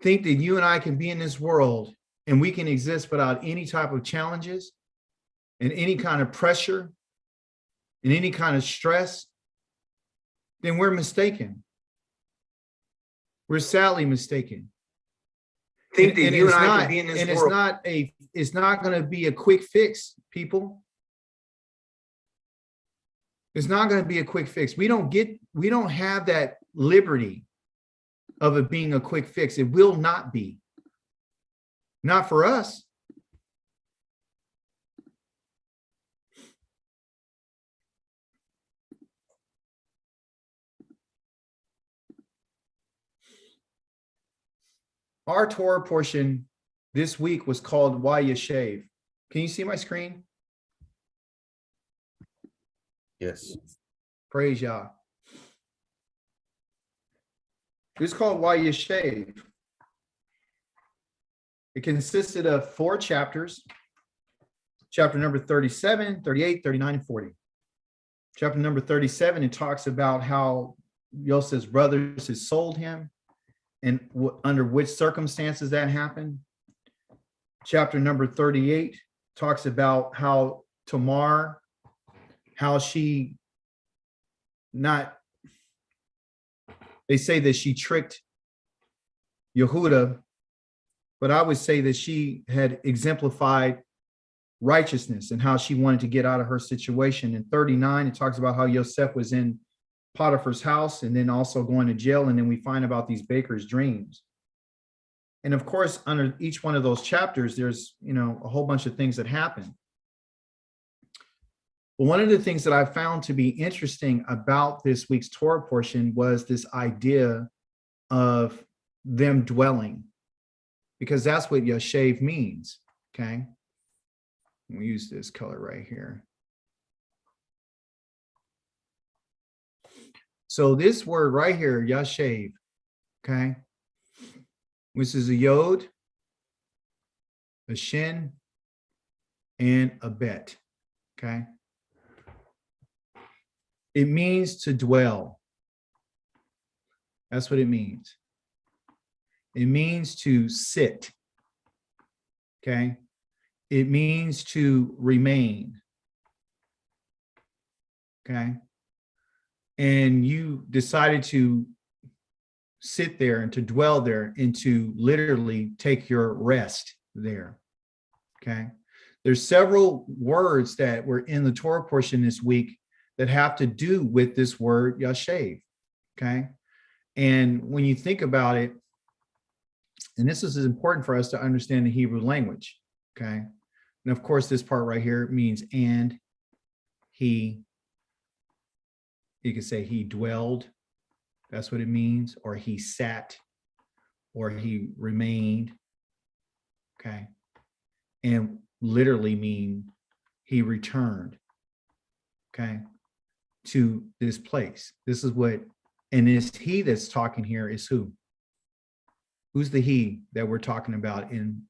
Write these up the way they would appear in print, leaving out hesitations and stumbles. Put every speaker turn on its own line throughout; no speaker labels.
think that you and I can be in this world and we can exist without any type of challenges and any kind of pressure and any kind of stress, then we're mistaken. We're sadly mistaken.
Think that you and I can be in this world.
And it's not going to be a quick fix, people. It's not going to be a quick fix. We don't have that liberty of it being a quick fix. It will not be. Not for us. Our Torah portion this week was called Vayeshev. Can you see my screen?
Yes.
Praise Yah. It's called Vayeshev. It consisted of 4 chapters. Chapter number 37, 38, 39, and 40. Chapter number 37, it talks about how Yosef's brothers had sold him and under which circumstances that happened. Chapter number 38 talks about how Tamar, how she they say that she tricked Yehuda, but I would say that she had exemplified righteousness and how she wanted to get out of her situation. In 39, it talks about how Yosef was in Potiphar's house and then also going to jail. And then we find about these baker's dreams. And of course, under each one of those chapters, there's, a whole bunch of things that happen. But one of the things that I found to be interesting about this week's Torah portion was this idea of them dwelling, because that's what Yoshev means. Okay. We'll use this color right here. So this word right here, Yoshev, okay, which is a yod, a shin, and a bet, okay? It means to dwell. That's what it means. It means to sit, okay? It means to remain, okay? And you decided to sit there and to dwell there and to literally take your rest there, okay? There's several words that were in the Torah portion this week that have to do with this word Yoshev, okay? And when you think about it, and this is important for us to understand the Hebrew language, okay? And of course, this part right here means and he. You could say he dwelled, that's what it means, or he sat, or he remained, okay? And literally mean he returned, okay, to this place. This is what, and this he that's talking here is who? Who's the he that we're talking about in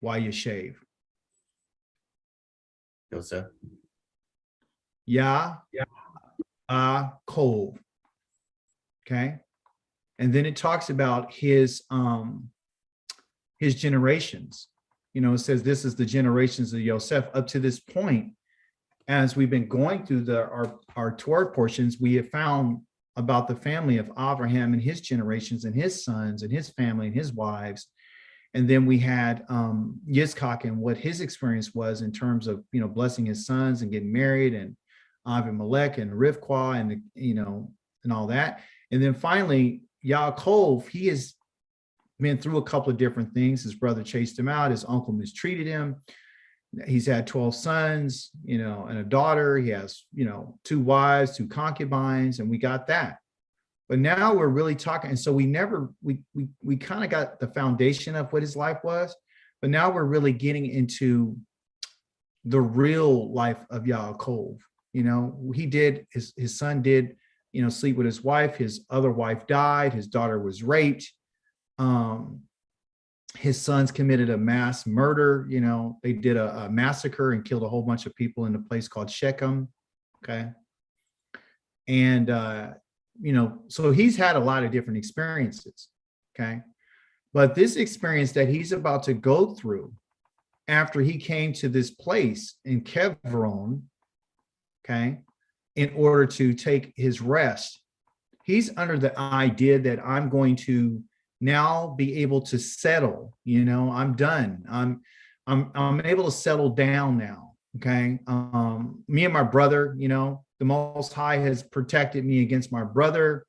Vayeshev?
Yosef.
Yaakov, okay, and then it talks about his generations. It says this is the generations of Yosef up to this point. As we've been going through our Torah portions, we have found about the family of Abraham and his generations and his sons and his family and his wives, and then we had Yitzchak and what his experience was in terms of blessing his sons and getting married, and Avimelech and Rivkah and and all that. And then finally, Yaakov, he has been through a couple of different things. His brother chased him out. His uncle mistreated him. He's had 12 sons, and a daughter. He has, 2 wives, 2 concubines, and we got that. But now we're really talking. And so we kind of got the foundation of what his life was, but now we're really getting into the real life of Yaakov. He did, his son did, sleep with his wife. His other wife died. His daughter was raped. His sons committed a mass murder. They did a massacre and killed a whole bunch of people in a place called Shechem. Okay. And, so he's had a lot of different experiences. Okay. But this experience that he's about to go through after he came to this place in Kevron, okay, in order to take his rest, he's under the idea that I'm going to now be able to settle. You know, I'm done. I'm able to settle down now. Okay. Me and my brother, you know, the Most High has protected me against my brother.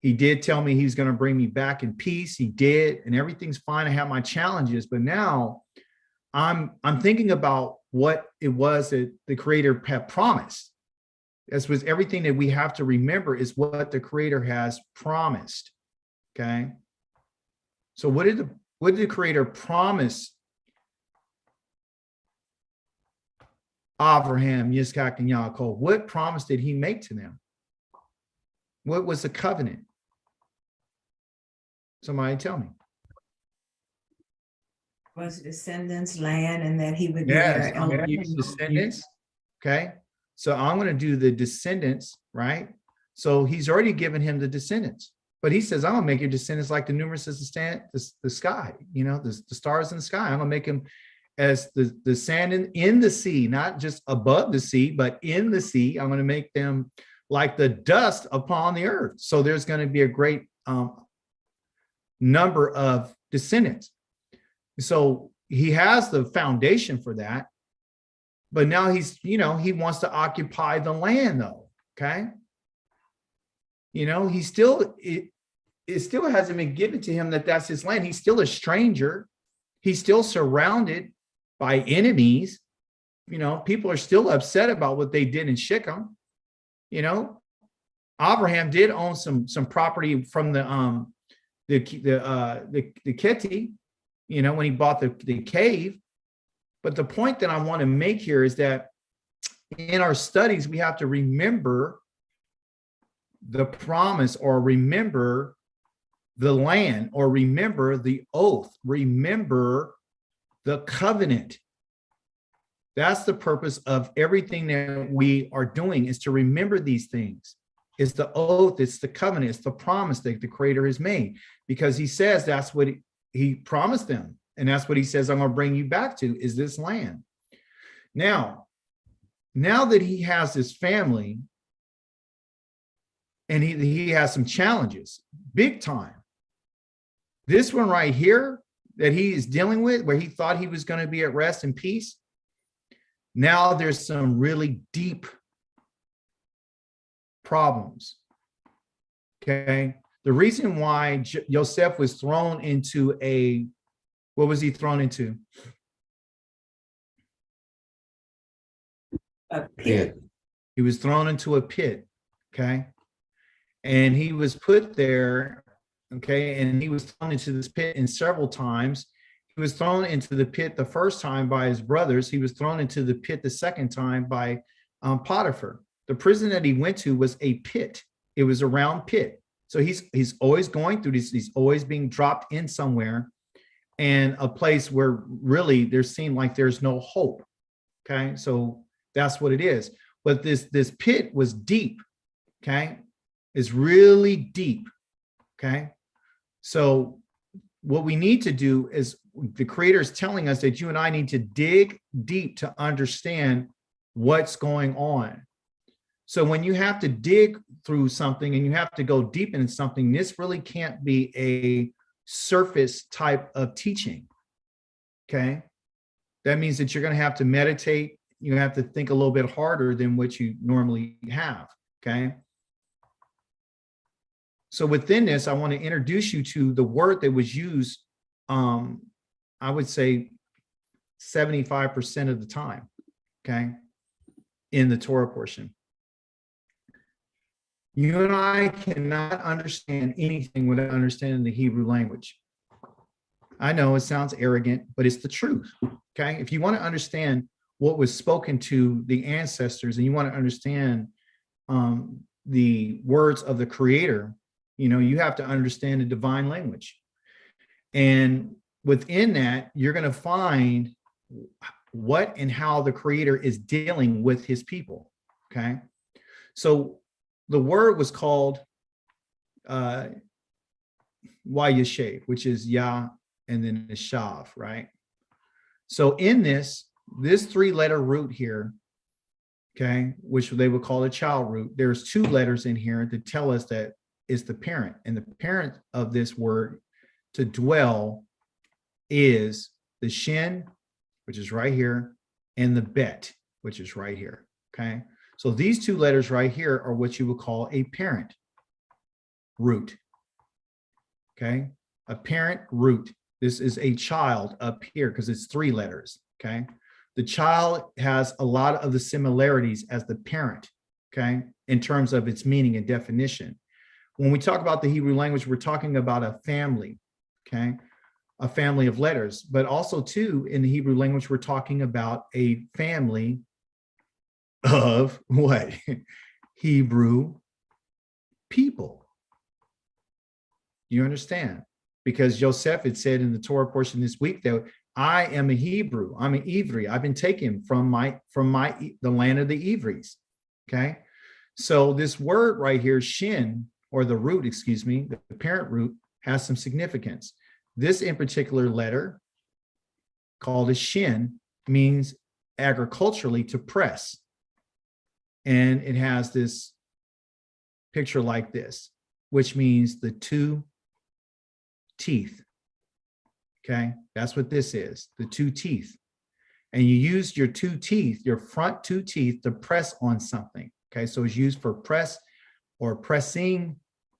He did tell me he's going to bring me back in peace. He did, and everything's fine. I have my challenges, but now I'm thinking about what it was that the Creator had promised. This was everything that we have to remember is what the Creator has promised. Okay. So what did the Creator promise Abraham, Yitzchak, and Yaakov? What promise did he make to them? What was the covenant? Somebody tell me.
Was descendants land, and that he would be
Yes,
their
descendants. Okay. So I'm going to do the descendants, right? So he's already given him the descendants, but he says, I'm going to make your descendants like the numerous as the sky, you know, the stars in the sky. I'm going to make them as the sand in the sea, not just above the sea, but in the sea. I'm going to make them like the dust upon the earth. So there's going to be a great number of descendants. So he has the foundation for that. But now he's, you know, he wants to occupy the land though. Okay. You know, he still, it still hasn't been given to him that that's his land. He's still a stranger. He's still surrounded by enemies. You know, people are still upset about what they did in Shechem. You know, Abraham did own some property from the Keti, you know, when he bought the cave. But the point that I want to make here is that in our studies, we have to remember the promise, or remember the land, or remember the oath, remember the covenant. That's the purpose of everything that we are doing, is to remember these things. It's the oath, it's the covenant, it's the promise that the Creator has made, because he says that's what he promised them. And that's what he says, I'm going to bring you back to, is this land. Now that he has this family, and he has some challenges, big time. This one right here that he is dealing with, where he thought he was going to be at rest and peace, now there's some really deep problems. Okay. The reason why Joseph was thrown into what was he thrown into?
A pit.
He was thrown into a pit. Okay. And he was put there. Okay. And he was thrown into this pit in several times. He was thrown into the pit the first time by his brothers. He was thrown into the pit the second time by Potiphar. The prison that he went to was a pit. It was a round pit. So he's always going through this. He's always being dropped in somewhere, and a place where really there seemed like there's no hope. Okay. So that's what it is. But this pit was deep. Okay. It's really deep. Okay. So what we need to do is, the Creator is telling us that you and I need to dig deep to understand what's going on. So when you have to dig through something and you have to go deep into something, this really can't be a surface type of teaching. Okay. That means that you're going to have to meditate. You have to think a little bit harder than what you normally have. Okay. So within this, I want to introduce you to the word that was used, I would say 75% of the time, okay, in the Torah portion. You and I cannot understand anything without understanding the Hebrew language. I know it sounds arrogant, but it's the truth, okay? If you want to understand what was spoken to the ancestors, and you want to understand the words of the Creator, you know, you have to understand the divine language. And within that, you're going to find what and how the Creator is dealing with his people. Okay. So the word was called Yashav, which is Yah and then the Shav, right? So in this 3-letter root here, okay, which they would call a child root, there's 2 letters in here to tell us that it's the parent. And the parent of this word to dwell is the shin, which is right here, and the bet, which is right here, okay? So these 2 letters right here are what you would call a parent root, okay? A parent root. This is a child up here because it's 3 letters, okay? The child has a lot of the similarities as the parent, okay, in terms of its meaning and definition. When we talk about the Hebrew language, we're talking about a family, okay, a family of letters, but also too, in the Hebrew language, we're talking about a family of what? Hebrew people. You understand? Because Joseph had said in the Torah portion this week that I am a Hebrew. I'm an Ivri. I've been taken from the land of the Ivris. Okay. So this word right here, shin, or the root, excuse me, the parent root, has some significance. This in particular letter, called a shin, means agriculturally to press. And it has this picture like this, which means the 2 teeth. Okay, that's what this is, the 2 teeth. And you use your 2 teeth, your front 2 teeth, to press on something. Okay, so it's used for press or pressing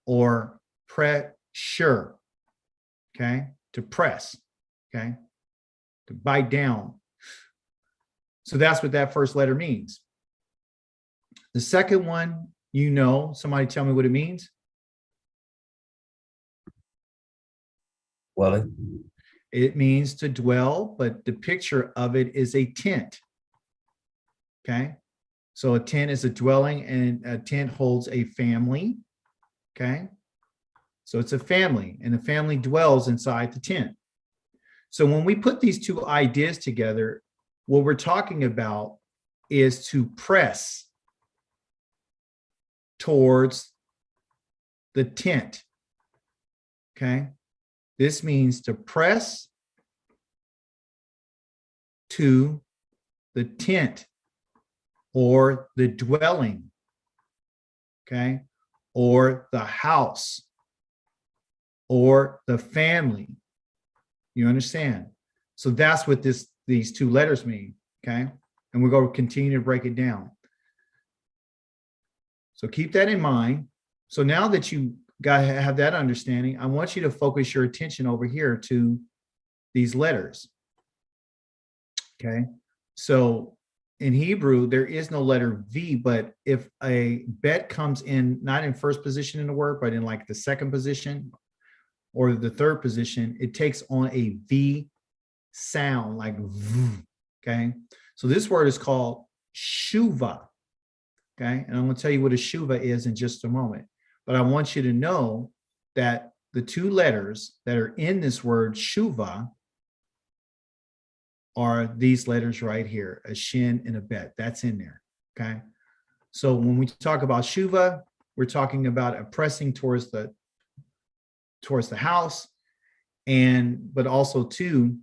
or pressure. Okay, to press. Okay, to bite down. So that's what that first letter means. The second one, somebody tell me what it means.
Well,
It means to dwell, but the picture of it is a tent. Okay. So a tent is a dwelling, and a tent holds a family. Okay. So it's a family, and the family dwells inside the tent. So when we put these 2 ideas together, what we're talking about is to press towards the tent. Okay. This means to press to the tent or the dwelling, okay, or the house or the family. You understand? So that's what these 2 letters mean, okay? And we're going to continue to break it down. So keep that in mind. So now that you have that understanding, I want you to focus your attention over here to these letters. Okay. So in Hebrew, there is no letter V, but if a bet comes in, not in first position in the word, but in like the second position or the third position, it takes on a V sound, like V. Okay. So this word is called shuva. Okay. And I'm going to tell you what a shuva is in just a moment. But I want you to know that the 2 letters that are in this word shuva are these letters right here, a shin and a bet. That's in there, okay? So when we talk about shuva, we're talking about a pressing towards the house, but also too,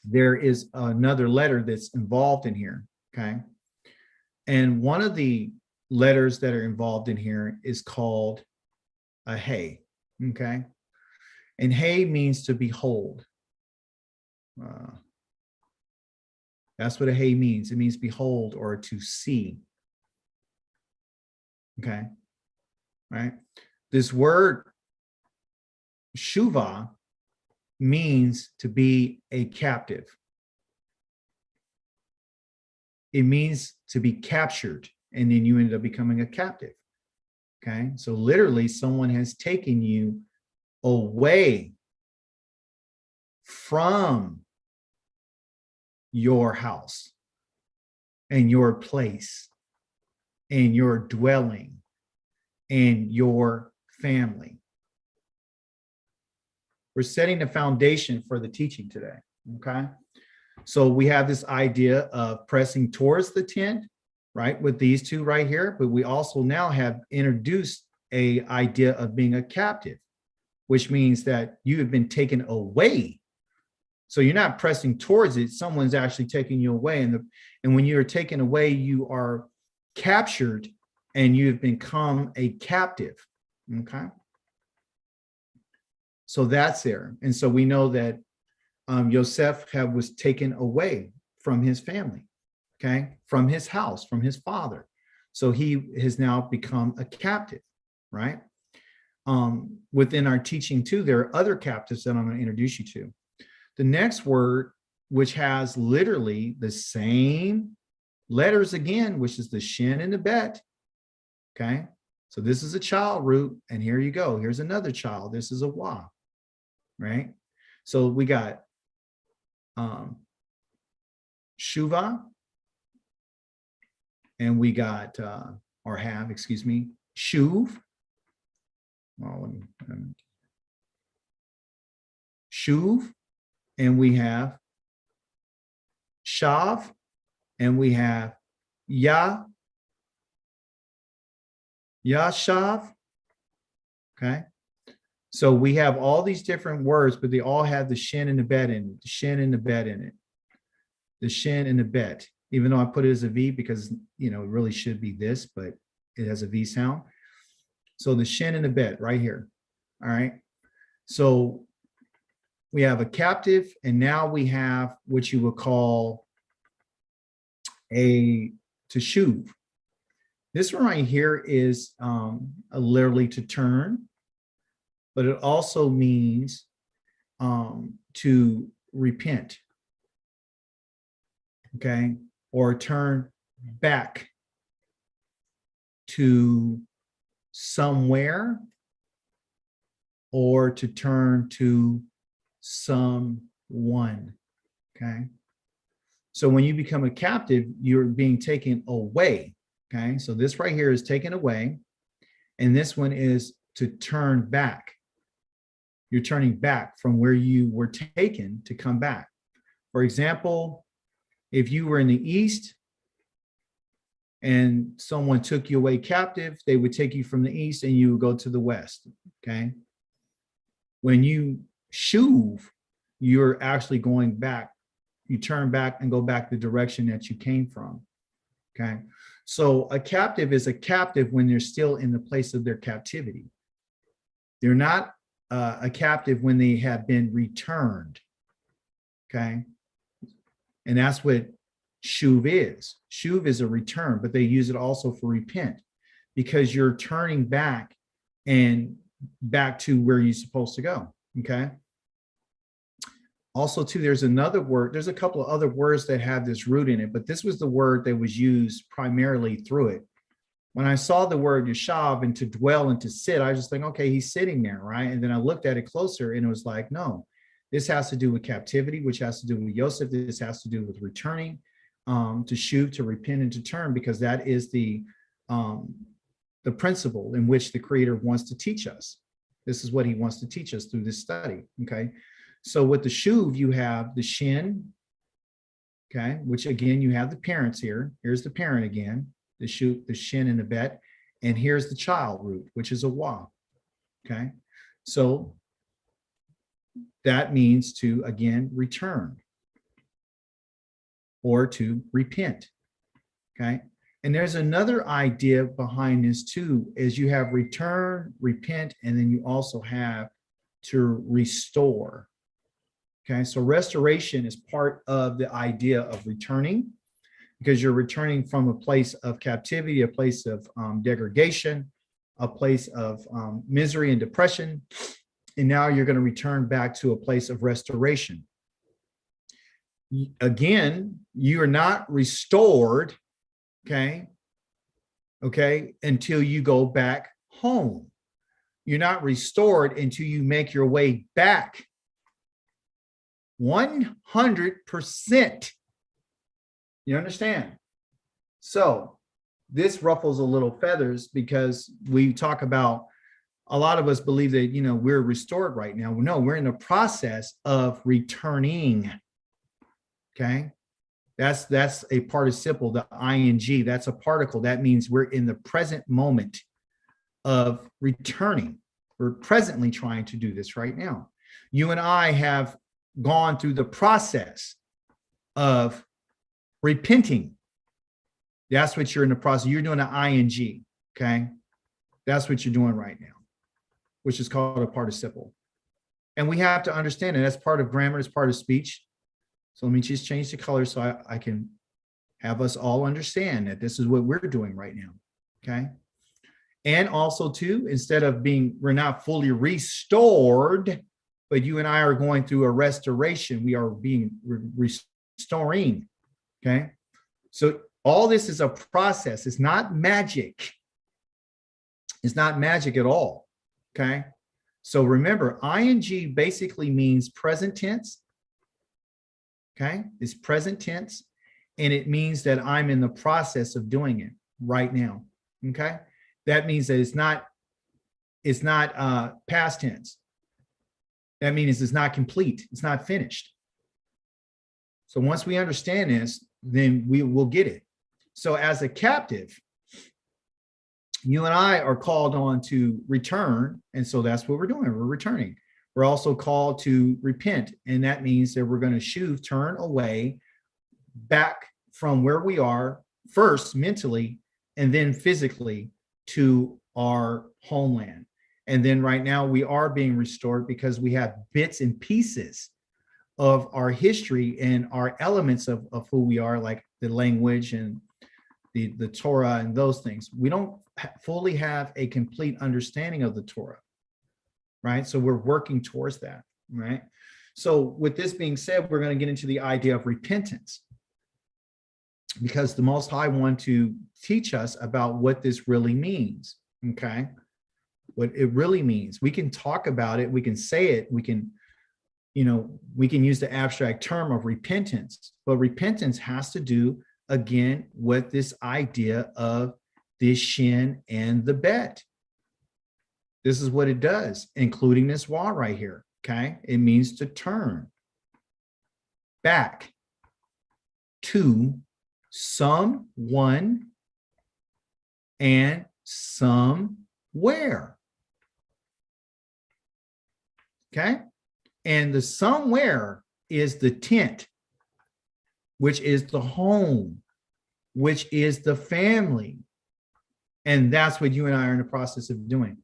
there is another letter that's involved in here, okay? And one of the letters that are involved in here is called a hey, okay? And hey means to behold. That's what a hey means. It means behold or to see. Okay, right? This word shuva means to be a captive. It means to be captured, and then you ended up becoming a captive. Okay, so literally someone has taken you away from your house and your place and your dwelling and your family. We're setting the foundation for the teaching today, okay? So we have this idea of pressing towards the tent, right, with these 2 right here, but we also now have introduced a idea of being a captive, which means that you have been taken away. So you're not pressing towards it. Someone's actually taking you away. And when you are taken away, you are captured and you have become a captive. Okay. So that's there. And so we know that Yosef was taken away from his family, okay, from his house, from his father. So he has now become a captive, right? Within our teaching too, there are other captives that I'm going to introduce you to. The next word, which has literally the same letters again, which is the shin and the bet, okay? So this is a child root, and here you go. Here's another child. This is a wa, right? So we got shuva, and we got, shuv. Shuv, and we have shav, and we have yashav. Okay. So we have all these different words, but they all have the shin and the bet in it, the shin and the bet in it, the shin and the bet, even though I put it as a V because, it really should be this, but it has a V sound. So the shin and the bet right here. All right. So we have a captive, and now we have what you would call a teshuv. This one right here is literally to turn, but it also means to repent, okay, or turn back to somewhere, or to turn to someone, okay? So when you become a captive, you're being taken away, okay? So this right here is taken away, and this one is to turn back. You're turning back from where you were taken to come back. For example, if you were in the East and someone took you away captive, they would take you from the East and you would go to the West, okay? When you shuv, you're actually going back. You turn back and go back the direction that you came from, okay? So a captive is a captive when they're still in the place of their captivity. They're not a captive when they have been returned, okay? And that's what shuv is. Shuv is a return, but they use it also for repent, because you're turning back and back to where you're supposed to go, okay? Also, too, there's another word. There's a couple of other words that have this root in it, but this was the word that was used primarily through it. When I saw the word yeshav and to dwell and to sit, I was just think, okay, he's sitting there, right? And then I looked at it closer and it was like, no, this has to do with captivity, which has to do with Yosef. This has to do with returning, to shuv, to repent and to turn, because that is the principle in which the Creator wants to teach us. This is what he wants to teach us through this study, okay? So with the shuv, you have the shin, okay, which again, you have the parents here. Here's the parent again, the shin and the bet, and here's the child root, which is a wa, okay? So that means to, again, return or to repent, okay? And there's another idea behind this too, is you have return, repent, and then you also have to restore. Okay, so restoration is part of the idea of returning, because you're returning from a place of captivity, a place of degradation, a place of misery and depression, and now you're going to return back to a place of restoration. Again, you are not restored, okay, until you go back home. You're not restored until you make your way back 100%. You understand? So this ruffles a little feathers, because we talk about, a lot of us believe that, we're restored right now. No, we're in the process of returning. Okay. That's a participle, the ing, that's a particle. That means we're in the present moment of returning. We're presently trying to do this right now. You and I have gone through the process of repenting. That's what you're in the process. You're doing an ing, okay? That's what you're doing right now, which is called a participle. And we have to understand it. That's part of grammar, it's part of speech. So let me just change the color so I can have us all understand that this is what we're doing right now, okay? And also too, instead of we're not fully restored, but you and I are going through a restoration. We are being restoring, okay? So all this is a process. It's not magic. It's not magic at all, okay? So remember, ing basically means present tense, okay? It's present tense, and it means that I'm in the process of doing it right now, okay? That means that it's not past tense. That means it's not complete. It's not finished. So once we understand this, then we will get it. So as a captive, you and I are called on to return. And so that's what we're doing. We're returning. We're also called to repent. And that means that we're going to turn away back from where we are first mentally and then physically to our homeland. And then right now we are being restored because we have bits and pieces of our history and our elements of who we are, like the language and the Torah and those things. We don't fully have a complete understanding of the Torah, right? So we're working towards that, right? So with this being said, we're going to get into the idea of repentance, because the Most High want to teach us about what this really means, okay? What it really means. We can talk about it, we can say it, we can use the abstract term of repentance, but repentance has to do, again, with this idea of the shin and the bet. This is what it does, including this wah right here, okay? It means to turn back to someone and somewhere. Okay? And the somewhere is the tent, which is the home, which is the family. And that's what you and I are in the process of doing.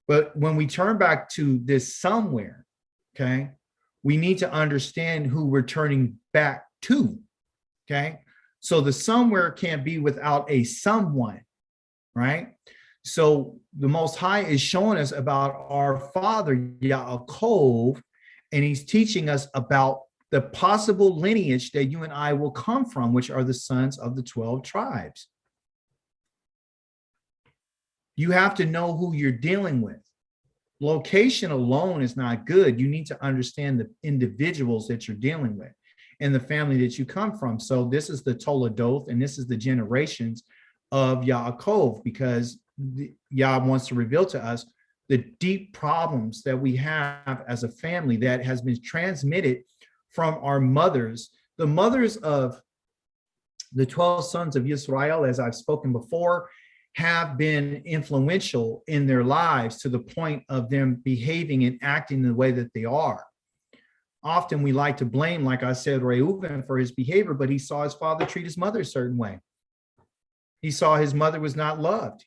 But when we turn back to this somewhere, okay, we need to understand who we're turning back to, okay? So the somewhere can't be without a someone, right? So the Most High is showing us about our father, Yaakov, and he's teaching us about the possible lineage that you and I will come from, which are the sons of the 12 tribes. You have to know who you're dealing with. Location alone is not good. You need to understand the individuals that you're dealing with and the family that you come from. So this is the Toledoth, and this is the generations of Yaakov, because Yah wants to reveal to us the deep problems that we have as a family that has been transmitted from our mothers. The mothers of the 12 sons of Israel, as I've spoken before, have been influential in their lives to the point of them behaving and acting the way that they are. Often we like to blame, like I said, Reuven for his behavior, but he saw his father treat his mother a certain way. He saw his mother was not loved.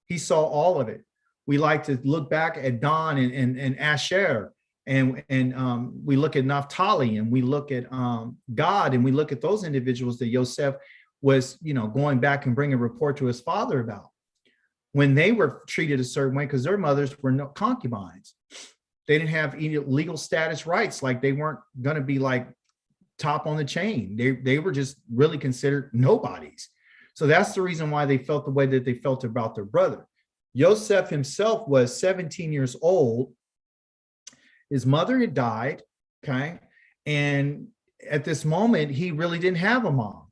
He saw all of it. We like to look back at Dan and Asher, and we look at Naphtali, and we look at God, and we look at those individuals that Yosef was, going back and bringing a report to his father about, when they were treated a certain way because their mothers were no concubines. They didn't have any legal status rights. Like, they weren't going to be like top on the chain. They were just really considered nobodies. So that's the reason why they felt the way that they felt about their brother. Yosef himself was 17 years old. His mother had died, okay? And at this moment, he really didn't have a mom.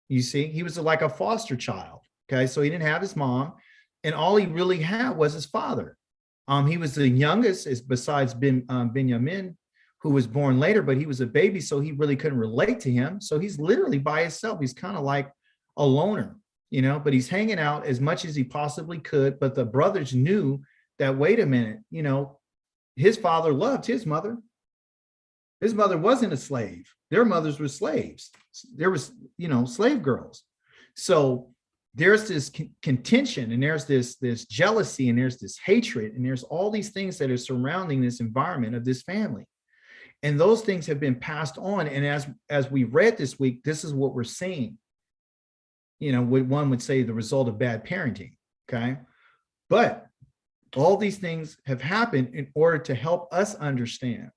You see, he was like a foster child, okay? So he didn't have his mom, and all he really had was his father. He was the youngest, besides Benjamin, who was born later, but he was a baby, so he really couldn't relate to him. So he's literally by himself. He's kind of like a loner, but he's hanging out as much as he possibly could. But the brothers knew that, wait a minute, his father loved his mother. His mother wasn't a slave. Their mothers were slaves. There was, slave girls. So there's this contention, and there's this jealousy, and there's this hatred, and there's all these things that are surrounding this environment of this family. And those things have been passed on. And as we read this week, this is what we're seeing. What one would say the result of bad parenting. Okay. But all these things have happened in order to help us understand.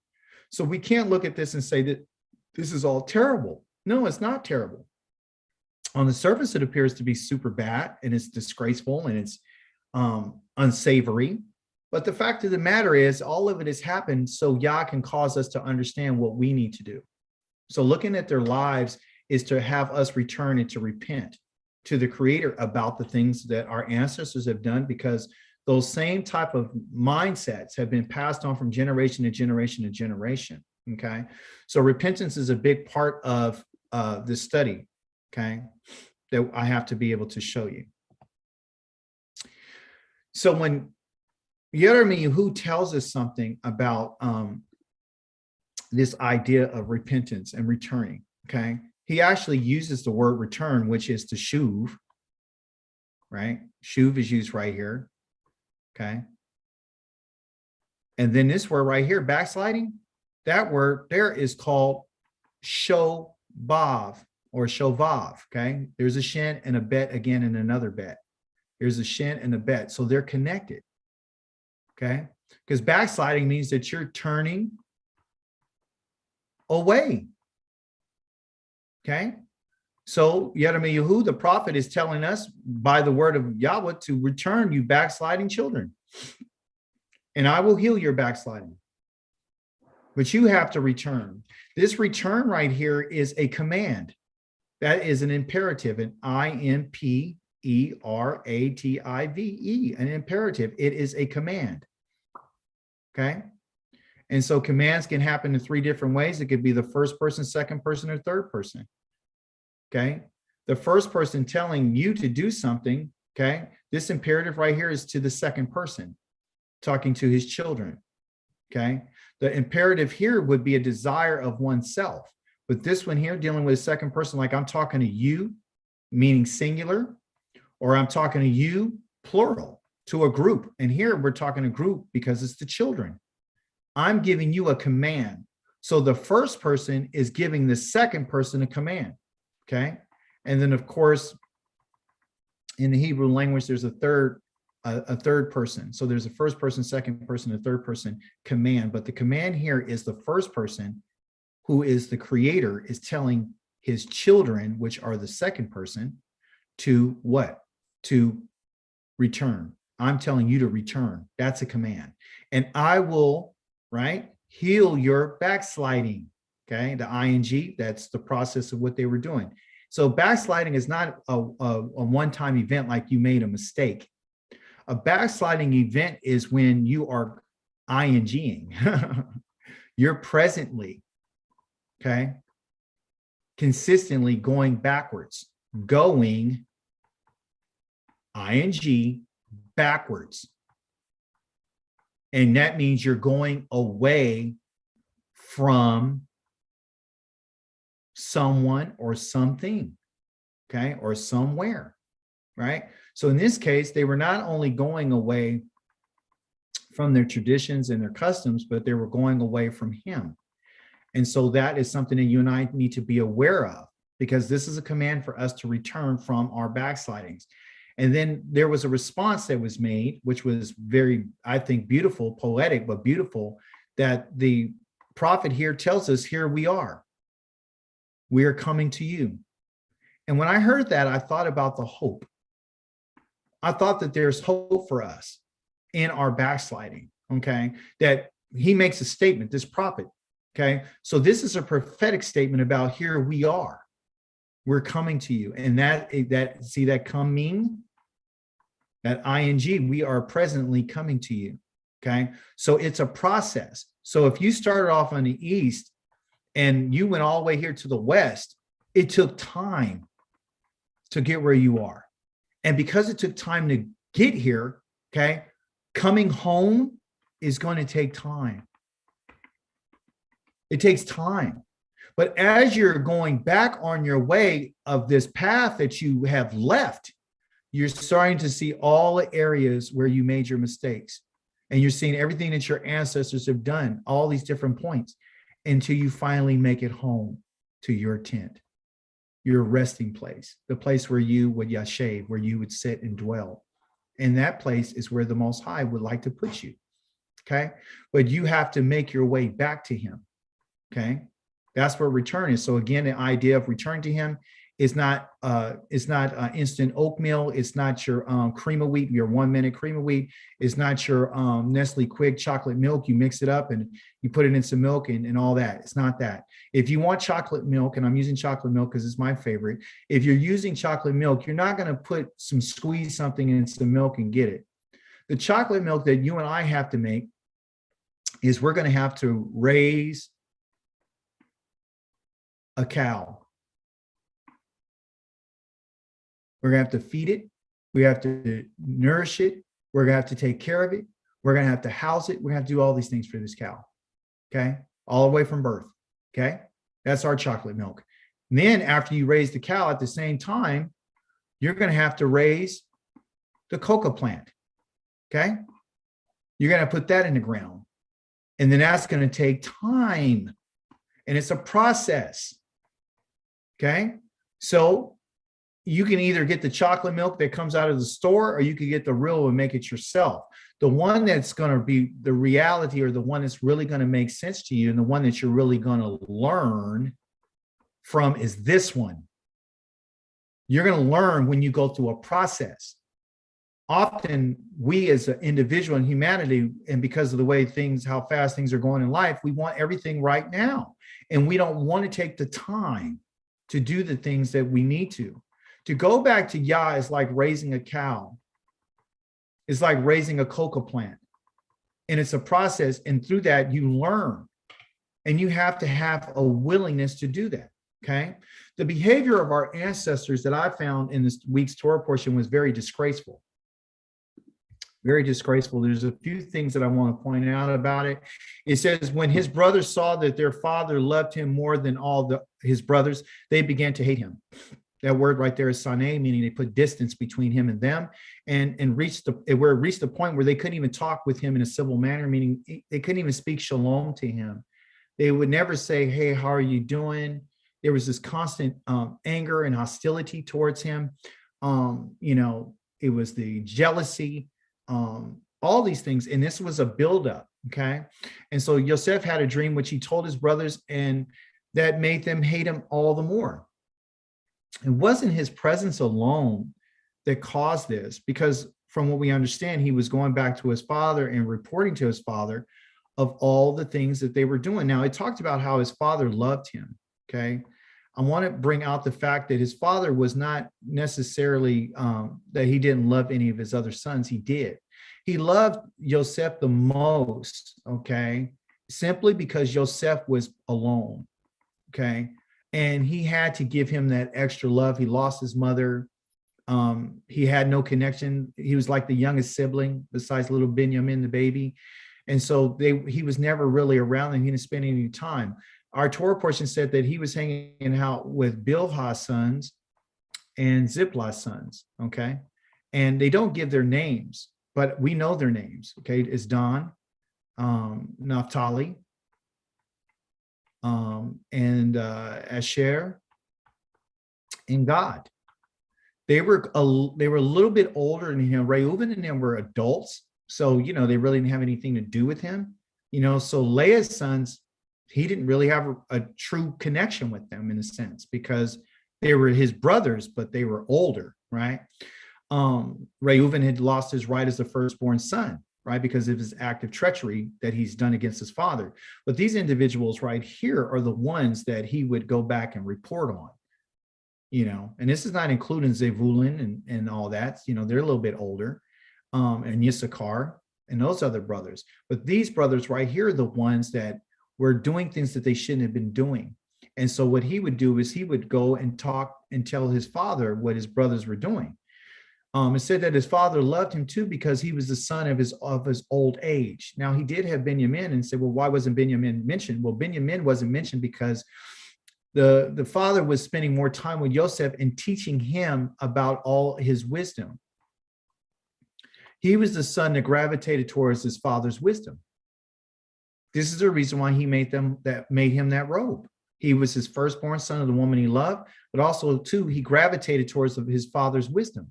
So we can't look at this and say that this is all terrible. No, it's not terrible. On the surface, it appears to be super bad, and it's disgraceful, and it's unsavory. But the fact of the matter is, all of it has happened so Yah can cause us to understand what we need to do. So looking at their lives is to have us return and to repent to the Creator about the things that our ancestors have done, because those same type of mindsets have been passed on from generation to generation to generation. Okay. So repentance is a big part of this study. Okay. That I have to be able to show you. So when Yirmiyahu tells us something about this idea of repentance and returning, okay, he actually uses the word return, which is to shuv, right? Shuv is used right here, okay? And then this word right here, backsliding, that word there is called shovav or shovav, okay? There's a shin and a bet again and another bet. There's a shin and a bet, so they're connected, okay? Because backsliding means that you're turning away, okay? So Yirmiyahu, the prophet, is telling us by the word of Yahweh to return, you backsliding children, and I will heal your backsliding. But you have to return. This return right here is a command. That is an imperative, an IMPERATIVE, an imperative. It is a command. Okay. And so commands can happen in three different ways. It could be the first person, second person, or third person. Okay. The first person telling you to do something. Okay. This imperative right here is to the second person talking to his children. Okay. The imperative here would be a desire of oneself. But this one here, dealing with a second person, like I'm talking to you, meaning singular, or I'm talking to you, plural, to a group. And here we're talking a group because it's the children. I'm giving you a command. So the first person is giving the second person a command. Okay. And then, of course, in the Hebrew language, there's a third person. So there's a first person, second person, a third person command. But the command here is the first person, who is the creator, is telling his children, which are the second person, to what? To return. I'm telling you to return. That's a command. And I will, right, heal your backsliding. Okay. The ing, that's the process of what they were doing. So backsliding is not a one-time event like you made a mistake. A backsliding event is when you are inging. You're presently, okay, consistently going backwards, going ing backwards. And that means you're going away from someone or something, okay, or somewhere, right? So in this case, they were not only going away from their traditions and their customs, but they were going away from him. And so that is something that you and I need to be aware of, because this is a command for us to return from our backslidings. And then there was a response that was made, which was very, I think, beautiful, poetic, but beautiful, that the prophet here tells us, here we are. We are coming to you. And when I heard that, I thought about the hope. I thought that there's hope for us in our backsliding, okay? That he makes a statement, this prophet, okay? So this is a prophetic statement about here we are. We're coming to you. And that see that coming, that ing, we are presently coming to you, okay? So it's a process. So if you started off on the east and you went all the way here to the west, it took time to get where you are. And because it took time to get here, okay, Coming home is going to take time. It takes time. But as you're going back on your way of this path that you have left, you're starting to see all the areas where you made your mistakes. And you're seeing everything that your ancestors have done, all these different points, until you finally make it home to your tent, your resting place, the place where you would yashav, where you would sit and dwell. And that place is where the Most High would like to put you. Okay. But you have to make your way back to him. Okay. That's where return is. So again, the idea of return to him is not instant oatmeal. It's not your cream of wheat, your 1 minute cream of wheat. It's not your Nestle Quik chocolate milk. You mix it up and you put it in some milk and all that. It's not that. If you want chocolate milk, and I'm using chocolate milk because it's my favorite. If you're using chocolate milk, you're not going to squeeze something in some milk and get it. The chocolate milk that you and I have to make is we're going to have to raise a cow. We're going to have to feed it. We have to nourish it. We're going to have to take care of it. We're going to have to house it. We're going to have to do all these things for this cow. Okay. All the way from birth. Okay. That's our chocolate milk. And then after you raise the cow at the same time, you're going to have to raise the cocoa plant. Okay. You're going to put that in the ground. And then that's going to take time. And it's a process. Okay. So you can either get the chocolate milk that comes out of the store, or you can get the real and make it yourself. The one that's going to be the reality, or the one that's really going to make sense to you, and the one that you're really going to learn from, is this one. You're going to learn when you go through a process. Often we as an individual in humanity, and because of the way how fast things are going in life, we want everything right now. And we don't want to take the time to do the things that we need to. To go back to Yah is like raising a cow. It's like raising a cocoa plant. And it's a process. And through that, you learn. And you have to have a willingness to do that. Okay. The behavior of our ancestors that I found in this week's Torah portion was very disgraceful. Very disgraceful. There's a few things that I want to point out about it. It says, when his brothers saw that their father loved him more than all his brothers, they began to hate him. That word right there is saneh, meaning they put distance between him and them, and it reached the point where they couldn't even talk with him in a civil manner, meaning they couldn't even speak shalom to him. They would never say, hey, how are you doing? There was this constant anger and hostility towards him. It was the jealousy, all these things. And this was a buildup. Okay. And so Yosef had a dream, which he told his brothers, and that made them hate him all the more. It wasn't his presence alone that caused this, because from what we understand, he was going back to his father and reporting to his father of all the things that they were doing. Now, it talked about how his father loved him. Okay. I want to bring out the fact that his father was not necessarily that he didn't love any of his other sons. He did. He loved Yosef the most, okay, simply because Yosef was alone, okay, and he had to give him that extra love. He lost his mother. He had no connection. He was like the youngest sibling besides little Binyamin, the baby. And so he was never really around and he didn't spend any time. Our Torah portion said that he was hanging out with Bilhah's sons and Zipporah's sons, okay? And they don't give their names, but we know their names, okay? It's Dan, Naphtali, and Asher, and Gad. They were a little bit older than him. Reuven and them were adults, so they really didn't have anything to do with him. So Leah's sons, he didn't really have a true connection with them in a sense, because they were his brothers, but they were older, right? Reuven had lost his right as the firstborn son, right? Because of his act of treachery that he's done against his father. But these individuals right here are the ones that he would go back and report on, and this is not including Zevulun and all that, they're a little bit older, and Yissachar and those other brothers. But these brothers right here are the ones that were doing things that they shouldn't have been doing. And so what he would do is he would go and talk and tell his father what his brothers were doing. It said that his father loved him too because he was the son of his old age. Now he did have Benjamin, and said, well, why wasn't Benjamin mentioned? Well, Benjamin wasn't mentioned because the father was spending more time with Joseph and teaching him about all his wisdom. He was the son that gravitated towards his father's wisdom. This is the reason why he made him that robe. He was his firstborn son of the woman he loved, but also too, he gravitated towards his father's wisdom.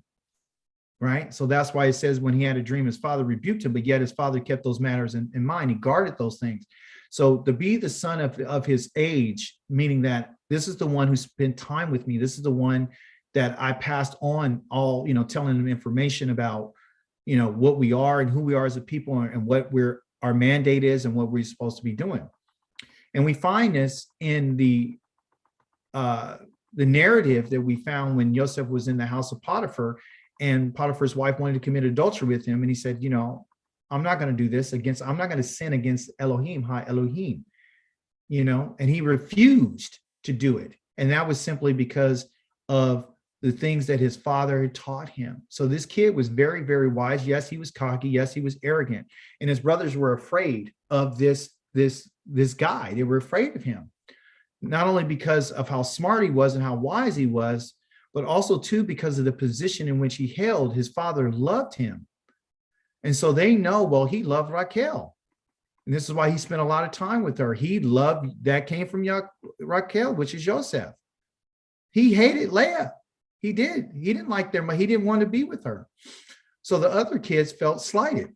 Right? So that's why it says when he had a dream, his father rebuked him, but yet his father kept those matters in mind. He guarded those things. So to be the son of his age, meaning that this is the one who spent time with me. This is the one that I passed on all, telling them information about, what we are and who we are as a people and what our mandate is and what we're supposed to be doing. And we find this in the narrative that we found when Joseph was in the house of Potiphar, and Potiphar's wife wanted to commit adultery with him. And he said, I'm not going to do this I'm not going to sin against Elohim, Ha Elohim, and he refused to do it. And that was simply because of the things that his father had taught him. So this kid was very, very wise. Yes, he was cocky. Yes, he was arrogant. And his brothers were afraid of this guy. They were afraid of him, not only because of how smart he was and how wise he was, but also too, because of the position in which he held. His father loved him. And so they know, well, he loved Raquel. And this is why he spent a lot of time with her. He loved, that came from Raquel, which is Joseph. He hated Leah. He did. He didn't like them, but he didn't want to be with her. So the other kids felt slighted.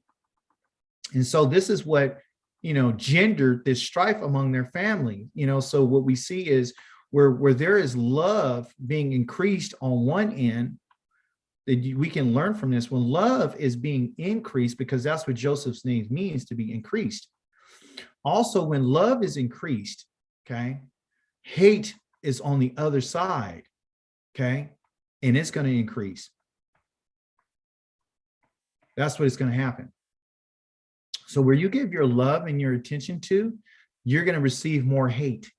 And so this is what, gendered this strife among their family. So what we see is, where there is love being increased on one end, that we can learn from this. When love is being increased, because that's what Joseph's name means, to be increased. Also, when love is increased, okay, hate is on the other side, okay, and it's going to increase. That's what is going to happen. So where you give your love and your attention to, you're going to receive more hate.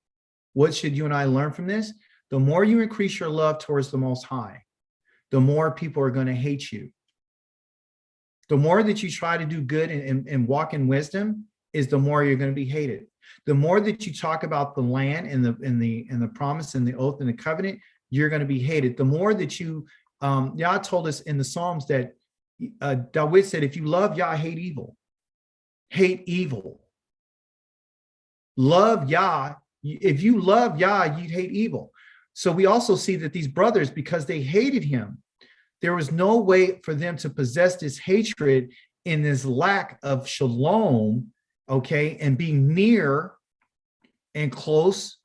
What should you and I learn from this? The more you increase your love towards the Most High, the more people are going to hate you. The more that you try to do good and walk in wisdom is the more you're going to be hated. The more that you talk about the land and the promise and the oath and the covenant, you're going to be hated. The more that you, Yah told us in the Psalms that David said, if you love Yah, hate evil. Hate evil. Love Yah. If you love Yah, you'd hate evil. So we also see that these brothers, because they hated him, there was no way for them to possess this hatred in this lack of shalom, okay, and be near and close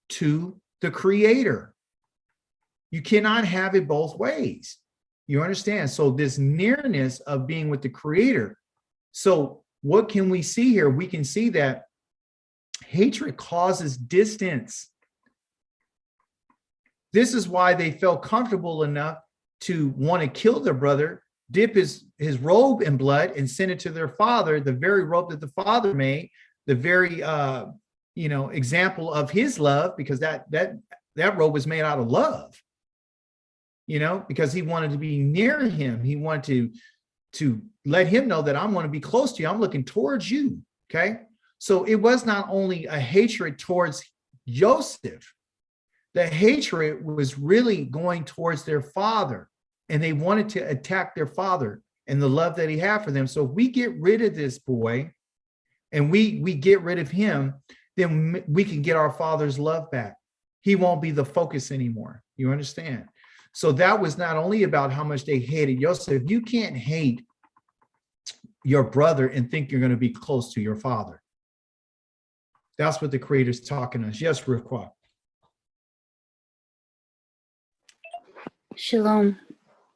to the Creator. You cannot have it both ways. You understand? So this nearness of being with the Creator. So what can we see here? We can see that hatred causes distance. This is why they felt comfortable enough to want to kill their brother, dip his robe in blood and send it to their father, the very robe that the father made, the very example of his love, because that robe was made out of love, because he wanted to be near him. He wanted to let him know that I'm going to be close to you. I'm looking towards you. Okay. So it was not only a hatred towards Joseph, the hatred was really going towards their father, and they wanted to attack their father and the love that he had for them. So if we get rid of this boy and we get rid of him, then we can get our father's love back. He won't be the focus anymore. You understand? So that was not only about how much they hated Joseph. You can't hate your brother and think you're going to be close to your father. That's what the Creator's talking to us. Yes, Rivka.
Shalom.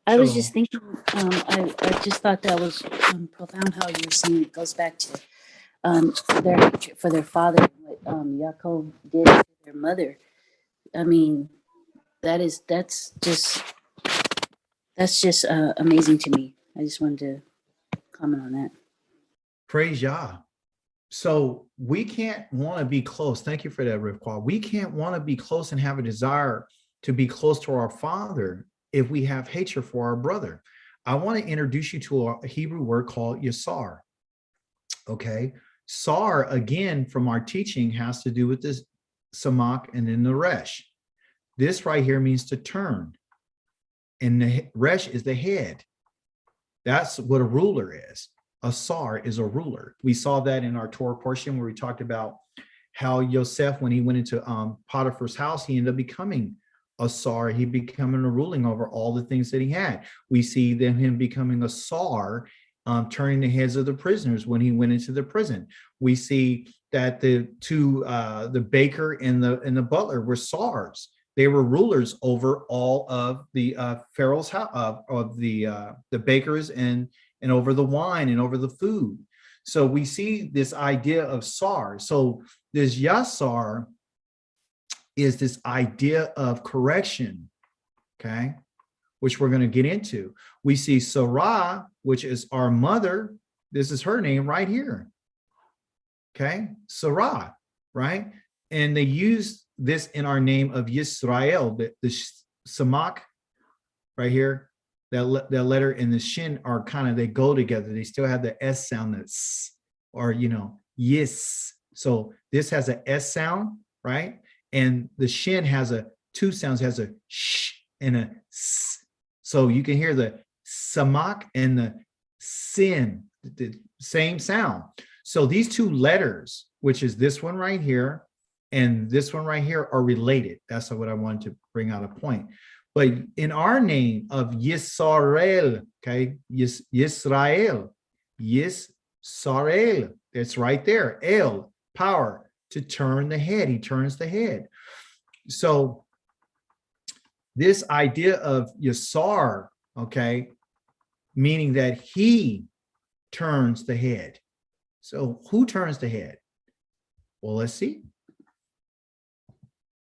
I was just thinking, I just thought that was profound how you were saying it goes back to their hatred for their father, what Yaakov did to their mother. I mean, that's just amazing to me. I just wanted to comment on that.
Praise Yah. So we can't want to be close. Thank you for that, Rivka. We can't want to be close and have a desire to be close to our father if we have hatred for our brother. I want to introduce you to a Hebrew word called Yasar. Okay. Sar, again, from our teaching, has to do with this Samak and then the Resh. This right here means to turn. And the Resh is the head. That's what a ruler is. A Sar is a ruler. We saw that in our Torah portion where we talked about how Yosef, when he went into Potiphar's house, he ended up becoming a Sar. He becoming a ruling over all the things that he had. We see then him becoming a Sar, turning the heads of the prisoners when he went into the prison. We see that the two, the baker and the butler were Sars. They were rulers over all of the Pharaoh's house, of the bakers and over the wine and over the food. So we see this idea of Sar. So this Yasar is this idea of correction, okay, which we're going to get into. We see Sarah, which is our mother. This is her name right here. Okay, Sarah, right? And they use this in our name of Yisrael, the Samak right here, that letter and the Shin are kind of, they go together. They still have the S sound, that's, or, you know, Yis. So this has a S sound, right? And the Shin has two sounds, has a sh and a s. So you can hear the Samak and the Sin, the same sound. So these two letters, which is this one right here and this one right here, are related. That's what I wanted to bring out a point. But in our name of Yisrael, okay, Yisrael, Yisrael, it's right there. El, power to turn the head. He turns the head. So this idea of Yasar, okay, meaning that he turns the head. So who turns the head? Well, let's see.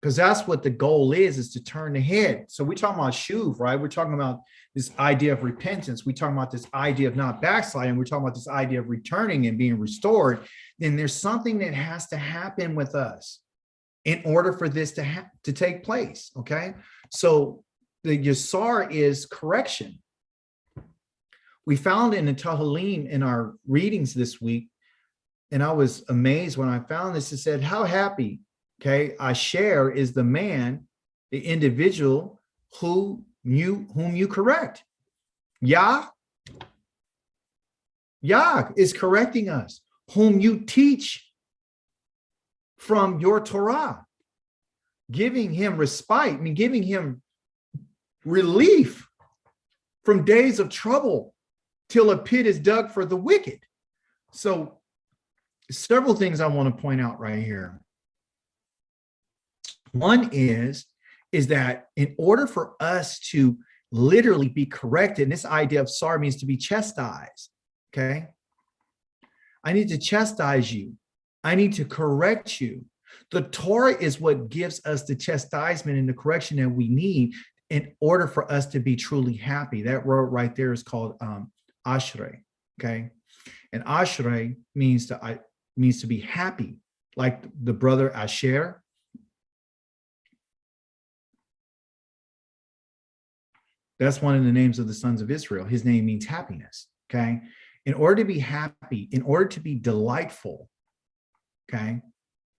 Because that's what the goal is to turn the head. So we're talking about shuv, right? We're talking about this idea of repentance. We're talking about this idea of not backsliding. We're talking about this idea of returning and being restored. Then there's something that has to happen with us in order for this to take place, okay? So the Yasar is correction. We found in the Tehillim in our readings this week, and I was amazed when I found this. It said, how happy, okay, Asher is the man, the individual whom you correct. Yah is correcting us, whom you teach from your Torah, giving him respite, I mean, giving him relief from days of trouble till a pit is dug for the wicked. So several things I want to point out right here. One is that in order for us to literally be corrected, and this idea of sar means to be chastised, okay? I need to chastise you. I need to correct you. The Torah is what gives us the chastisement and the correction that we need in order for us to be truly happy. That word right there is called ashrei, okay? And ashrei means to be happy, like the brother Asher. That's one of the names of the sons of Israel. His name means happiness, okay? In order to be happy, in order to be delightful, okay?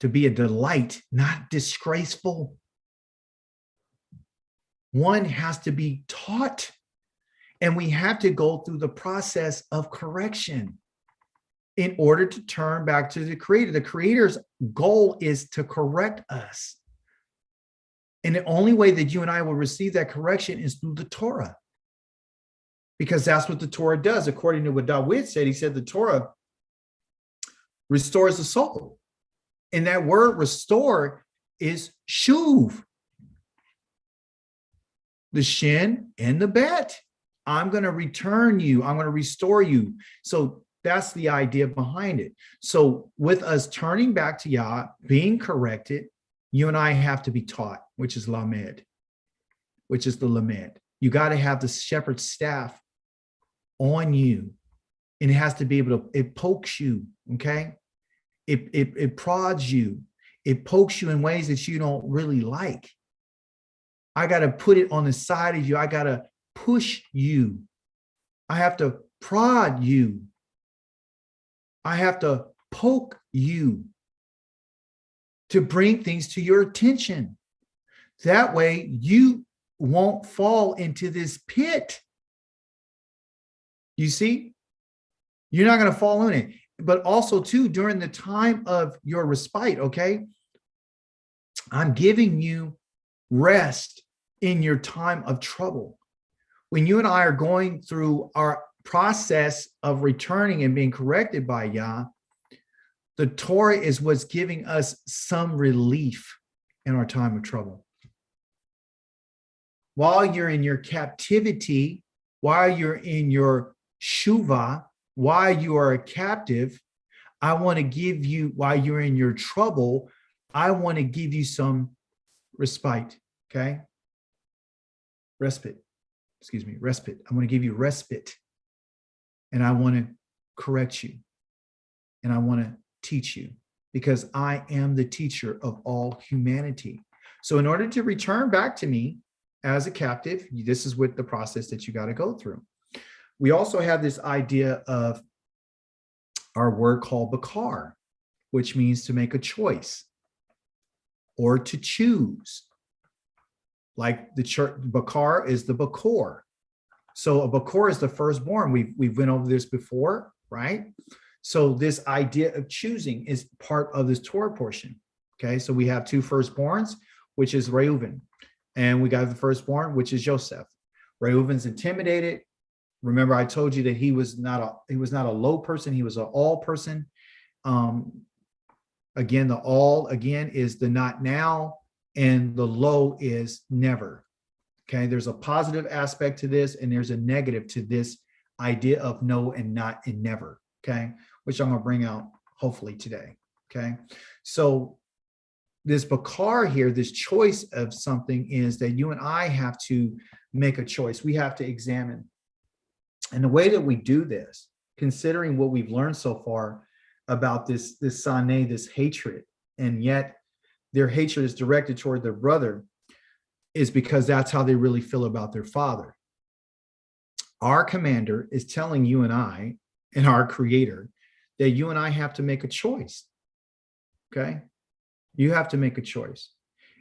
To be a delight, not disgraceful, one has to be taught, and we have to go through the process of correction in order to turn back to the Creator. The Creator's goal is to correct us. And the only way that you and I will receive that correction is through the Torah. Because that's what the Torah does. According to what Dawid said, he said the Torah restores the soul. And that word restore is shuv. The shin and the bet. I'm going to return you. I'm going to restore you. So that's the idea behind it. So with us turning back to Yah, being corrected, you and I have to be taught, which is lamed, which is the lamed. You got to have the shepherd's staff on you, and it has to be able to, it pokes you, okay? It prods you. It pokes you in ways that you don't really like. I got to put it on the side of you. I got to push you I have to prod you. I have to poke you to bring things to your attention. That way you won't fall into this pit. You see, you're not going to fall in it. But also too, during the time of your respite, okay, I'm giving you rest in your time of trouble. When you and I are going through our process of returning and being corrected by Yah, the Torah is what's giving us some relief in our time of trouble. While you're in your captivity, while you're in your shuvah, while you are a captive, I want to give you, while you're in your trouble, I want to give you some respite, okay? Respite. I want to give you respite. And I want to correct you. And I want to teach you because I am the teacher of all humanity. So in order to return back to me as a captive, this is what the process that you got to go through. We also have this idea of our word called bakar, which means to make a choice or to choose. Like the church, bakar is the bakor. So a bakor is the firstborn. We've went over this before, right? So this idea of choosing is part of this Torah portion. Okay, so we have two firstborns, which is Reuven, and we got the firstborn, which is Joseph. Reuven's intimidated. Remember, I told you that he was not a low person; he was an all person. Again, the all again is the not now, and the low is never. Okay, there's a positive aspect to this, and there's a negative to this idea of no and not and never. Okay, which I'm going to bring out hopefully today. Okay, so this bakar here, this choice of something is that you and I have to make a choice. We have to examine. And the way that we do this, considering what we've learned so far about this sane, this hatred, and yet their hatred is directed toward their brother, is because that's how they really feel about their father. Our commander is telling you and I, and our creator, that you and I have to make a choice. Okay? You have to make a choice.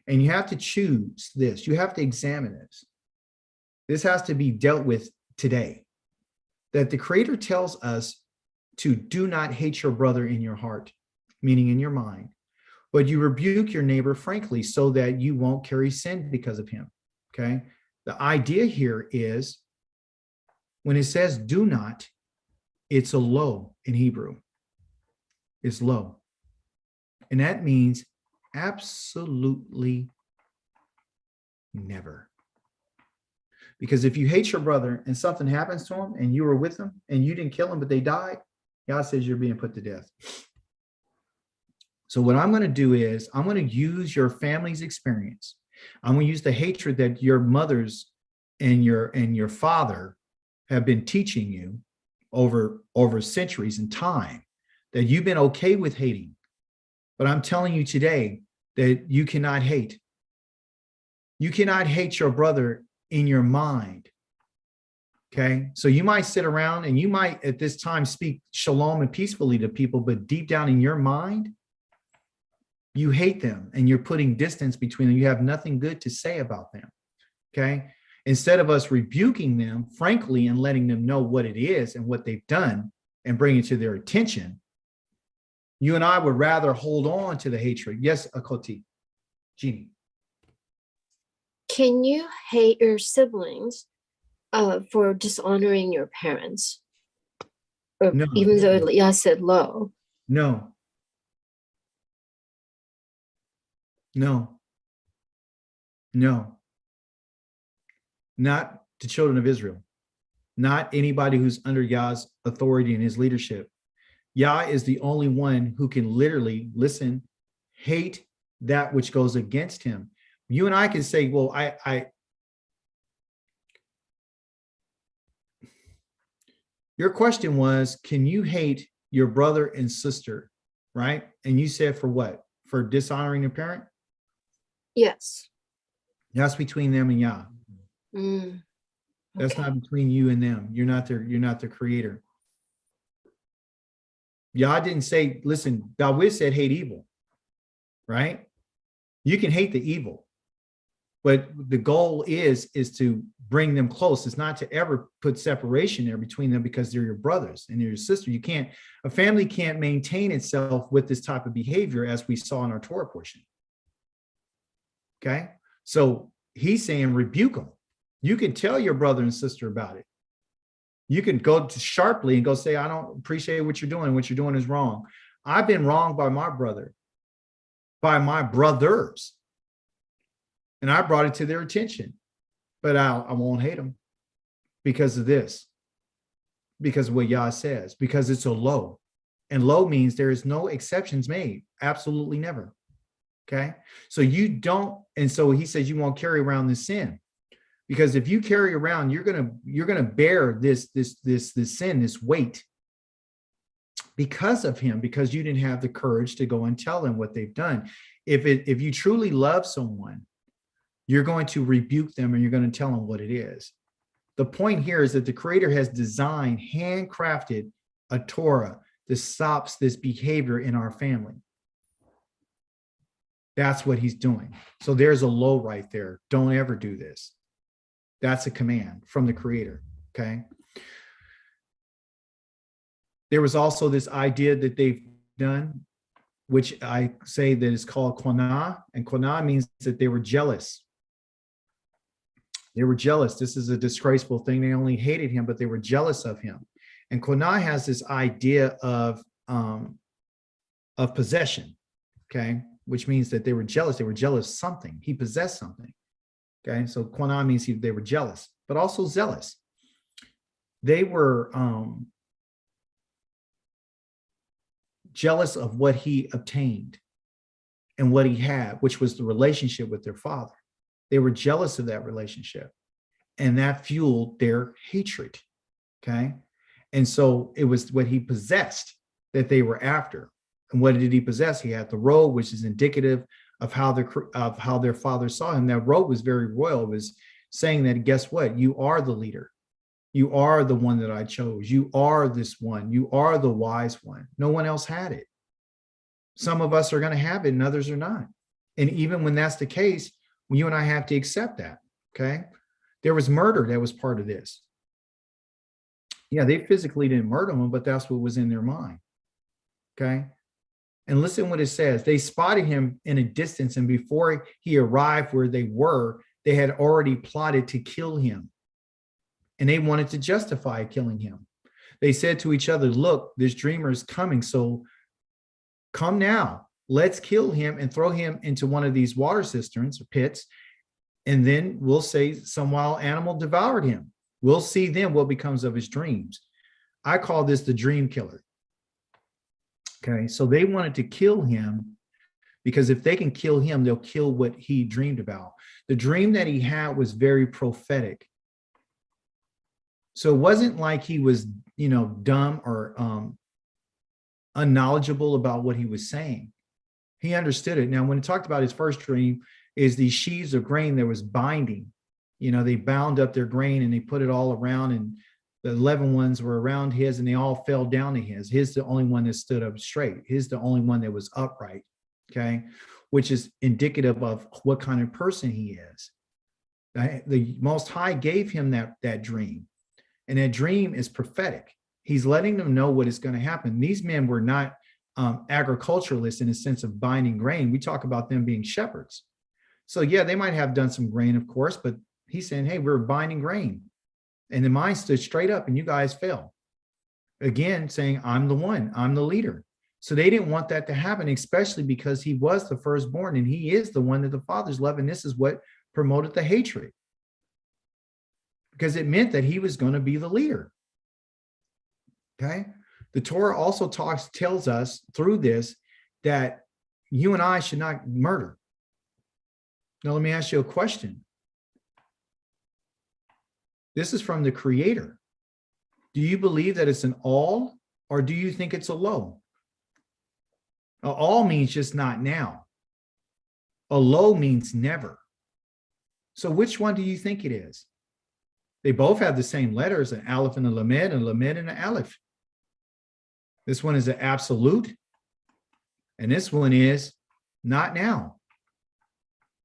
And you have to choose this. You have to examine this. This has to be dealt with today. That the creator tells us to do not hate your brother in your heart, meaning in your mind, but you rebuke your neighbor frankly so that you won't carry sin because of him. Okay? The idea here is when it says do not, it's a low in Hebrew. It's low. And that means absolutely never. Because if you hate your brother and something happens to him and you were with him and you didn't kill him, but they died, God says you're being put to death. So what I'm going to do is I'm going to use your family's experience. I'm going to use the hatred that your mothers and your father have been teaching you over centuries and time, that you've been okay with hating. But I'm telling you today that you cannot hate. You cannot hate your brother in your mind. Okay, so you might sit around and you might at this time speak shalom and peacefully to people, but deep down in your mind, you hate them and you're putting distance between them. You have nothing good to say about them. Okay, instead of us rebuking them frankly and letting them know what it is and what they've done and bring it to their attention, you and I would rather hold on to the hatred. Yes, Akoti, Jeannie.
Can you hate your siblings for dishonoring your parents? Or
No.
even though Yah said low.
No. No. No. Not the children of Israel. Not anybody who's under Yah's authority and his leadership. Yah is the only one who can literally listen, hate that which goes against him. You and I can say, well, your question was, can you hate your brother and sister, right? And you said for what? For dishonoring a parent?
Yes.
That's between them and Yah.
Mm.
That's
Okay.
not between you and them. You're not the creator. Yah didn't say, listen, Dawid said hate evil, right? You can hate the evil, but the goal is to bring them close. It's not to ever put separation there between them because they're your brothers and they're your sister. A family can't maintain itself with this type of behavior as we saw in our Torah portion. Okay. So he's saying rebuke them. You can tell your brother and sister about it. You can go to sharply and go say, I don't appreciate what you're doing. What you're doing is wrong. I've been wronged by my brother, by my brothers. And I brought it to their attention, but I won't hate them because of this, because of what Yah says, because it's a low, and low means there is no exceptions made. Absolutely never. Okay. So you don't. And so he says, you won't carry around this sin, because if you carry around, you're going to bear this sin, this weight because of him, because you didn't have the courage to go and tell them what they've done. If you truly love someone, you're going to rebuke them and you're going to tell them what it is. The point here is that the Creator has designed, handcrafted a Torah that stops this behavior in our family. That's what he's doing. So there's a low right there. Don't ever do this. That's a command from the Creator. Okay. There was also this idea that they've done, which I say that is called qanah, and qanah means that they were jealous. They were jealous. This is a disgraceful thing. They only hated him, but they were jealous of him. And qanah has this idea of possession, okay, which means that they were jealous. They were jealous of something. He possessed something. Okay, so qanah means they were jealous, but also zealous. They were jealous of what he obtained and what he had, which was the relationship with their father. They were jealous of that relationship, and that fueled their hatred. Okay. And so it was what he possessed that they were after. And what did he possess? He had the robe, which is indicative of how their father saw him. That robe was very royal. It was saying that, guess what? You are the leader. You are the one that I chose. You are this one. You are the wise one. No one else had it. Some of us are going to have it and others are not. And even when that's the case, you and I have to accept that. Okay. There was murder that was part of this. Yeah, they physically didn't murder him, but that's what was in their mind. Okay. And listen what it says. They spotted him in a distance, and before he arrived where they were, they had already plotted to kill him. And they wanted to justify killing him. They said to each other, look, this dreamer is coming. So come now. Let's kill him and throw him into one of these water cisterns or pits. And then we'll say some wild animal devoured him. We'll see then what becomes of his dreams. I call this the dream killer. Okay, so they wanted to kill him because if they can kill him, they'll kill what he dreamed about. The dream that he had was very prophetic. So it wasn't like he was, dumb or unknowledgeable about what he was saying. He understood it. Now, when he talked about his first dream, is these sheaves of grain that was binding. They bound up their grain and they put it all around, and the 11 ones were around his and they all fell down to his. His the only one that stood up straight. His the only one that was upright, okay, which is indicative of what kind of person he is. The Most High gave him that dream, and that dream is prophetic. He's letting them know what is going to happen. These men were not agriculturalists in the sense of binding grain. We talk about them being shepherds. So yeah, they might have done some grain, of course, but he's saying, hey, we're binding grain. And the mine stood straight up and you guys fell. Again, saying, I'm the one, I'm the leader. So they didn't want that to happen, especially because he was the firstborn and he is the one that the fathers love. And this is what promoted the hatred, because it meant that he was going to be the leader. Okay. The Torah also tells us through this that you and I should not murder. Now, let me ask you a question. This is from the Creator. Do you believe that it's an all, or do you think it's a low? A all means just not now. A low means never. So which one do you think it is? They both have the same letters, an aleph and a lamed, and a lamed and an aleph. This one is an absolute, and this one is not now.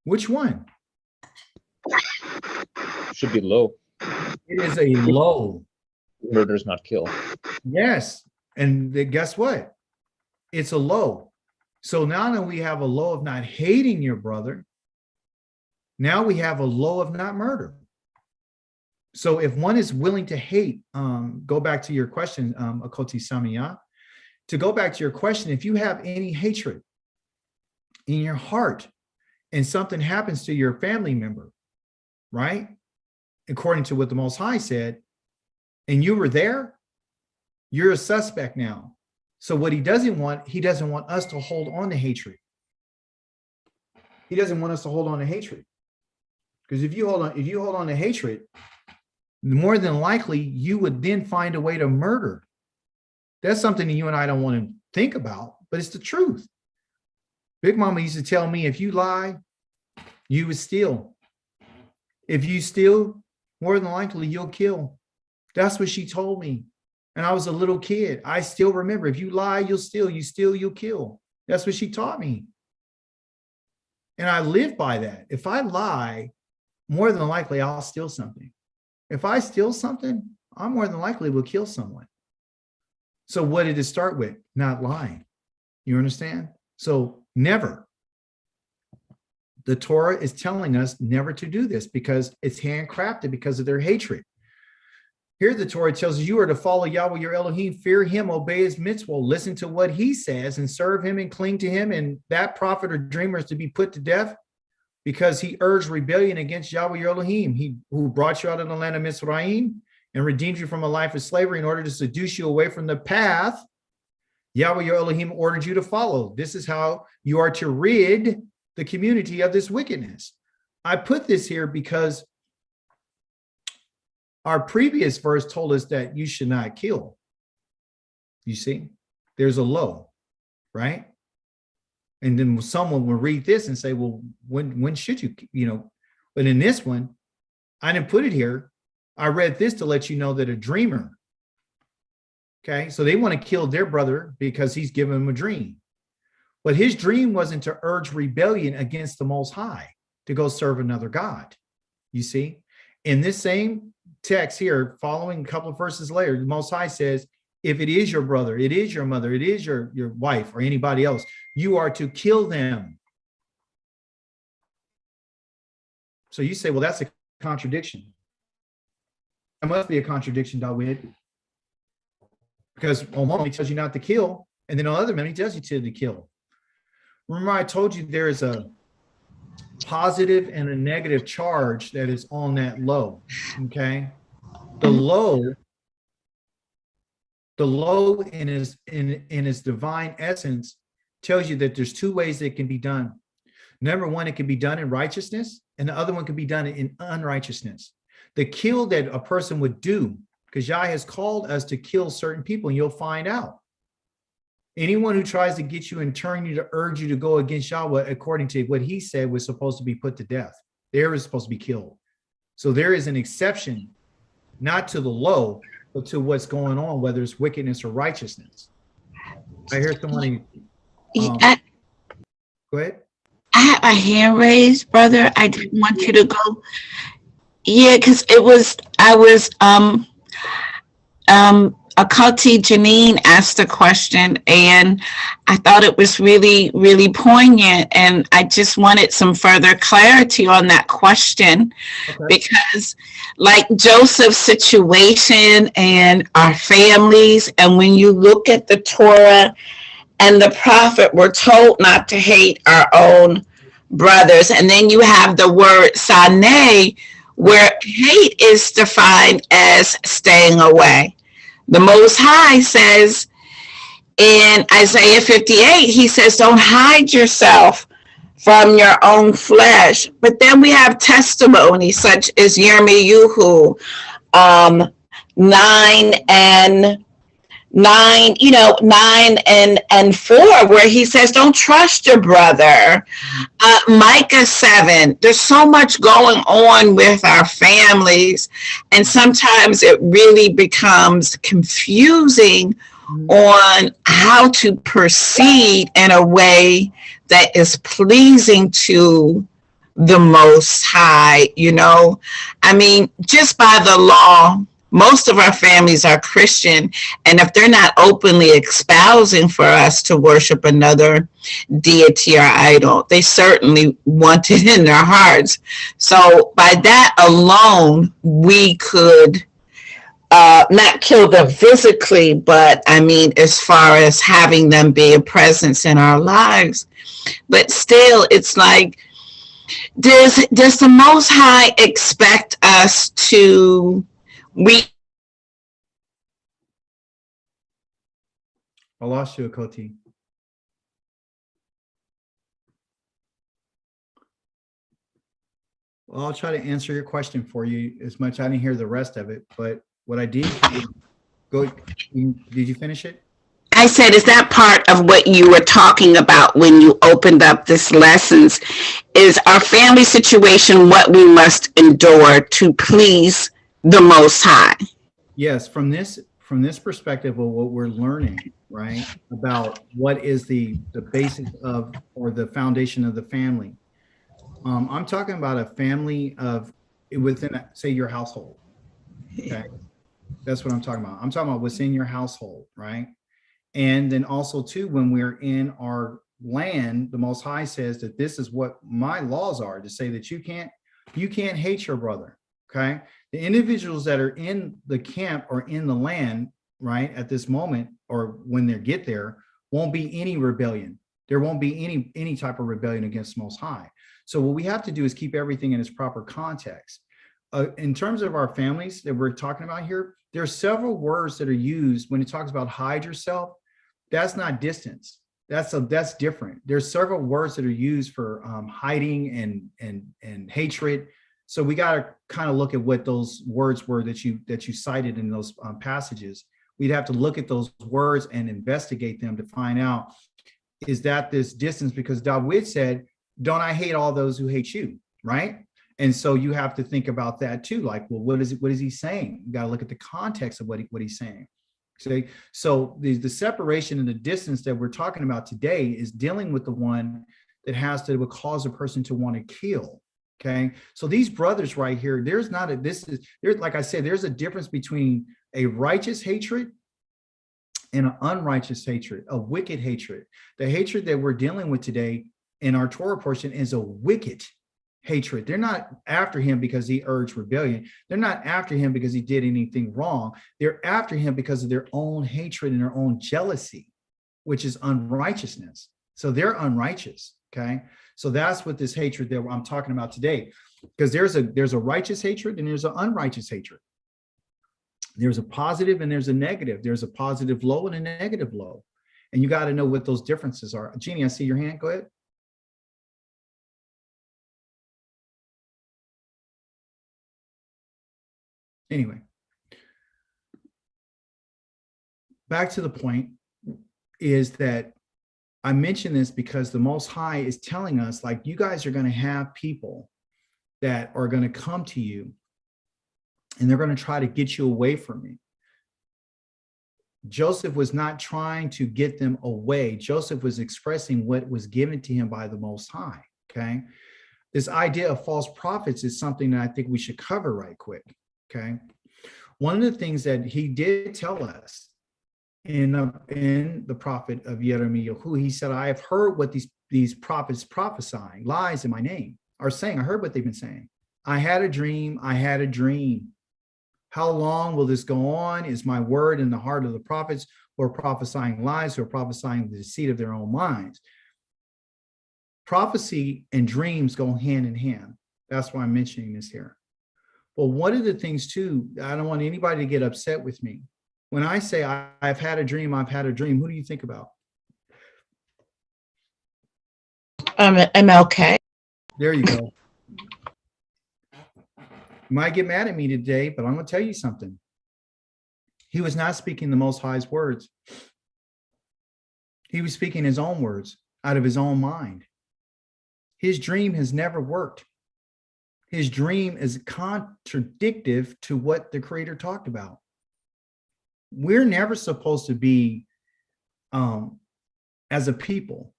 Which one?
Should be low.
It is a low.
Murder is not kill.
Yes. And guess what? It's a low. So now that we have a low of not hating your brother, now we have a low of not murder. So if one is willing to hate, go back to your question, Akoti Samia, to go back to your question, if you have any hatred in your heart and something happens to your family member, right? According to what the Most High said, and you were there, you're a suspect now. So what he doesn't want us to hold on to hatred. He doesn't want us to hold on to hatred. Because if you hold on to hatred, more than likely you would then find a way to murder. That's something that you and I don't want to think about, but it's the truth. Big Mama used to tell me, if you lie, you would steal. If you steal, more than likely you'll kill. That's what she told me. And I was a little kid. I still remember, if you lie, you'll steal. You steal, you'll kill. That's what she taught me. And I live by that. If I lie, more than likely I'll steal something. If I steal something, I more than likely will kill someone. So what did it start with? Not lying. You understand? So never. The Torah is telling us never to do this because it's handcrafted because of their hatred. Here the Torah tells you are to follow Yahweh your Elohim, fear him, obey his mitzvah, listen to what he says and serve him and cling to him. And that prophet or dreamer is to be put to death because he urged rebellion against Yahweh your Elohim, he who brought you out of the land of Mizraim and redeemed you from a life of slavery in order to seduce you away from the path Yahweh your Elohim ordered you to follow. This is how you are to rid the community of this wickedness. I put this here because our previous verse told us that you should not kill. You see, there's a low, right? And then someone will read this and say, well, when should you, but in this one, I didn't put it here. I read this to let you know that a dreamer, okay, so they want to kill their brother because he's given them a dream. But his dream wasn't to urge rebellion against the Most High, to go serve another God. You see, in this same text here, following a couple of verses later, the Most High says, if it is your brother, it is your mother, it is your wife or anybody else, you are to kill them. So you say, well, that's a contradiction. It must be a contradiction, Dawid. Because on one, he tells you not to kill, and then on the other man, he tells you to kill. Remember, I told you there is a positive and a negative charge that is on that low. Okay, the low in its divine essence tells you that there's two ways it can be done. Number one, it can be done in righteousness, and the other one can be done in unrighteousness. The kill that a person would do, because Yah has called us to kill certain people, and you'll find out. Anyone who tries to get you and turn you to urge you to go against Yahweh, according to what he said, was supposed to be put to death. They were supposed to be killed. So there is an exception, not to the low, but to what's going on, whether it's wickedness or righteousness. I hear somebody. Go ahead.
I have a hand raised, brother. I didn't want you to go. Yeah, because Akati Janine asked a question, and I thought it was really, really poignant, and I just wanted some further clarity on that question. Okay. Because like Joseph's situation and our families, and when you look at the Torah and the prophet, we're told not to hate our own brothers, and then you have the word saneh, where hate is defined as staying away. The Most High says in Isaiah 58, he says, don't hide yourself from your own flesh. But then we have testimony such as Yirmiyahu 9 and 9 and 4, where he says, don't trust your brother. Micah 7, there's so much going on with our families, and sometimes it really becomes confusing on how to proceed in a way that is pleasing to the Most High. I mean, just by the law, most of our families are Christian, and if they're not openly espousing for us to worship another deity or idol, they certainly want it in their hearts. So by that alone, we could not kill them physically, but I mean, as far as having them be a presence in our lives. But still, it's like, does the Most High expect us to
I lost you, Akoti. Well, I'll try to answer your question for you as much. I didn't hear the rest of it, but what I did, did you finish it?
I said, is that part of what you were talking about when you opened up this lessons? Is our family situation what we must endure to please the Most High?
Yes, from this perspective of what we're learning, right, about what is the basis of, or the foundation of the family. I'm talking about a family of within, say, your household. Okay, that's what I'm talking about. I'm talking about what's in your household, right? And then also too, when we're in our land, the Most High says that this is what my laws are, to say that you can't hate your brother. Okay, the individuals that are in the camp or in the land, right, at this moment, or when they get there, won't be any rebellion. There won't be any type of rebellion against the Most High. So what we have to do is keep everything in its proper context. In terms of our families that we're talking about here, there are several words that are used when it talks about hide yourself. That's not distance. That's different. There's several words that are used for hiding and hatred. So we got to kind of look at what those words were that you cited in those passages. We'd have to look at those words and investigate them to find out, is that this distance? Because David said, don't I hate all those who hate you, right? And so you have to think about that too. Like, well, what is he saying? You got to look at the context of what he's saying. See, so the separation and the distance that we're talking about today is dealing with the one that would cause a person to want to kill. Okay, so these brothers right here, like I said, there's a difference between a righteous hatred and an unrighteous hatred, a wicked hatred. The hatred that we're dealing with today in our Torah portion is a wicked hatred. They're not after him because he urged rebellion. They're not after him because he did anything wrong. They're after him because of their own hatred and their own jealousy, which is unrighteousness. So they're unrighteous. Okay, so that's what this hatred that I'm talking about today, because there's a righteous hatred and there's an unrighteous hatred. There's a positive and there's a negative. There's a positive low and a negative low, and you got to know what those differences are. Jeannie, I see your hand. Go ahead. Anyway, back to the point is that I mention this because the Most High is telling us, like, you guys are going to have people that are going to come to you and they're going to try to get you away from me. Joseph was not trying to get them away. Joseph was expressing what was given to him by the Most High. Okay. This idea of false prophets is something that I think we should cover right quick. Okay. One of the things that he did tell us in the prophet of Jeremiah, he said, I have heard what these prophets prophesying, lies in my name, are saying. I heard what they've been saying. I had a dream. I had a dream. How long will this go on? Is my word in the heart of the prophets who are prophesying lies, who are prophesying the deceit of their own minds? Prophecy and dreams go hand in hand. That's why I'm mentioning this here. Well, one of the things too, I don't want anybody to get upset with me. When I say I've had a dream, I've had a dream, who do you think about?
MLK.
There you go. You might get mad at me today, but I'm going to tell you something. He was not speaking the Most High's words. He was speaking his own words out of his own mind. His dream has never worked. His dream is contradictive to what the Creator talked about. We're never supposed to be, as a people,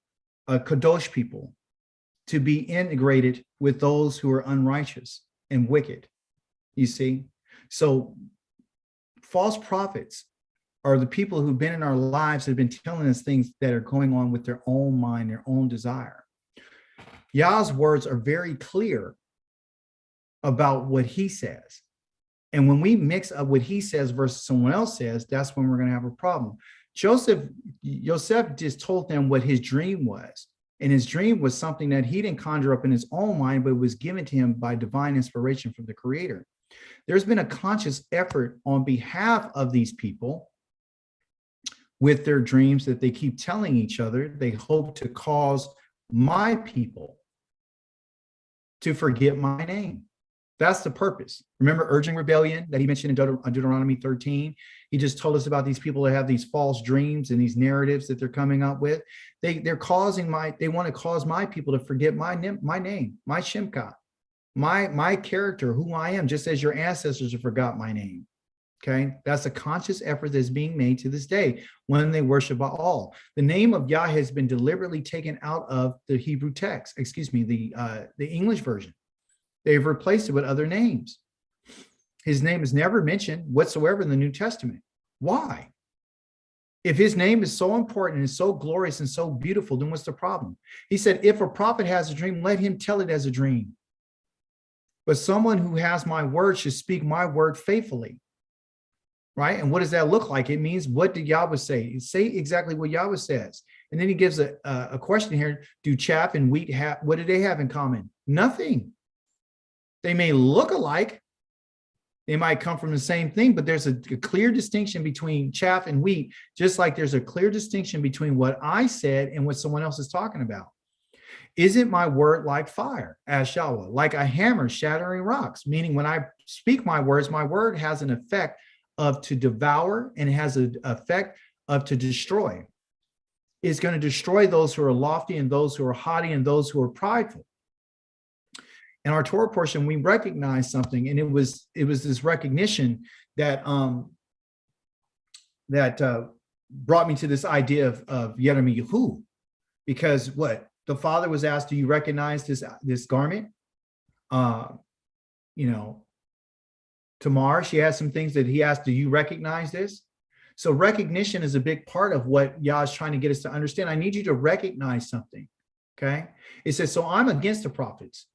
a Kadosh people, to be integrated with those who are unrighteous and wicked. You see? So false prophets are the people who've been in our lives that have been telling us things that are going on with their own mind, their own desire. Yah's words are very clear about what he says. And when we mix up what he says versus someone else says, that's when we're going to have a problem. Joseph just told them what his dream was. And his dream was something that he didn't conjure up in his own mind, but it was given to him by divine inspiration from the Creator. There's been a conscious effort on behalf of these people with their dreams that they keep telling each other. They hope to cause my people to forget my name. That's the purpose. Remember urging rebellion that he mentioned in Deuteronomy 13? He just told us about these people that have these false dreams and these narratives that they're coming up with. They want to cause my people to forget my name, my Shemka, my character, who I am, just as your ancestors have forgot my name. Okay, that's a conscious effort that's being made to this day when they worship Baal. The name of Yah has been deliberately taken out of the Hebrew text, the English version. They've replaced it with other names. His name is never mentioned whatsoever in the New Testament. Why? If his name is so important and so glorious and so beautiful, then what's the problem? He said, if a prophet has a dream, let him tell it as a dream. But someone who has my word should speak my word faithfully. Right? And what does that look like? It means, what did Yahweh say? Say exactly what Yahweh says. And then he gives a question here. Do chaff and wheat have, what do they have in common? Nothing. They may look alike. They might come from the same thing, but there's a clear distinction between chaff and wheat, just like there's a clear distinction between what I said and what someone else is talking about. Isn't my word like fire, as Yahweh, like a hammer shattering rocks? Meaning when I speak my word has an effect of to devour, and it has an effect of to destroy. It's going to destroy those who are lofty and those who are haughty and those who are prideful. In our Torah portion, we recognize something, and it was this recognition that brought me to this idea of Yirmiyahu, because what the father was asked, do you recognize this garment? Tamar, she has some things that he asked, do you recognize this? So recognition is a big part of what Yah is trying to get us to understand. I need you to recognize something, okay? It says, so I'm against the prophets.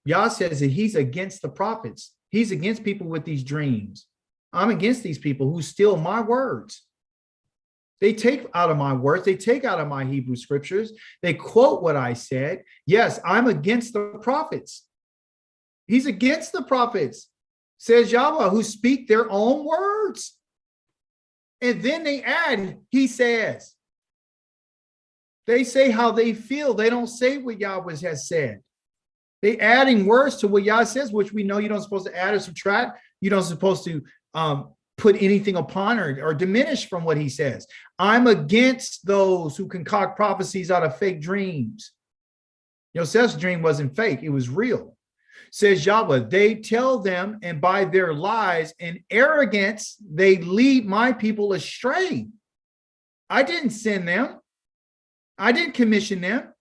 Yah says that he's against the prophets. He's against people with these dreams. I'm against these people who steal my words. They take out of my words. They take out of my Hebrew scriptures. They quote what I said. Yes, I'm against the prophets. He's against the prophets, says Yahweh, who speak their own words. And then they add, he says. They say how they feel. They don't say what Yahweh has said. They adding words to what Yah says, which we know you don't supposed to add or subtract. You don't supposed to put anything upon or diminish from what he says. I'm against those who concoct prophecies out of fake dreams. Yosef's dream wasn't fake. It was real. Says Yahweh, they tell them, and by their lies and arrogance, they lead my people astray. I didn't send them. I didn't commission them.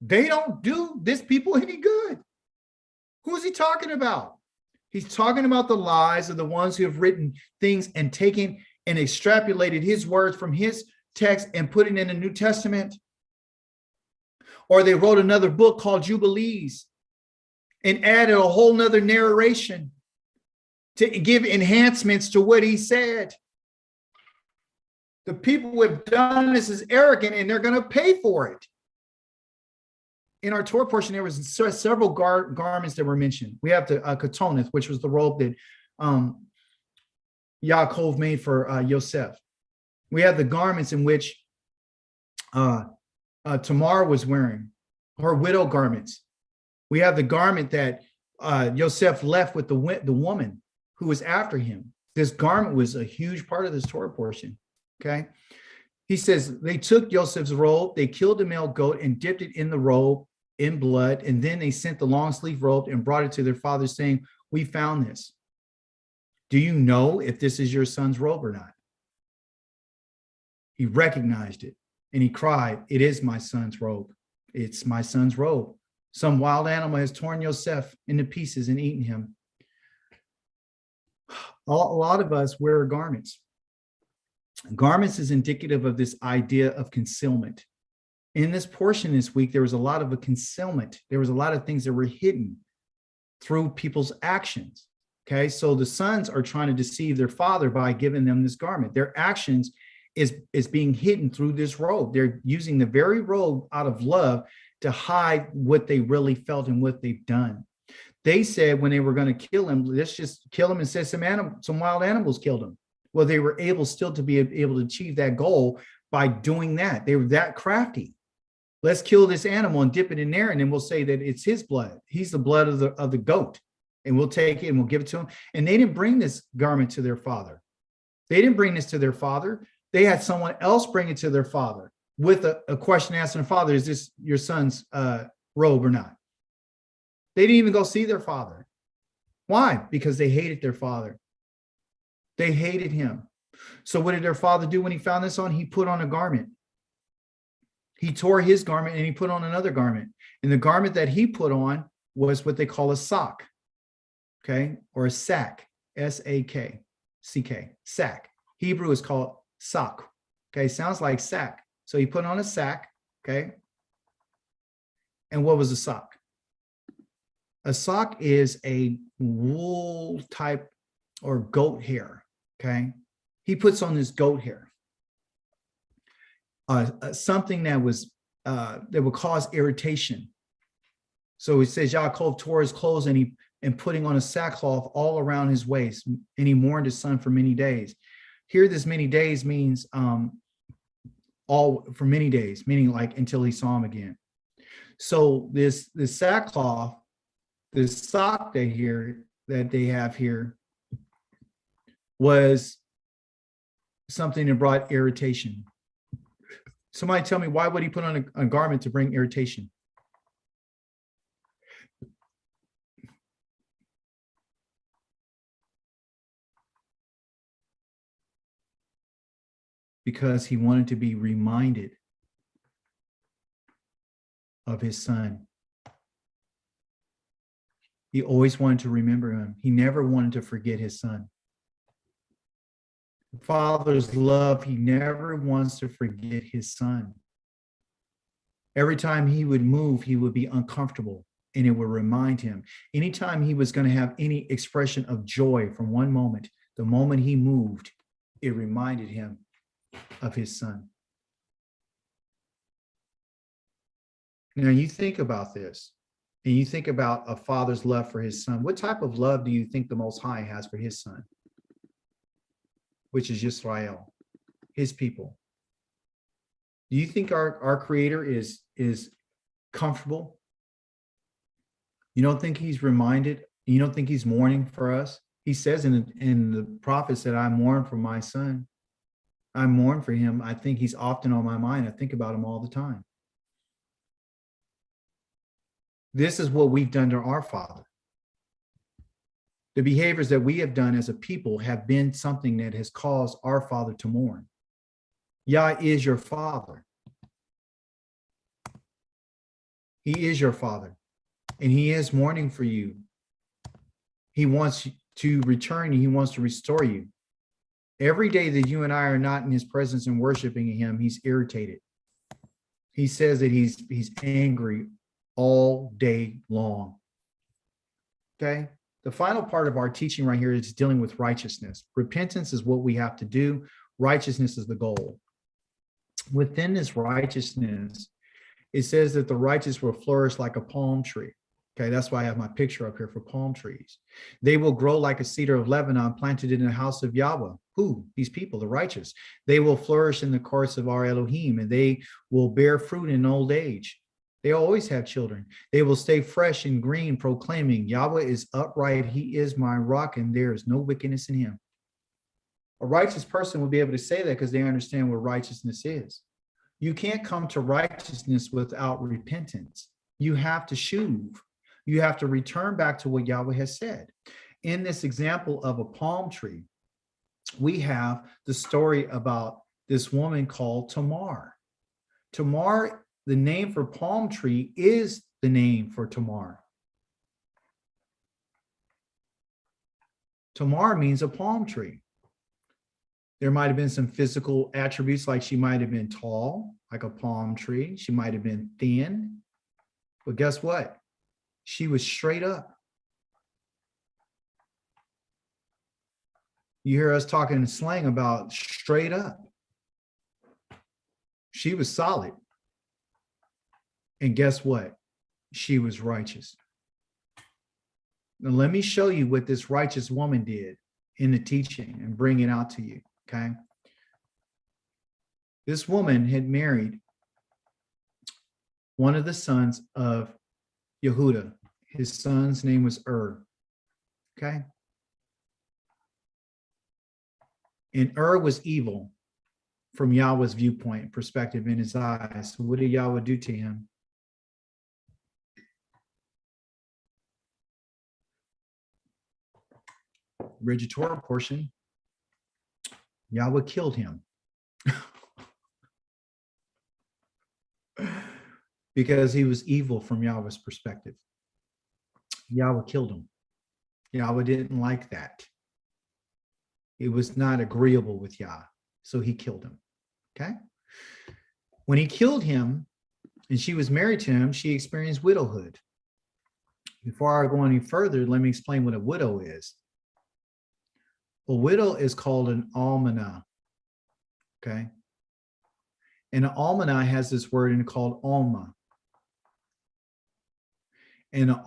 They don't do this people any good. Who is he talking about? He's talking about the lies of the ones who have written things and taken and extrapolated his words from his text and put it in the New Testament. Or they wrote another book called Jubilees and added a whole nother narration to give enhancements to what he said. The people who have done this is arrogant, and they're going to pay for it. In our Torah portion, there was several garments that were mentioned. We have the katoneth, which was the robe that Yaakov made for Yosef. We have the garments in which Tamar was wearing, her widow garments. We have the garment that Yosef left with the woman who was after him. This garment was a huge part of this Torah portion. Okay. He says they took Yosef's robe, they killed the male goat and dipped it in the robe in blood. And then they sent the long sleeve robe and brought it to their father saying, we found this. Do you know if this is your son's robe or not? He recognized it and he cried, it is my son's robe. It's my son's robe. Some wild animal has torn Yosef into pieces and eaten him. A lot of us wear garments. Garments is indicative of this idea of concealment. In this portion this week, there was a lot of a concealment. There was a lot of things that were hidden through people's actions. Okay, so the sons are trying to deceive their father by giving them this garment. Their actions is being hidden through this robe. They're using the very robe out of love to hide what they really felt and what they've done. They said when they were going to kill him, let's just kill him, and said some wild animals killed him. Well, they were able still to be able to achieve that goal by doing that. They were that crafty. Let's kill this animal and dip it in there, and then we'll say that it's his blood. He's the blood of the goat, and we'll take it and we'll give it to him. And they didn't bring this garment to their father. They didn't bring this to their father. They had someone else bring it to their father with a question asking the father, is this your son's robe or not? They didn't even go see their father. Why? Because they hated their father. They hated him. So what did their father do when he found this on? He put on a garment. He tore his garment and he put on another garment. And the garment that he put on was what they call a sock, okay? Or a sack, S-A-K, sack. Hebrew is called sock, okay? Sounds like sack. So he put on a sack, okay? And what was a sock? A sock is a wool type or goat hair, okay? He puts on this goat hair. Something that was that would cause irritation. So he says Yaakov tore his clothes and putting on a sackcloth all around his waist, and he mourned his son for many days. Here, this many days means all for many days, meaning like until he saw him again. So this sackcloth, this sock that they have here was something that brought irritation. Somebody tell me, why would he put on a garment to bring irritation? Because he wanted to be reminded of his son. He always wanted to remember him. He never wanted to forget his son. The Father's love, he never wants to forget his son. Every time he would move, he would be uncomfortable, and it would remind him. Anytime he was going to have any expression of joy from one moment, the moment he moved, it reminded him of his son. Now you think about this, and you think about a father's love for his son. What type of love do you think the Most High has for his son? Which is Israel, his people. Do you think our Creator is comfortable? You don't think he's reminded? You don't think he's mourning for us? He says in the prophets that I mourn for my son. I mourn for him. I think he's often on my mind. I think about him all the time. This is what we've done to our Father. The behaviors that we have done as a people have been something that has caused our Father to mourn. Yah is your Father. He is your Father, and he is mourning for you. He wants to return you. He wants to restore you. Every day that you and I are not in his presence and worshiping him, he's irritated. He says that he's angry all day long. Okay? The final part of our teaching right here is dealing with righteousness. Repentance is what we have to do. Righteousness is the goal. Within this righteousness, it says that the righteous will flourish like a palm tree. Okay, that's why I have my picture up here for palm trees. They will grow like a cedar of Lebanon planted in the house of Yahweh. Who? These people, the righteous. They will flourish in the courts of our Elohim, and they will bear fruit in old age. They always have children. They will stay fresh and green, proclaiming, Yahweh is upright. He is my rock, and there is no wickedness in him. A righteous person will be able to say that because they understand what righteousness is. You can't come to righteousness without repentance. You have to shuv. You have to return back to what Yahweh has said. In this example of a palm tree, we have the story about this woman called Tamar. Tamar, the name for palm tree, is the name for Tamar. Tamar means a palm tree. There might have been some physical attributes, like she might have been tall, like a palm tree. She might have been thin. But guess what? She was straight up. You hear us talking in slang about straight up. She was solid. And guess what? She was righteous. Now, let me show you what this righteous woman did in the teaching and bring it out to you. Okay. This woman had married one of the sons of Yehuda. His son's name was Okay. And was evil from Yahweh's viewpoint, perspective in his eyes. So what did Yahweh do to him? Read your Torah portion. Yahweh killed him because he was evil from Yahweh's perspective. Yahweh killed him. Yahweh didn't like that. It was not agreeable with Yah, so he killed him. Okay. When he killed him and she was married to him, she experienced widowhood. Before I go any further, let me explain what a widow is. A widow is called an almanah, okay? And an almanah has this word in it called alma. And an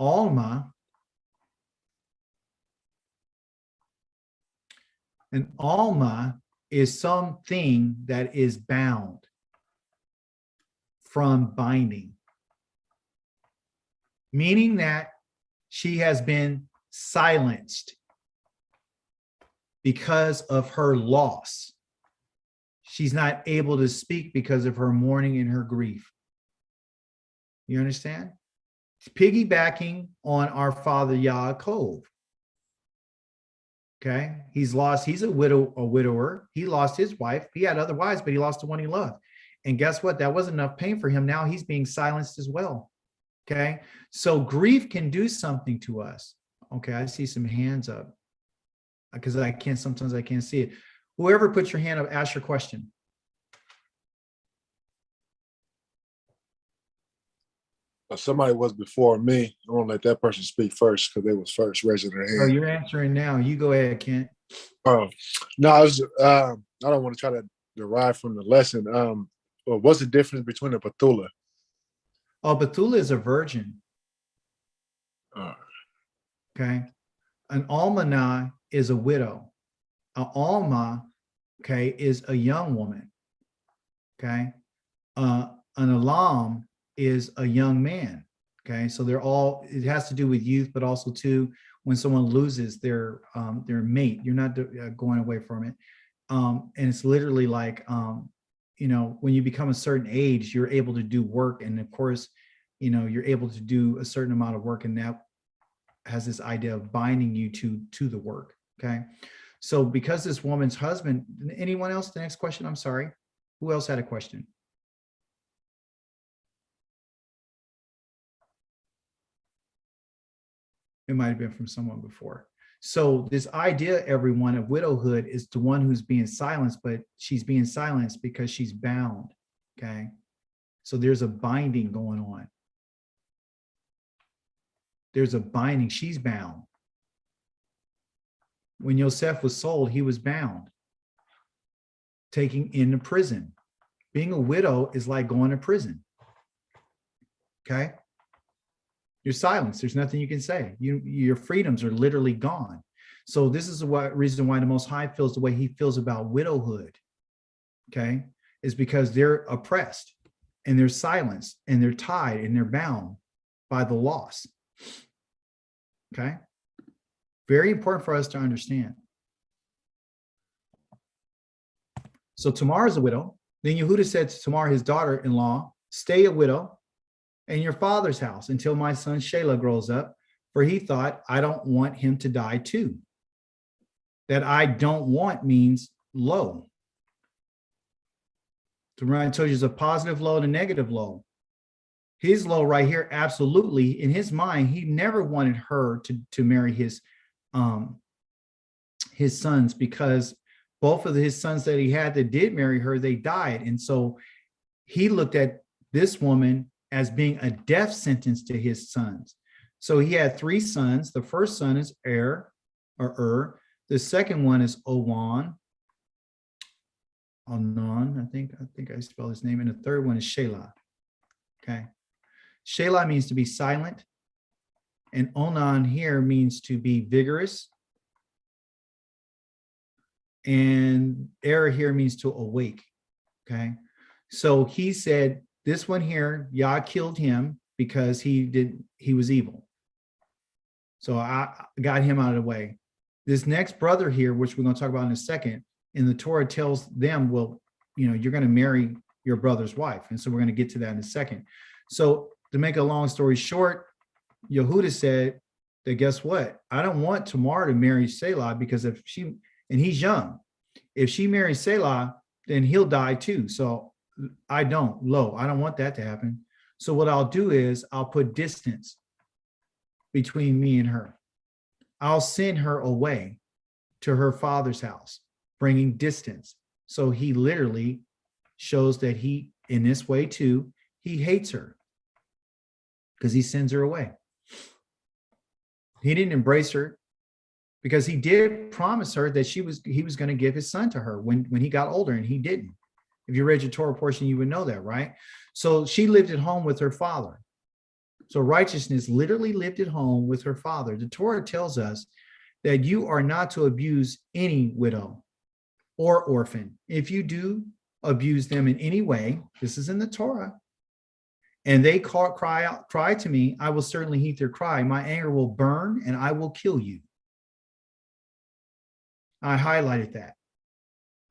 alma is something that is bound from binding, meaning that she has been silenced because of her loss. She's not able to speak because of her mourning and her grief. You understand? It's piggybacking on our father Yaakov. Okay, he's a widower. He lost his wife. He had other wives, but he lost the one he loved. And guess what? That wasn't enough pain for him. Now he's being silenced as well. Okay, so grief can do something to us. Okay, I see some hands up, because sometimes I can't see it. Whoever puts your hand up, ask your question.
Somebody was before me. I want to let that person speak first because they was first raising their hand.
Oh, you're answering now. You go ahead, Kent.
Oh, no, I don't want to try to derive from the lesson. What's the difference between a Bethula?
Oh, Bethula is a virgin.
Uh,
Okay. An almanah is a widow. An alma, okay, is a young woman. Okay. An alam is a young man. Okay. So it has to do with youth, but also too, when someone loses their mate, you're not going away from it. And it's literally like, when you become a certain age, you're able to do work. And of course, you're able to do a certain amount of work, and that has this idea of binding you to the work. Okay. So because this woman's husband, anyone else? The next question, I'm sorry. Who else had a question? It might have been from someone before. So this idea, everyone, of widowhood is the one who's being silenced, but she's being silenced because she's bound. Okay. So there's a binding going on. There's a binding. She's bound. When Yosef was sold, he was bound, taken into prison. Being a widow is like going to prison. Okay. You're silenced. There's nothing you can say. Your freedoms are literally gone. So this is the reason why the Most High feels the way he feels about widowhood. Okay. Is because they're oppressed. and they're silenced and they're tied and they're bound by the loss. Okay. Very important for us to understand. So Tamar is a widow. Then Yehuda said to Tamar, his daughter-in-law, stay a widow in your father's house until my son Shelah grows up, for he thought, I don't want him to die too. That I don't want means low. Remember, I told you there's a positive low and a negative low. His low right here, absolutely, in his mind, he never wanted her to marry his sons, because both of his sons that he had that did marry her, they died. And so he looked at this woman as being a death sentence to his sons. So he had 3 sons. The first son is Er. The second one is Onan, I think I spelled his name. And the third one is Shelah. Okay. Shelah means to be silent. And Onan here means to be vigorous. And Er here means to awake. Okay. So he said, this one here, Yah killed him because he was evil. So I got him out of the way. This next brother here, which we're going to talk about in a second, in the Torah tells them, well, you're going to marry your brother's wife. And so we're going to get to that in a second. So to make a long story short, Yehuda said that, guess what? I don't want Tamar to marry Shelah, because and he's young. If she marries Shelah, then he'll die too. So I don't want that to happen. So what I'll do is I'll put distance between me and her. I'll send her away to her father's house, bringing distance. So he literally shows that he, in this way too, he hates her because he sends her away. He didn't embrace her because he did promise her that he was going to give his son to her when he got older, and he didn't. If you read your Torah portion, you would know that, right? So she lived at home with her father. So righteousness literally lived at home with her father. The Torah tells us that you are not to abuse any widow or orphan. If you do abuse them in any way, this is in the Torah, and they cry to me, I will certainly heed their cry. My anger will burn and I will kill you. I highlighted that.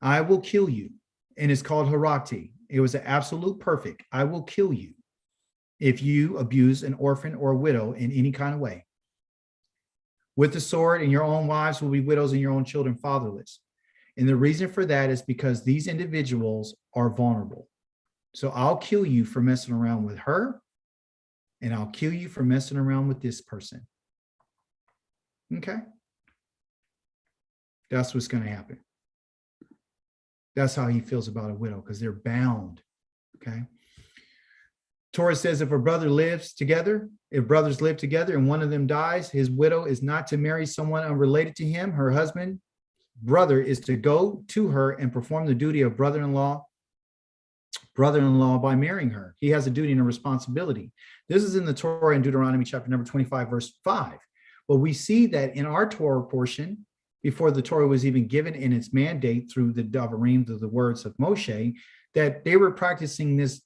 I will kill you. And it's called Harakti. It was an absolute perfect. I will kill you if you abuse an orphan or a widow in any kind of way. With the sword, and your own wives will be widows and your own children fatherless. And the reason for that is because these individuals are vulnerable. So I'll kill you for messing around with her, and I'll kill you for messing around with this person. Okay? That's what's going to happen. That's how he feels about a widow, because they're bound. Okay. Torah says if brothers live together and one of them dies, his widow is not to marry someone unrelated to him. Her husband, brother, is to go to her and perform the duty of brother-in-law by marrying her. He has a duty and a responsibility. This is in the Torah in Deuteronomy chapter number 25, verse 5. But we see that in our Torah portion, before the Torah was even given in its mandate through the Davarim, through the words of Moshe, that they were practicing this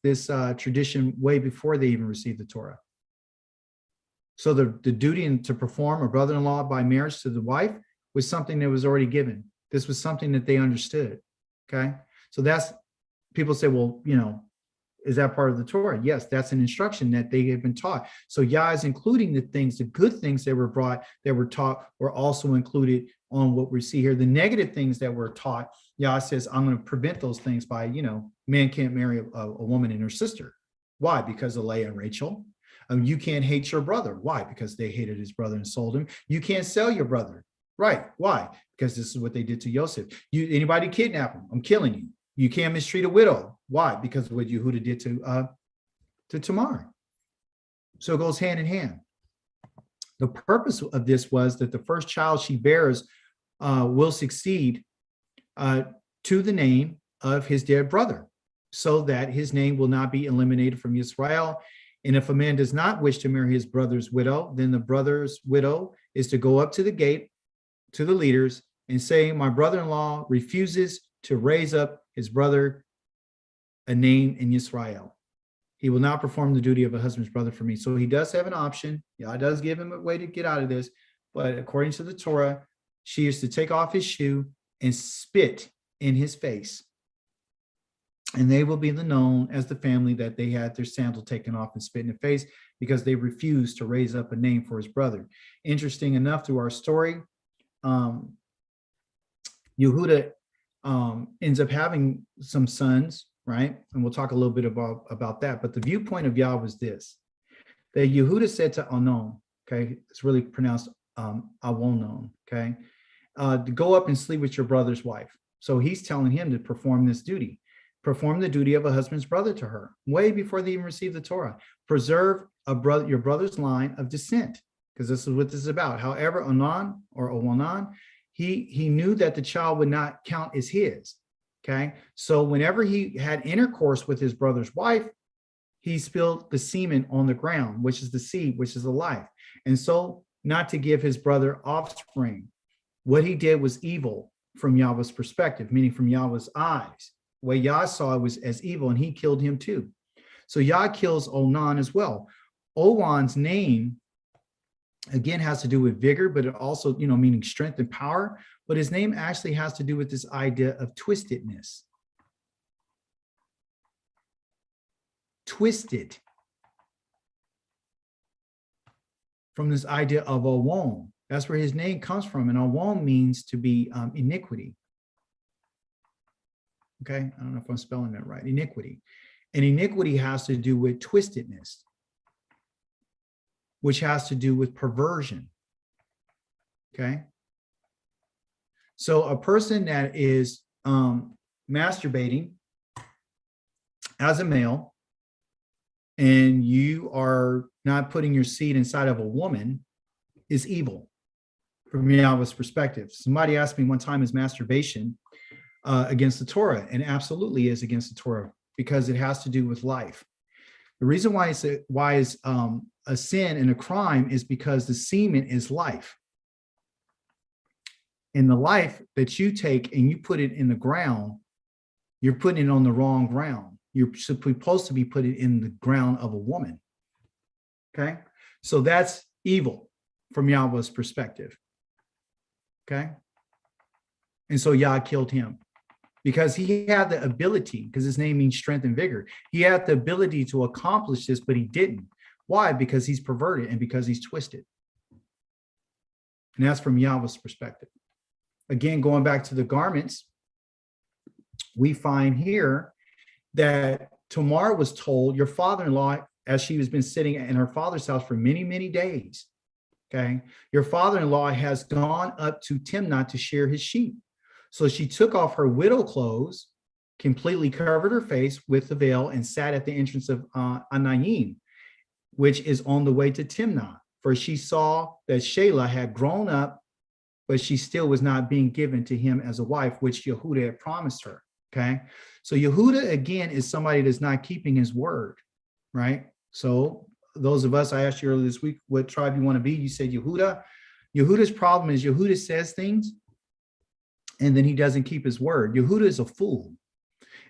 tradition way before they even received the Torah. So the duty to perform a brother-in-law by marriage to the wife was something that was already given. This was something that they understood. Okay. So that's, people say, well, is that part of the Torah? Yes, that's an instruction that they have been taught. So Yah is including the good things that were brought, that were taught, were also included on what we see here. The negative things that were taught, Yah says, I'm going to prevent those things by, man can't marry a woman and her sister. Why? Because of Leah and Rachel. You can't hate your brother. Why? Because they hated his brother and sold him. You can't sell your brother. Right. Why? Because this is what they did to Yosef. Anybody kidnap him, I'm killing you. You can't mistreat a widow. Why? Because of what Yehuda did to Tamar. So it goes hand in hand. The purpose of this was that the first child she bears will succeed to the name of his dead brother, so that his name will not be eliminated from Israel. And if a man does not wish to marry his brother's widow, then the brother's widow is to go up to the gate to the leaders and say, my brother-in-law refuses to raise up his brother a name in Israel. He will not perform the duty of a husband's brother for me. So he does have an option. Yah does give him a way to get out of this. But according to the Torah, she is to take off his shoe and spit in his face. And they will be known as the family that they had their sandal taken off and spit in the face because they refused to raise up a name for his brother. Interesting enough, through our story, Yehuda ends up having some sons, right? And we'll talk a little bit about that. But the viewpoint of Yah was this, that Yehuda said to Onan, okay, it's really pronounced Awonon, okay, to go up and sleep with your brother's wife. So he's telling him to perform this duty. Perform the duty of a husband's brother to her, way before they even receive the Torah. Preserve your brother's line of descent, because this is what this is about. However, Onan or Owanan, he knew that the child would not count as his. Okay, so whenever he had intercourse with his brother's wife, he spilled the semen on the ground, which is the seed, which is the life, and so not to give his brother offspring. What he did was evil from Yahweh's perspective, meaning from Yahweh's eyes. The way Yah saw it was as evil, and he killed him too. So Yah kills Onan as well. Owan's name, again, has to do with vigor, but it also, meaning strength and power. But his name actually has to do with this idea of twistedness. Twisted. From this idea of Awon. That's where his name comes from. And Awon means to be iniquity. Okay, I don't know if I'm spelling that right. Iniquity. And iniquity has to do with twistedness, which has to do with perversion. Okay. So a person that is masturbating as a male, and you are not putting your seed inside of a woman, is evil from Yahweh's perspective. Somebody asked me one time, is masturbation against the Torah? And absolutely is against the Torah, because it has to do with life. The reason why it's a sin and a crime is because the semen is life. And the life that you take and you put it in the ground, you're putting it on the wrong ground. You're supposed to be putting it in the ground of a woman. Okay, so that's evil from Yahweh's perspective. Okay, and so Yah killed him because he had the ability, because his name means strength and vigor. He had the ability to accomplish this, but he didn't. Why? Because he's perverted and because he's twisted. And that's from Yahweh's perspective. Again, going back to the garments, we find here that Tamar was told, your father-in-law, as she has been sitting in her father's house for many, many days, okay, your father-in-law has gone up to Timnah to shear his sheep. So she took off her widow clothes, completely covered her face with the veil, and sat at the entrance of Anayim, which is on the way to Timnah. For she saw that Shelah had grown up, but she still was not being given to him as a wife, which Yehuda had promised her. Okay, so Yehuda again is somebody that's not keeping his word, right? So those of us, I asked you earlier this week, what tribe you want to be? You said Yehuda. Yehuda's problem is Yehuda says things, and then he doesn't keep his word. Yehuda is a fool.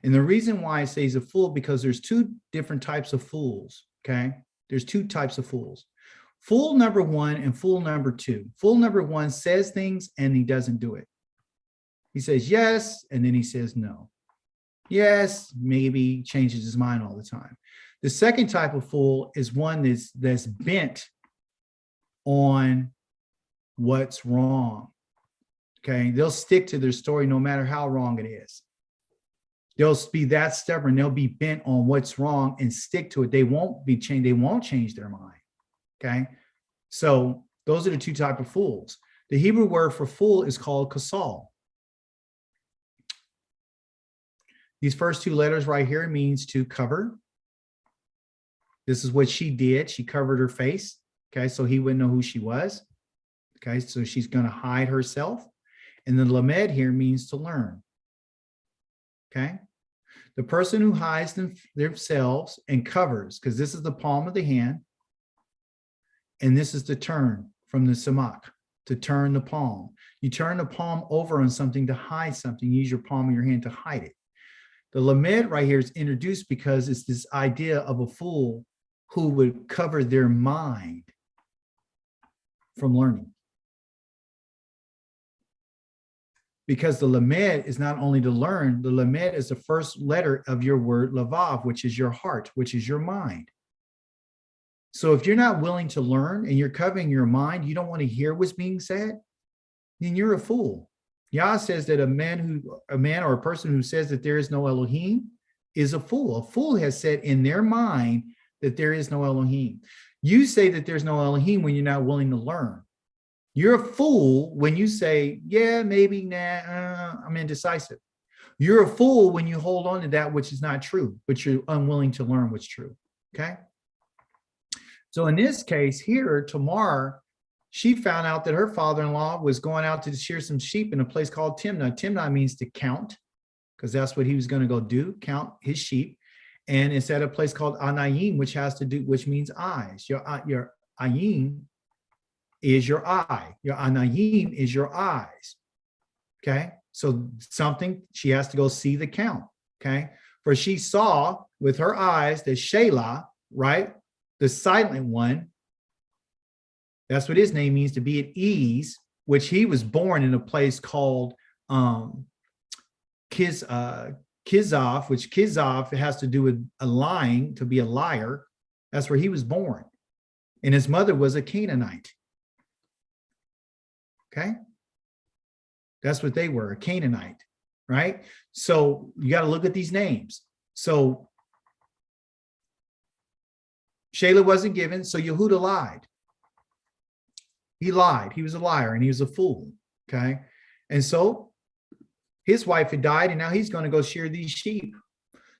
And the reason why I say he's a fool, because there's two different types of fools, okay? There's two types of fools. Fool number one and fool number two. Fool number one says things and he doesn't do it. He says yes, and then he says no. Yes, maybe, changes his mind all the time. The second type of fool is one that's bent on what's wrong. Okay, they'll stick to their story no matter how wrong it is. They'll be that stubborn. They'll be bent on what's wrong and stick to it. They won't be changed. They won't change their mind. Okay, so those are the two types of fools. The Hebrew word for fool is called kasal. These first two letters right here means to cover. This is what she did. She covered her face. Okay, so he wouldn't know who she was. Okay, so she's going to hide herself. And the lamed here means to learn. Okay, the person who hides themselves and covers, because this is the palm of the hand, and this is the turn from the samak, to turn the palm. You turn the palm over on something to hide something. Use your palm of your hand to hide it. The lamed right here is introduced because it's this idea of a fool who would cover their mind from learning. Because the lamed is not only to learn, the lamed is the first letter of your word lavav, which is your heart, which is your mind. So if you're not willing to learn and you're covering your mind, you don't want to hear what's being said, then you're a fool. Yah says that a man or a person who says that there is no Elohim is a fool. A fool has said in their mind that there is no Elohim. You say that there's no Elohim when you're not willing to learn. You're a fool when you say, yeah, maybe, nah, I'm indecisive. You're a fool when you hold on to that which is not true, but you're unwilling to learn what's true, okay? So in this case here, Tamar, she found out that her father-in-law was going out to shear some sheep in a place called Timnah. Timnah means to count, because that's what he was going to go do, count his sheep. And it's at a place called Anayim, which means eyes. Your Ayim is your eye. Your Anayim is your eyes. Okay. So something, she has to go see the count. Okay. For she saw with her eyes that Shelah, right? The silent one, that's what his name means, to be at ease, which he was born in a place called Kizov, which Kizov has to do with a lying, to be a liar. That's where he was born. And his mother was a Canaanite. Okay. That's what they were, a Canaanite, right? So you got to look at these names. So Shelah wasn't given, so Yehuda lied. He lied. He was a liar and he was a fool. Okay. And so his wife had died and now he's going to go shear these sheep.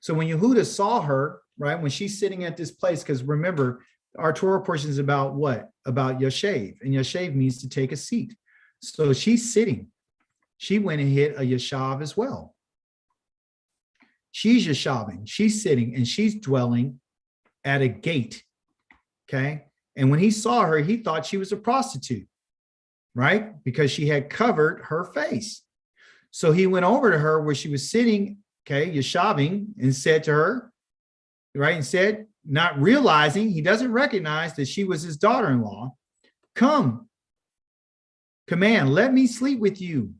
So when Yehuda saw her, right, when she's sitting at this place, because remember, our Torah portion is about what? About Yashav. And Yashav means to take a seat. So she's sitting. She went and hit a Yashav as well. She's Yashaving. She's sitting and she's dwelling at a gate. Okay. And when he saw her, he thought she was a prostitute, right? Because she had covered her face. So he went over to her where she was sitting, okay, Yashaving, and said to her, right, and said, not realizing, he doesn't recognize that she was his daughter-in-law, come, command, let me sleep with you.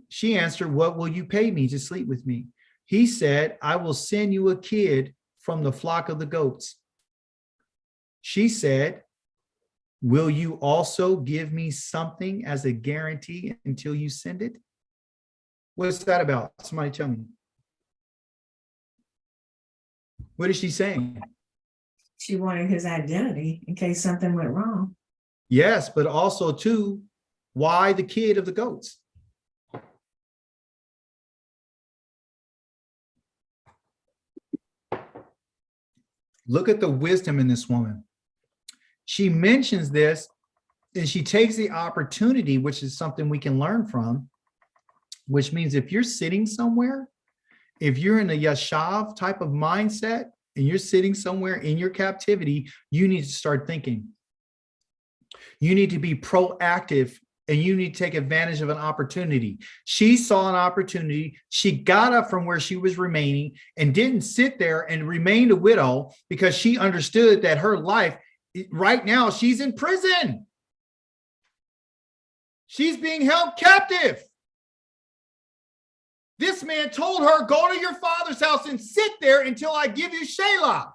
She answered, what will you pay me to sleep with me? He said, I will send you a kid from the flock of the goats. She said, will you also give me something as a guarantee until you send it? What's that about? Somebody tell me. What is she saying?
She wanted his identity in case something went wrong.
Yes, but also too, why the kid of the goats? Look at the wisdom in this woman. She mentions this and she takes the opportunity, which is something we can learn from, which means if you're sitting somewhere, if you're in a Yashav type of mindset and you're sitting somewhere in your captivity, you need to start thinking. You need to be proactive and you need to take advantage of an opportunity. She saw an opportunity. She got up from where she was remaining and didn't sit there and remain a widow because she understood that her life right now, she's in prison. She's being held captive. This man told her, go to your father's house and sit there until I give you Shelah.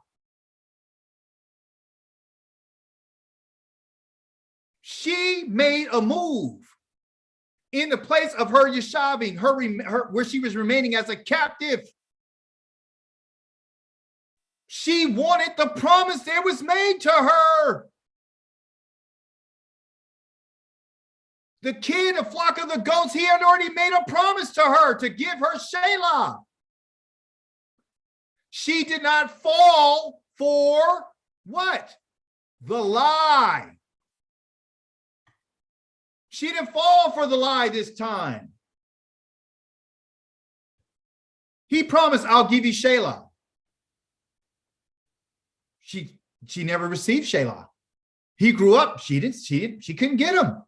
She made a move in the place of her Yeshaving, her where she was remaining as a captive. She wanted the promise that was made to her. The kid, the flock of the goats, he had already made a promise to her to give her Shelah. She did not fall for what? The lie. She didn't fall for the lie this time. He promised, I'll give you Shelah. She never received Shelah. He grew up. She couldn't get him.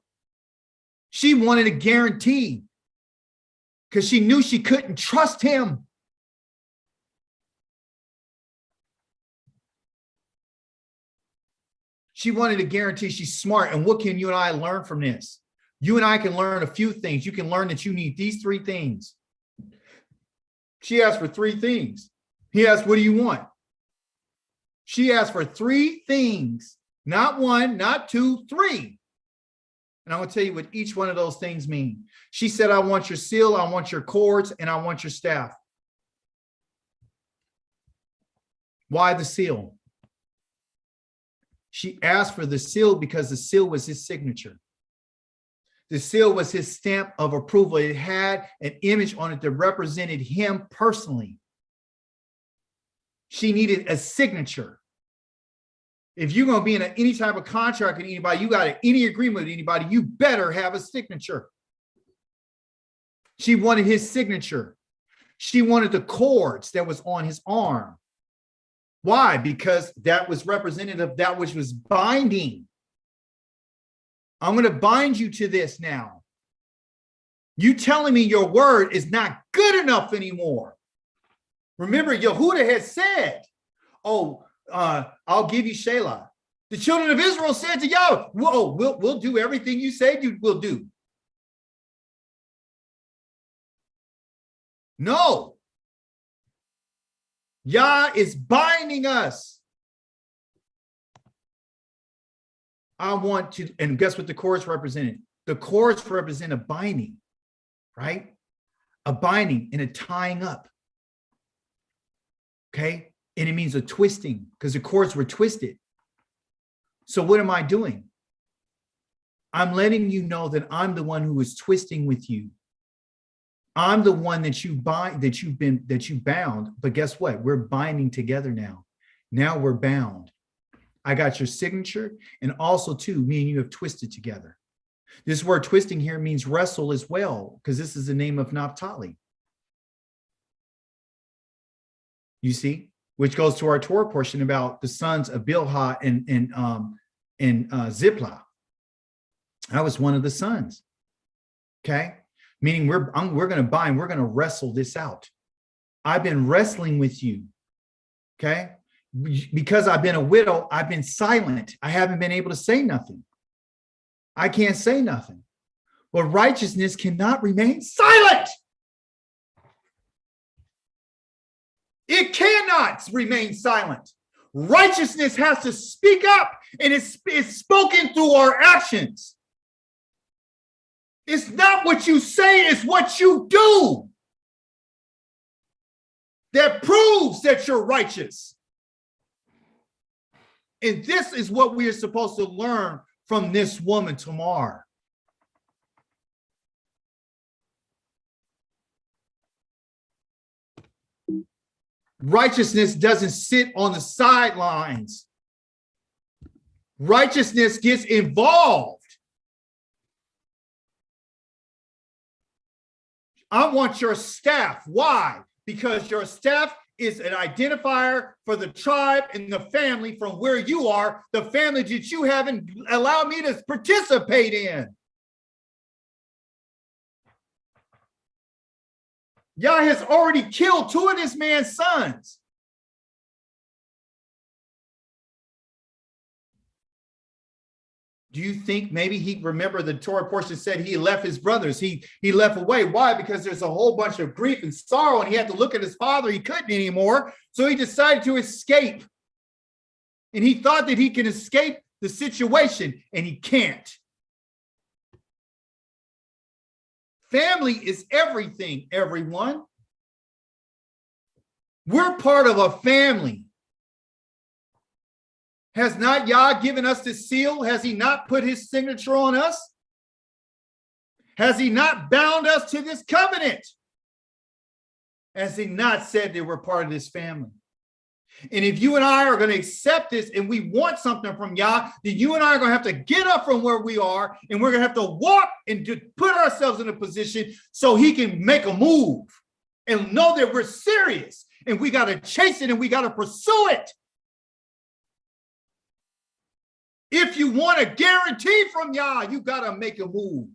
She wanted a guarantee because she knew she couldn't trust him. She wanted to guarantee she's smart. And what can you and I learn from this? You and I can learn a few things. You can learn that you need these 3 things. She asked for 3 things. He asked, what do you want? She asked for 3 things, not 1, not 2, 3. And I'm going to tell you what each one of those things mean. She said, I want your seal, I want your cords, and I want your staff. Why the seal? She asked for the seal because the seal was his signature. The seal was his stamp of approval. It had an image on it that represented him personally. She needed a signature. If you're going to be in any type of contract with anybody, you got any agreement with anybody, you better have a signature. She wanted his signature. She wanted the cords that was on his arm. Why? Because that was representative of that which was binding. I'm going to bind you to this now. You telling me your word is not good enough anymore. Remember, Yehuda had said, oh, I'll give you Shelah. The children of Israel said to Yahweh, whoa, we'll do everything you say we'll do. No. Yah is binding us. I want to, and guess what the chorus represented? The chorus represent a binding, right? A binding and a tying up. Okay? And it means a twisting because the cords were twisted. So what am I doing? I'm letting you know that I'm the one who is twisting with you. I'm the one that you bind, that you bound. But guess what? We're binding together now. Now we're bound. I got your signature, and also too, me and you have twisted together. This word twisting here means wrestle as well, because this is the name of Naphtali. You see, which goes to our Torah portion about the sons of Bilhah and Ziplah. I was one of the sons. Okay, meaning we're going to bind, we're going to wrestle this out. I've been wrestling with you. Okay, because I've been a widow, I've been silent. I haven't been able to say nothing. I can't say nothing. But righteousness cannot remain silent. It cannot remain silent. Righteousness has to speak up, and it's spoken through our actions. It's not what you say, it's what you do that proves that you're righteous. And this is what we are supposed to learn from this woman, Tamar. Righteousness doesn't sit on the sidelines. Righteousness gets involved. I want your staff. Why? Because your staff is an identifier for the tribe and the family from where you are, the family that you haven't allowed me to participate in. Yah has already killed 2 of this man's sons. Do you think maybe he remember the Torah portion said he left his brothers? He left away. Why? Because there's a whole bunch of grief and sorrow, and he had to look at his father. He couldn't anymore. So he decided to escape. And he thought that he can escape the situation, and he can't. Family is everything, everyone. We're part of a family. Has not Yah given us the seal? Has he not put his signature on us? Has he not bound us to this covenant? Has he not said that we're part of this family? And if you and I are going to accept this and we want something from Yah, then you and I are going to have to get up from where we are, and we're going to have to walk and put ourselves in a position so he can make a move and know that we're serious, and we got to chase it and we got to pursue it. If you want a guarantee from Yah, you got to make a move.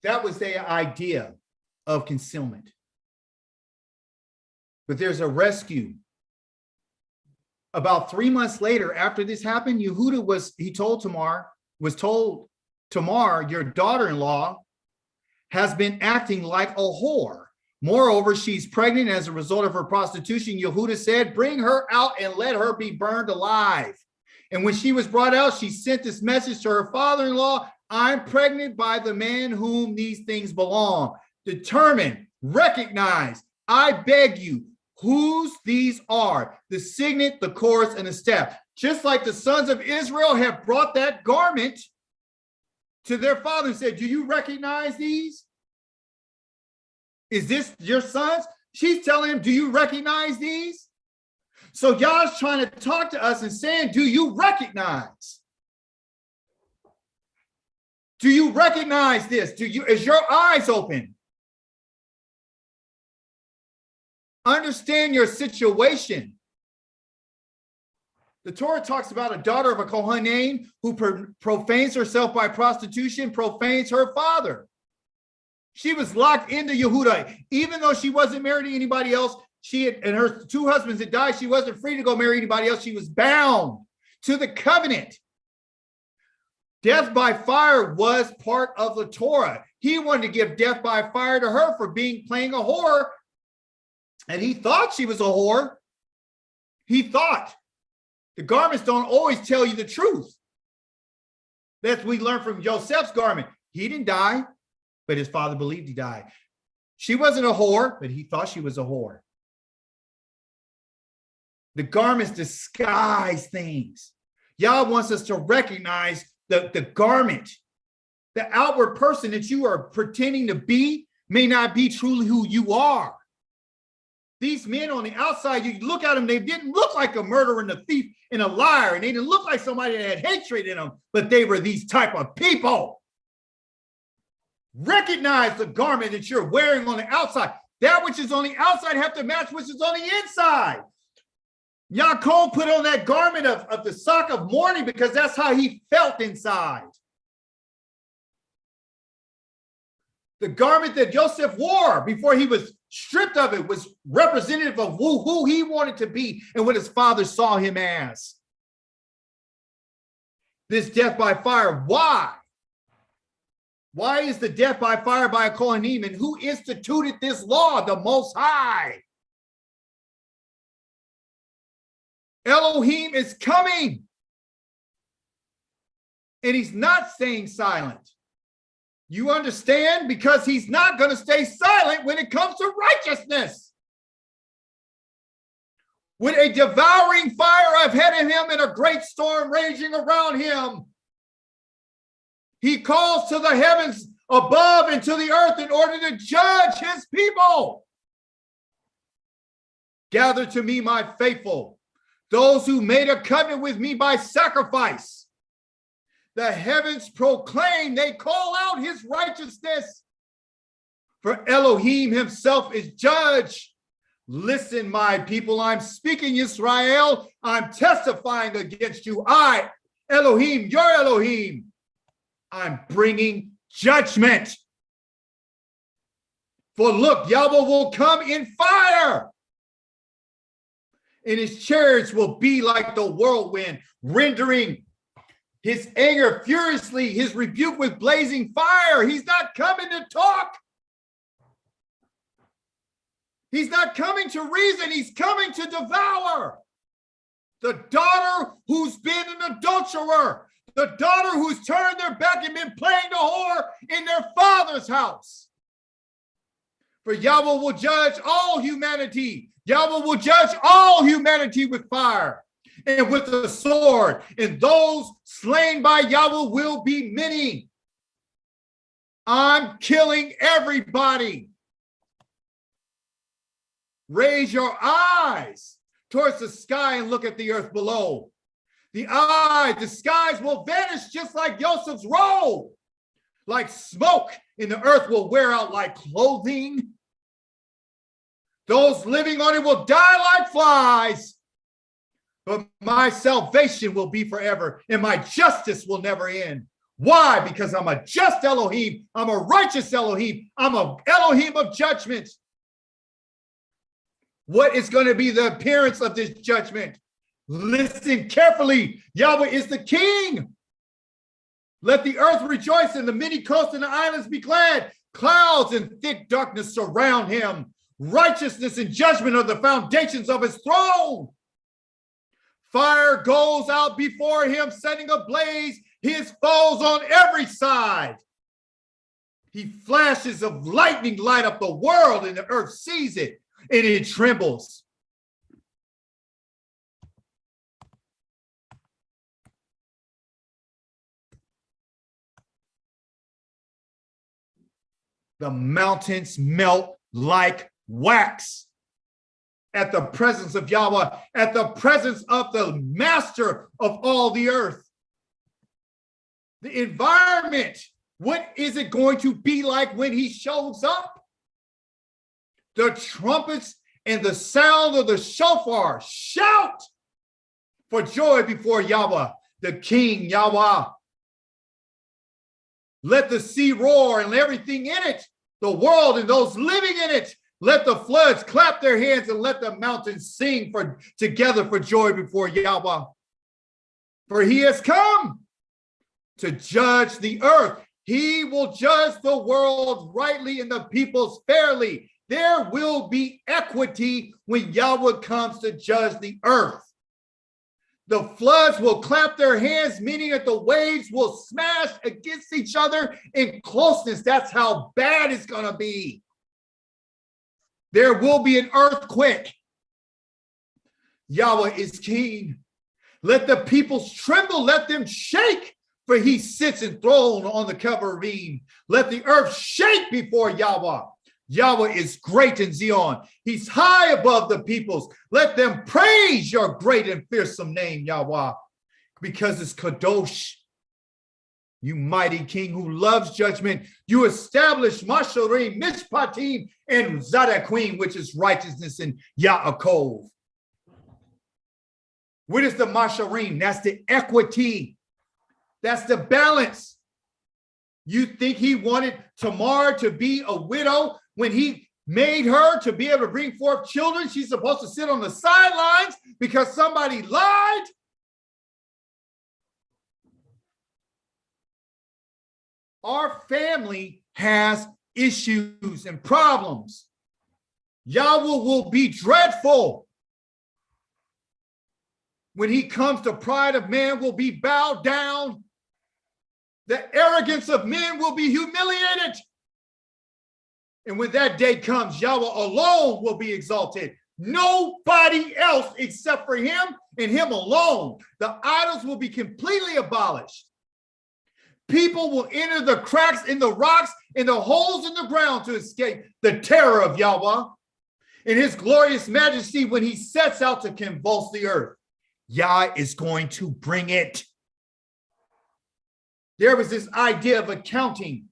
That was the idea of concealment. But there's a rescue. About 3 months later, after this happened, Yehuda was told Tamar, your daughter-in-law, has been acting like a whore. Moreover, she's pregnant as a result of her prostitution. Yehuda said, bring her out and let her be burned alive. And when she was brought out, she sent this message to her father-in-law, I'm pregnant by the man whom these things belong. Determine, recognize, I beg you, whose these are, the signet, the chorus, and the staff. Just like the sons of Israel have brought that garment to their father and said, do you recognize these? Is this your sons? She's telling him, do you recognize these? So God's trying to talk to us and saying, do you recognize? Do you recognize this? Is your eyes open? Understand your situation. The Torah talks about a daughter of a Kohanim who profanes herself by prostitution, profanes her father. She was locked into Yehuda. Even though she wasn't married to anybody else, and her two husbands had died, she wasn't free to go marry anybody else. She was bound to the covenant. Death by fire was part of the Torah. He wanted to give death by fire to her for playing a whore. And he thought she was a whore. He thought. The garments don't always tell you the truth. That's what we learned from Joseph's garment. He didn't die, but his father believed he died. She wasn't a whore, but he thought she was a whore. The garments disguise things. Yah wants us to recognize the garment. The outward person that you are pretending to be may not be truly who you are. These men on the outside, you look at them, they didn't look like a murderer and a thief and a liar, and they didn't look like somebody that had hatred in them, but they were these type of people. Recognize the garment that you're wearing on the outside. That which is on the outside have to match which is on the inside. Yaakov put on that garment of the sock of mourning because that's how he felt inside. The garment that Joseph wore before he was stripped of it was representative of who he wanted to be and what his father saw him as. This death by fire, why? Why is the death by fire by a Kohanim, and who instituted this law? The Most High. Elohim is coming, and he's not staying silent. You understand? Because he's not going to stay silent when it comes to righteousness. With a devouring fire ahead of him and a great storm raging around him, he calls to the heavens above and to the earth in order to judge his people. Gather to me, my faithful, those who made a covenant with me by sacrifice. The heavens proclaim, they call out his righteousness. For Elohim himself is judge. Listen, my people, I'm speaking Israel. I'm testifying against you. I, Elohim, your Elohim, I'm bringing judgment. For look, Yahweh will come in fire, and his chariots will be like the whirlwind, rendering his anger furiously, his rebuke with blazing fire. He's not coming to talk. He's not coming to reason. He's coming to devour. The daughter who's been an adulterer, the daughter who's turned their back and been playing the whore in their father's house. For Yahweh will judge all humanity. Yahweh will judge all humanity with fire and with the sword, and those slain by Yahweh will be many. I'm killing everybody. Raise your eyes towards the sky and look at the earth below. The skies will vanish just like Joseph's robe. Like smoke, and the earth will wear out like clothing. Those living on it will die like flies. But my salvation will be forever, and my justice will never end. Why? Because I'm a just Elohim. I'm a righteous Elohim. I'm a Elohim of judgment. What is going to be the appearance of this judgment? Listen carefully. Yahweh is the king. Let the earth rejoice and the many coasts and the islands be glad. Clouds and thick darkness surround him. Righteousness and judgment are the foundations of his throne. Fire goes out before him, setting ablaze his foes on every side. He flashes of lightning light up the world, and the earth sees it, and it trembles. The mountains melt like wax at the presence of Yahweh, at the presence of the master of all the earth. The environment, what is it going to be like when he shows up? The trumpets and the sound of the shofar shout for joy before Yahweh, the King Yahweh. Let the sea roar and everything in it, the world and those living in it. Let the floods clap their hands and let the mountains sing together for joy before Yahweh. For he has come to judge the earth. He will judge the world rightly and the peoples fairly. There will be equity when Yahweh comes to judge the earth. The floods will clap their hands, meaning that the waves will smash against each other in closeness. That's how bad it's going to be. There will be an earthquake. Yahweh is king. Let the peoples tremble. Let them shake, for he sits enthroned on the Kevarim. Let the earth shake before Yahweh. Yahweh is great in Zion. He's high above the peoples. Let them praise your great and fearsome name, Yahweh, because it's Kadosh. You mighty king who loves judgment. You establish Masharim, Mishpatim, and Zadakim, which is righteousness in Yaakov. What is the Masharim? That's the equity. That's the balance. You think he wanted Tamar to be a widow when he made her to be able to bring forth children? She's supposed to sit on the sidelines because somebody lied? Our family has issues and problems. Yahweh will be dreadful. When he comes, the pride of man will be bowed down. The arrogance of men will be humiliated. And when that day comes, Yahweh alone will be exalted. Nobody else except for him and him alone. The idols will be completely abolished. People will enter the cracks in the rocks and the holes in the ground to escape the terror of Yahweh in his glorious majesty when he sets out to convulse the earth. Yah is going to bring it. There was this idea of accounting.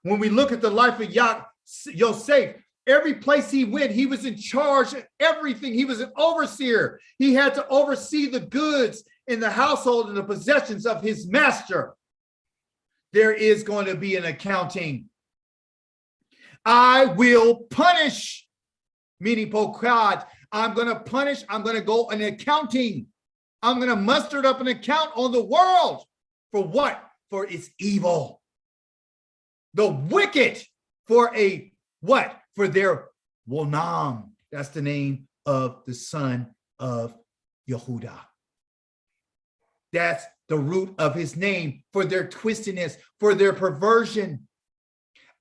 When we look at the life of Yosef, every place he went, he was in charge of everything. He was an overseer. He had to oversee the goods in the household and the possessions of his master. There is going to be an accounting. I will punish, meaning pokad. I'm going to punish. I'm going to go an accounting. I'm going to muster up an account on the world. For what? For its evil. The wicked for a what? For their wonam. That's the name of the son of Yehuda. That's the root of his name, for their twistiness, for their perversion.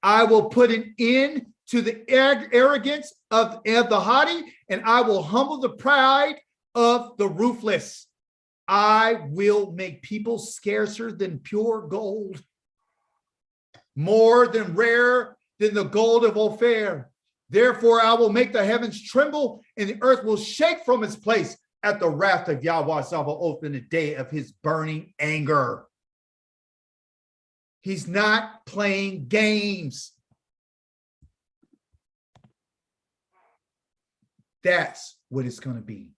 I will put an end to the arrogance of the haughty, and I will humble the pride of the ruthless. I will make people scarcer than pure gold, more than rare than the gold of Ophir. Therefore, I will make the heavens tremble, and the earth will shake from its place at the wrath of Yahweh Sabaoth in the day of his burning anger. He's not playing games. That's what it's going to be.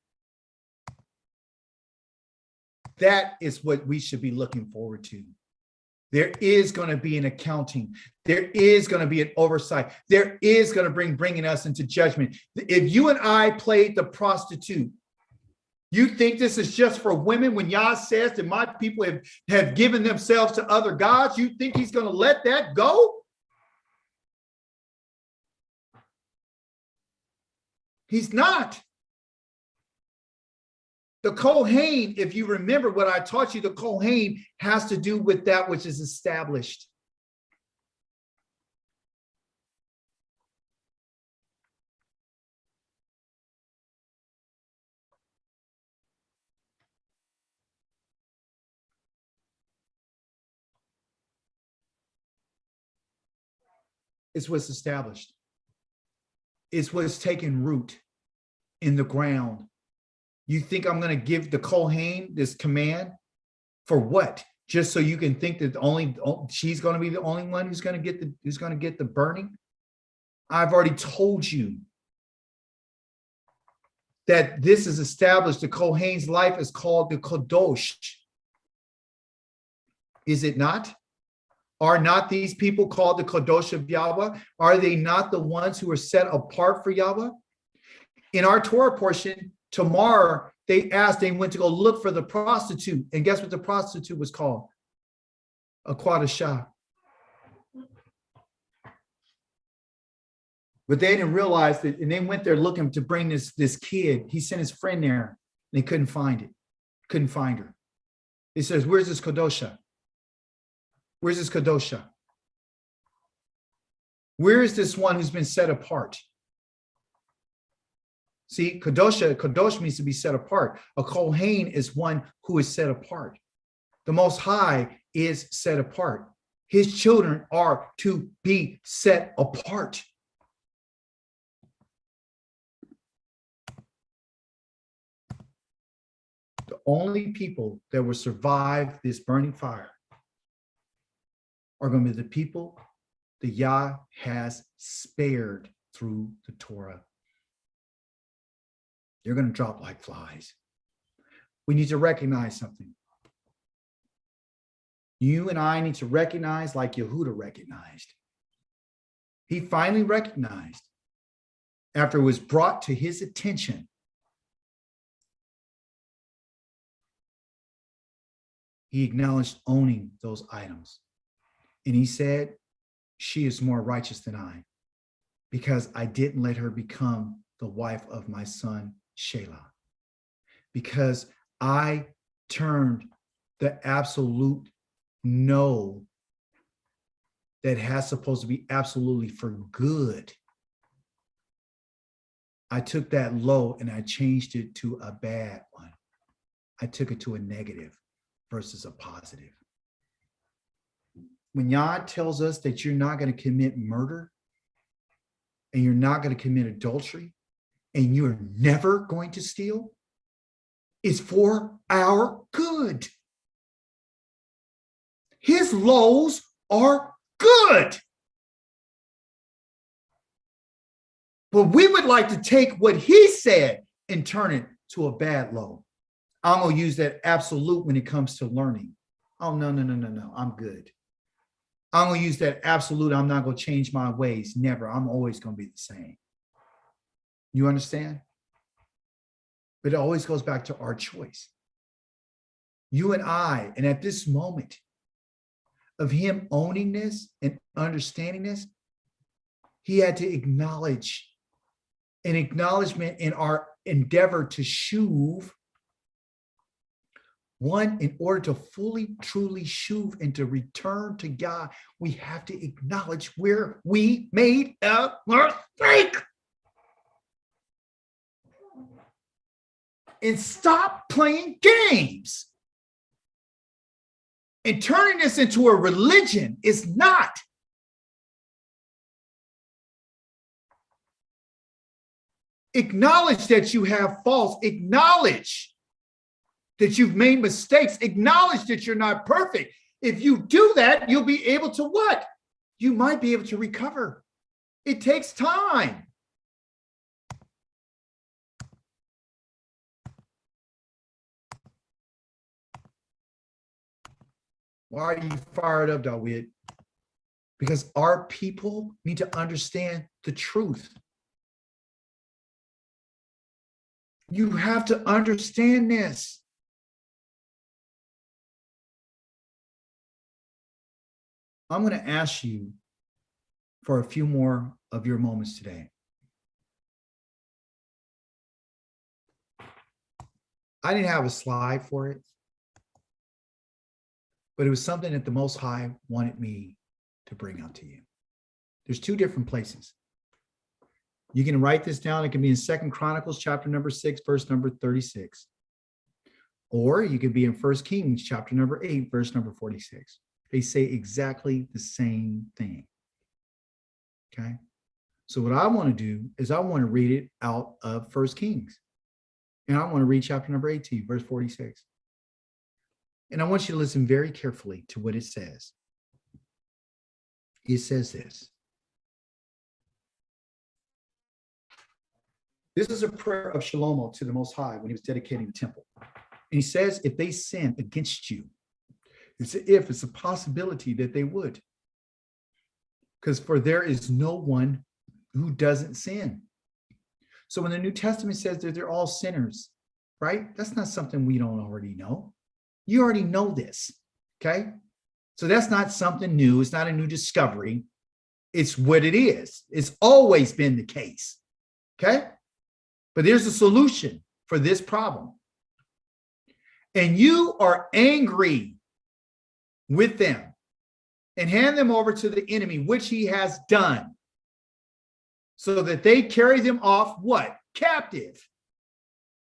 That is what we should be looking forward to. There is going to be an accounting. There is going to be an oversight. There is going to bringing us into judgment. If you and I played the prostitute, you think this is just for women when Yah says that my people have given themselves to other gods? You think he's going to let that go? He's not. The Kohen, if you remember what I taught you, the Kohen has to do with that which is established. It's what's established. It's what's taking root in the ground. You think I'm going to give the Kohen this command for what? Just so you can think that she's going to be the only one who's going to get the burning? I've already told you that this is established. The Kohen's life is called the Kadosh. Is it not? Are not these people called the Kadosh of Yahweh? Are they not the ones who are set apart for Yahweh? In our Torah portion, tomorrow, they went to go look for the prostitute. And guess what the prostitute was called? A Quadashah. But they didn't realize that, and they went there looking to bring this kid. He sent his friend there, and they couldn't find it. Couldn't find her. He says, where's this Kadosha? Where's this Kadosha? Where is this one who's been set apart? See, Kadosh means to be set apart. A Kohen is one who is set apart. The Most High is set apart. His children are to be set apart. The only people that will survive this burning fire are going to be the people that Yah has spared through the Torah. They're going to drop like flies. We need to recognize something. You and I need to recognize like Yehuda recognized. He finally recognized after it was brought to his attention he acknowledged owning those items. And he said, she is more righteous than I because I didn't let her become the wife of my son, Shelah, because I turned the absolute no that has supposed to be absolutely for good. I took that low and I changed it to a bad one. I took it to a negative versus a positive. When Yah tells us that you're not going to commit murder and you're not going to commit adultery and you're never going to steal, it's for our good. His laws are good. But we would like to take what he said and turn it to a bad law. I'm going to use that absolute when it comes to learning. Oh, no, I'm good. I'm going to use that absolute. I'm not going to change my ways. Never. I'm always going to be the same. You understand? But it always goes back to our choice. You and I, and at this moment of him owning this and understanding this, he had to acknowledge an acknowledgement in our endeavor to shuv. One, in order to fully, truly shuv and to return to God, we have to acknowledge where we made a mistake. And stop playing games. And turning this into a religion is not. Acknowledge that you have faults. Acknowledge that you've made mistakes. Acknowledge that you're not perfect. If you do that, you'll be able to what? You might be able to recover. It takes time. Why are you fired up, Dawid? Because our people need to understand the truth. You have to understand this. I'm going to ask you for a few more of your moments today. I didn't have a slide for it, but it was something that the Most High wanted me to bring out to you. There's two different places. You can write this down. It can be in 2 Chronicles chapter number 6, verse number 36. Or you could be in 1 Kings chapter number 8, verse number 46. They say exactly the same thing. Okay. So what I want to do is I want to read it out of 1 Kings. And I want to read chapter number 18, verse 46. And I want you to listen very carefully to what it says. It says this. This is a prayer of Shlomo to the Most High when he was dedicating the temple. And he says, if they sin against you, it's a possibility that they would. Because for there is no one who doesn't sin. So when the New Testament says that they're all sinners, right? That's not something we don't already know. You already know this, okay? So that's not something new. It's not a new discovery. It's what it is. It's always been the case, okay? But there's a solution for this problem. And you are angry with them and hand them over to the enemy, which he has done, so that they carry them off what? Captive.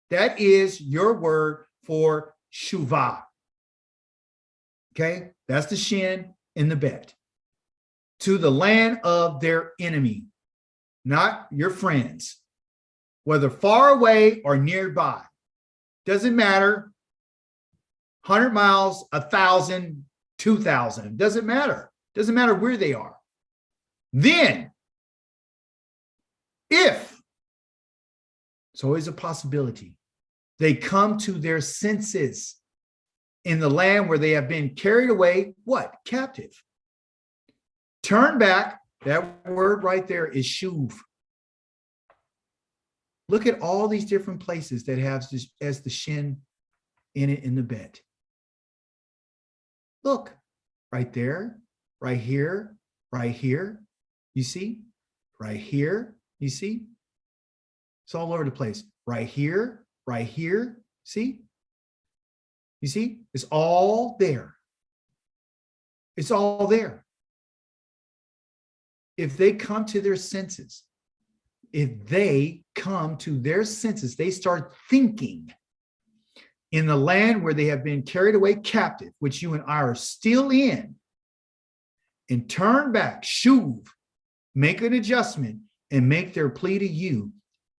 That is your word for shuvah. Okay? That's the shin in the bet. To the land of their enemy, not your friends, whether far away or nearby. Doesn't matter. 100 miles, 1,000, 2,000. Doesn't matter. Doesn't matter where they are. Then, if, it's always a possibility, they come to their senses in the land where they have been carried away, what? Captive. Turn back. That word right there is shuv. Look at all these different places that have this as the shin in it in the bet. Look, right there, right here, right here. You see? Right here, you see? It's all over the place. Right here, see? You see? It's all there. It's all there. If they come to their senses, they start thinking in the land where they have been carried away captive, which you and I are still in, and turn back, shuv, make an adjustment, and make their plea to you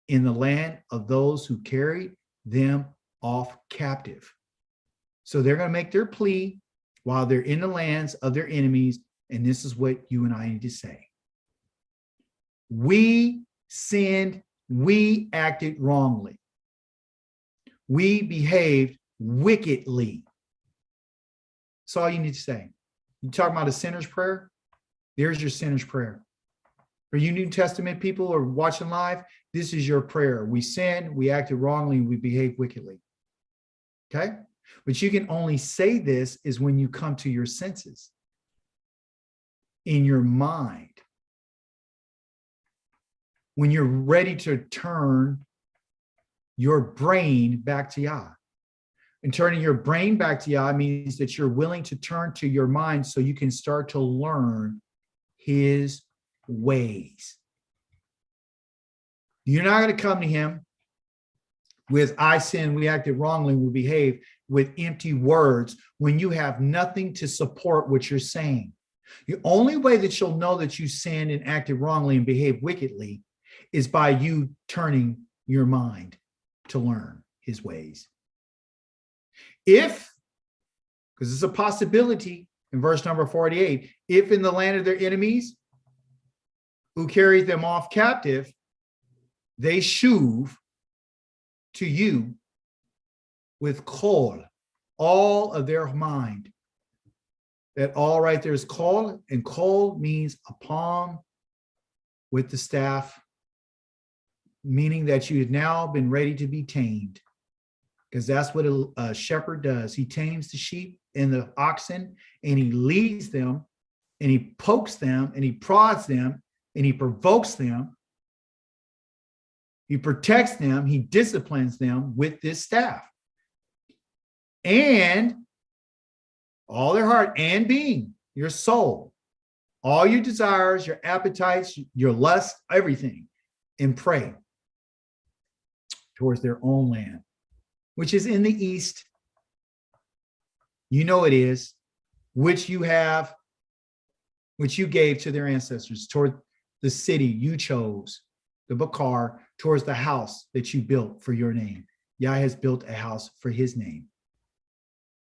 in the land of those who carried them off captive. So they're going to make their plea while they're in the lands of their enemies, and this is what you and I need to say. We sinned, we acted wrongly. We behaved wickedly. That's all you need to say. You talking about a sinner's prayer? There's your sinner's prayer. For you New Testament people who are watching live, this is your prayer. We sinned, we acted wrongly, and we behaved wickedly. Okay? But you can only say this is when you come to your senses, in your mind. When you're ready to turn your brain back to Yah. And turning your brain back to Yah means that you're willing to turn to your mind so you can start to learn his ways. You're not going to come to him with I sinned, we acted wrongly, we behaved with empty words when you have nothing to support what you're saying. The only way that you'll know that you sinned and acted wrongly and behaved wickedly is by you turning your mind to learn his ways. If, because it's a possibility in verse number 48, if in the land of their enemies who carried them off captive, they shuv to you with kol, all of their mind, That all right there is called, and called means upon with the staff, meaning that you have now been ready to be tamed. Because that's what a shepherd does. He tames the sheep and the oxen, and he leads them, and he pokes them, and he prods them, and he provokes them. He protects them, he disciplines them with this staff. And all their heart and being, your soul, all your desires, your appetites, your lust, everything, and pray towards their own land, which is in the east. You know it is, which you have, which you gave to their ancestors, toward the city you chose, the Bakar, towards the house that you built for your name. Yah has built a house for his name.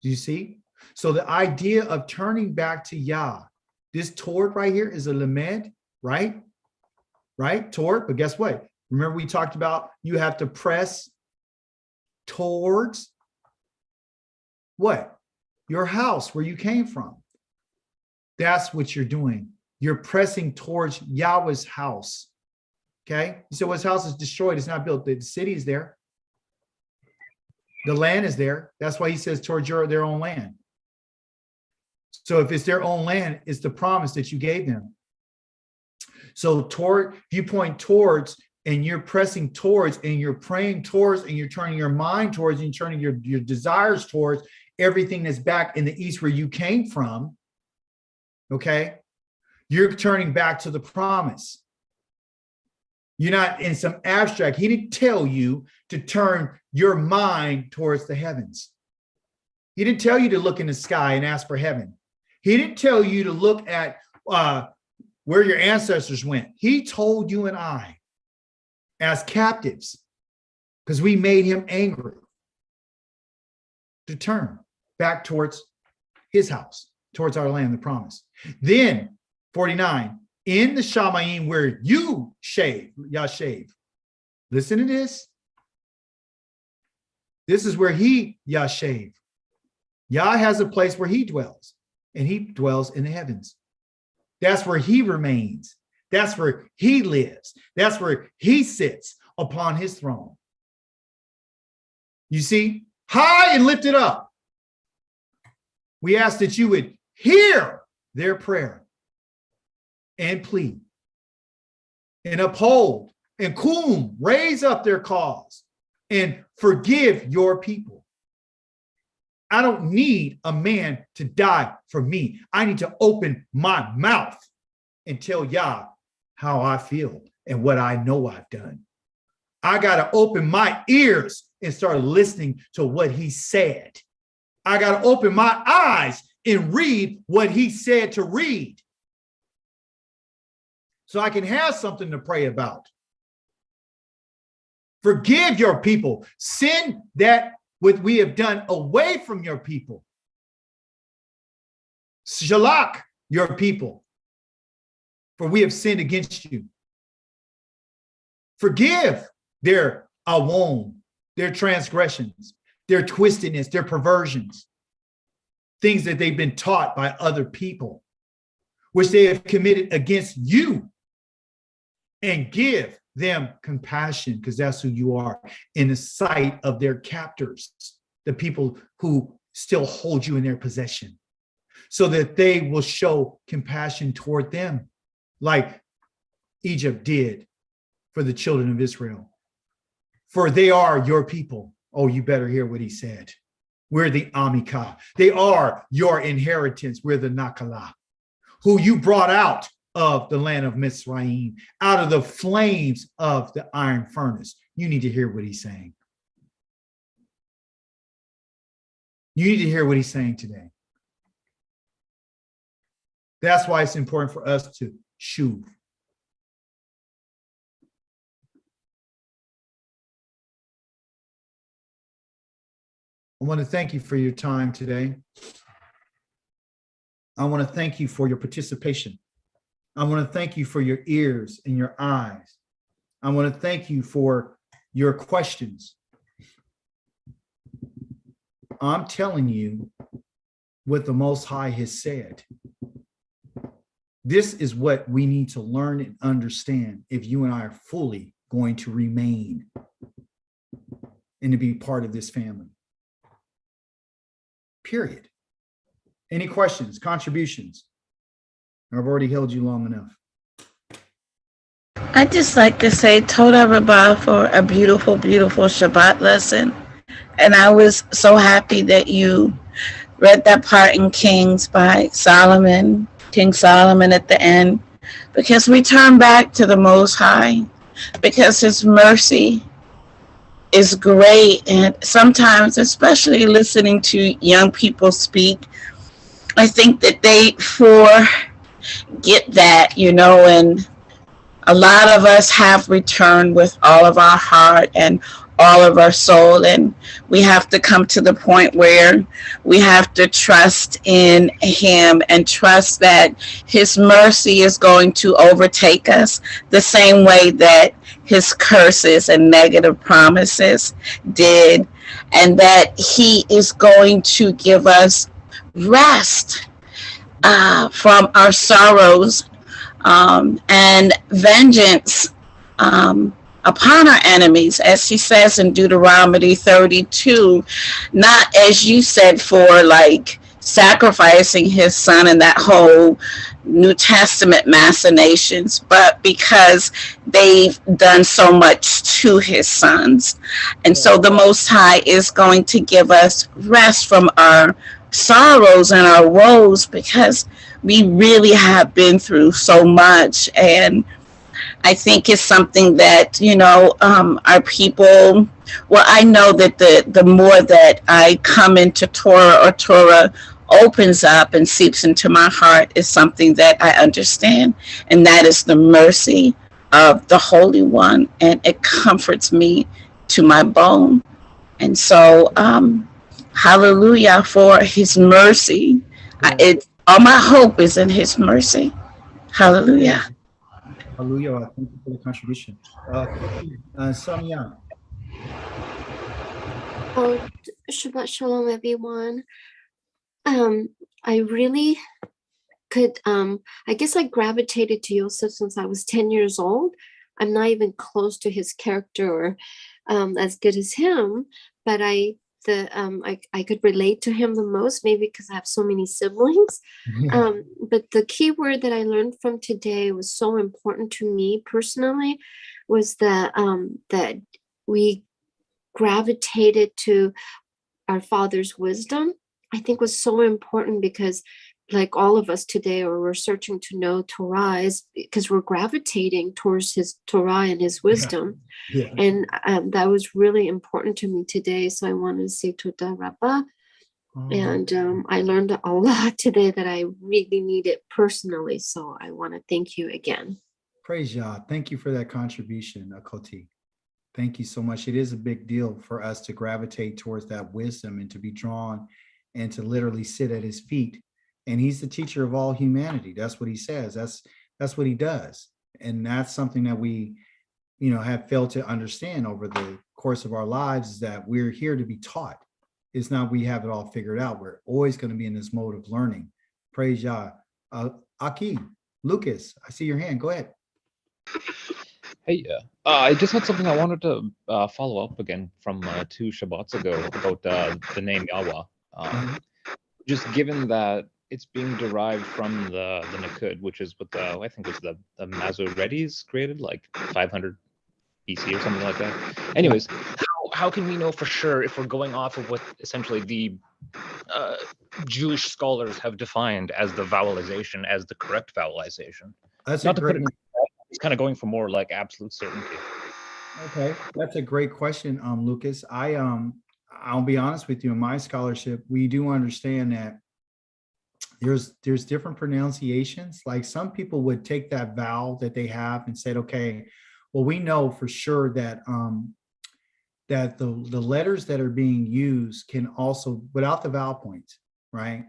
Do you see? So the idea of turning back to Yah, this toward right here is a lamed, right? Right? Toward, but guess what? Remember we talked about you have to press towards what? Your house where you came from. That's what you're doing. You're pressing towards Yahweh's house. Okay? You said, well, his house is destroyed. It's not built. The city is there. The land is there. That's why he says towards their own land. So if it's their own land, it's the promise that you gave them. So toward, you point towards, and you're pressing towards, and you're praying towards, and you're turning your mind towards, and you're turning your desires towards everything that's back in the east where you came from. Okay? You're turning back to the promise. You're not in some abstract. He didn't tell you to turn your mind towards the heavens. He didn't tell you to look in the sky and ask for heaven. He didn't tell you to look at where your ancestors went. He told you and I as captives, because we made him angry, to turn back towards his house, towards our land, the promise. Then 49, in the Shamayim where you shave, Yashav. Listen to this. This is where he, Yashav. Yah has a place where he dwells, and he dwells in the heavens. That's where he remains. That's where he lives. That's where he sits upon his throne. You see, high and lifted up. We ask that you would hear their prayer and plea, and uphold, and raise up their cause, and forgive your people. I don't need a man to die for me. I need to open my mouth and tell Yah how I feel and what I know I've done. I got to open my ears and start listening to what he said. I got to open my eyes and read what he said to read, so I can have something to pray about. Forgive your people. Send that what we have done away from your people. Shalak your people, for we have sinned against you. Forgive their awon, their transgressions, their twistedness, their perversions, things that they've been taught by other people, which they have committed against you. And give them compassion, because that's who you are, in the sight of their captors, the people who still hold you in their possession, so that they will show compassion toward them, like Egypt did for the children of Israel. For they are your people. Oh, you better hear what he said. We're the Amika. They are your inheritance. We're the Nakala, who you brought out of the land of Mitzrayim, out of the flames of the iron furnace. You need to hear what he's saying. You need to hear what he's saying today. That's why it's important for us to shuv. I want to thank you for your time today. I want to thank you for your participation. I want to thank you for your ears and your eyes. I want to thank you for your questions. I'm telling you what the Most High has said. This is what we need to learn and understand if you and I are fully going to remain and to be part of this family. Period. Any questions, contributions? I've already held you long enough.
I'd just like to say Toda Rabah for a beautiful, beautiful Shabbat lesson. And I was so happy that you read that part in Kings by Solomon, King Solomon at the end, because we turn back to the Most High, because his mercy is great. And sometimes, especially listening to young people speak, I think that they forget that, and a lot of us have returned with all of our heart and all of our soul, and we have to come to the point where we have to trust in him and trust that his mercy is going to overtake us the same way that his curses and negative promises did, and that he is going to give us rest from our sorrows and vengeance upon our enemies, as he says in Deuteronomy 32, not, as you said, for like sacrificing his son and that whole New Testament machinations, but because they've done so much to his sons. And so the Most High is going to give us rest from our sorrows and our woes, because we really have been through so much. And I think it's something that, our people, well, I know that the more that I come into Torah, or Torah opens up and seeps into my heart, is something that I understand. And that is the mercy of the Holy One. And it comforts me to my bone. And so, hallelujah for his mercy. All my hope is in his mercy. Hallelujah.
Hallelujah. Thank you for the contribution. Sonia.
Oh, Shabbat Shalom, everyone. I really could, I guess I gravitated to Yosef since I was 10 years old. I'm not even close to his character or as good as him, but I could relate to him the most, maybe because I have so many siblings. But the key word that I learned from today was so important to me personally, was that we gravitated to our Father's wisdom. I think was so important, because like all of us today, or we're searching to know Torah, is because we're gravitating towards his Torah and his wisdom.
Yeah.
And that was really important to me today. So I wanted to say Toda Rabbah. And I learned a lot today that I really needed personally. So I want to thank you again.
Praise Yah. Thank you for that contribution, Akoti. Thank you so much. It is a big deal for us to gravitate towards that wisdom and to be drawn and to literally sit at his feet. And he's the teacher of all humanity. That's what he says. That's what he does. And that's something that we, have failed to understand over the course of our lives, is that we're here to be taught. It's not we have it all figured out. We're always going to be in this mode of learning. Praise Yah. Aki, Lucas, I see your hand. Go ahead.
Hey, I just had something I wanted to follow up again from 2 Shabbats ago about the name Yahweh. Just given that it's being derived from the Nakud, which is what I think was the Masoretes created, like 500 BC or something like that. Anyways, how can we know for sure if we're going off of what essentially the Jewish scholars have defined as the vowelization, as the correct vowelization?
That's
not to put it in, it's kind of going for more like absolute certainty.
Okay, that's a great question, Lucas. I'll be honest with you. In my scholarship, we do understand that there's different pronunciations. Like some people would take that vowel that they have and said, okay, well, we know for sure that that the letters that are being used can also, without the vowel points, right?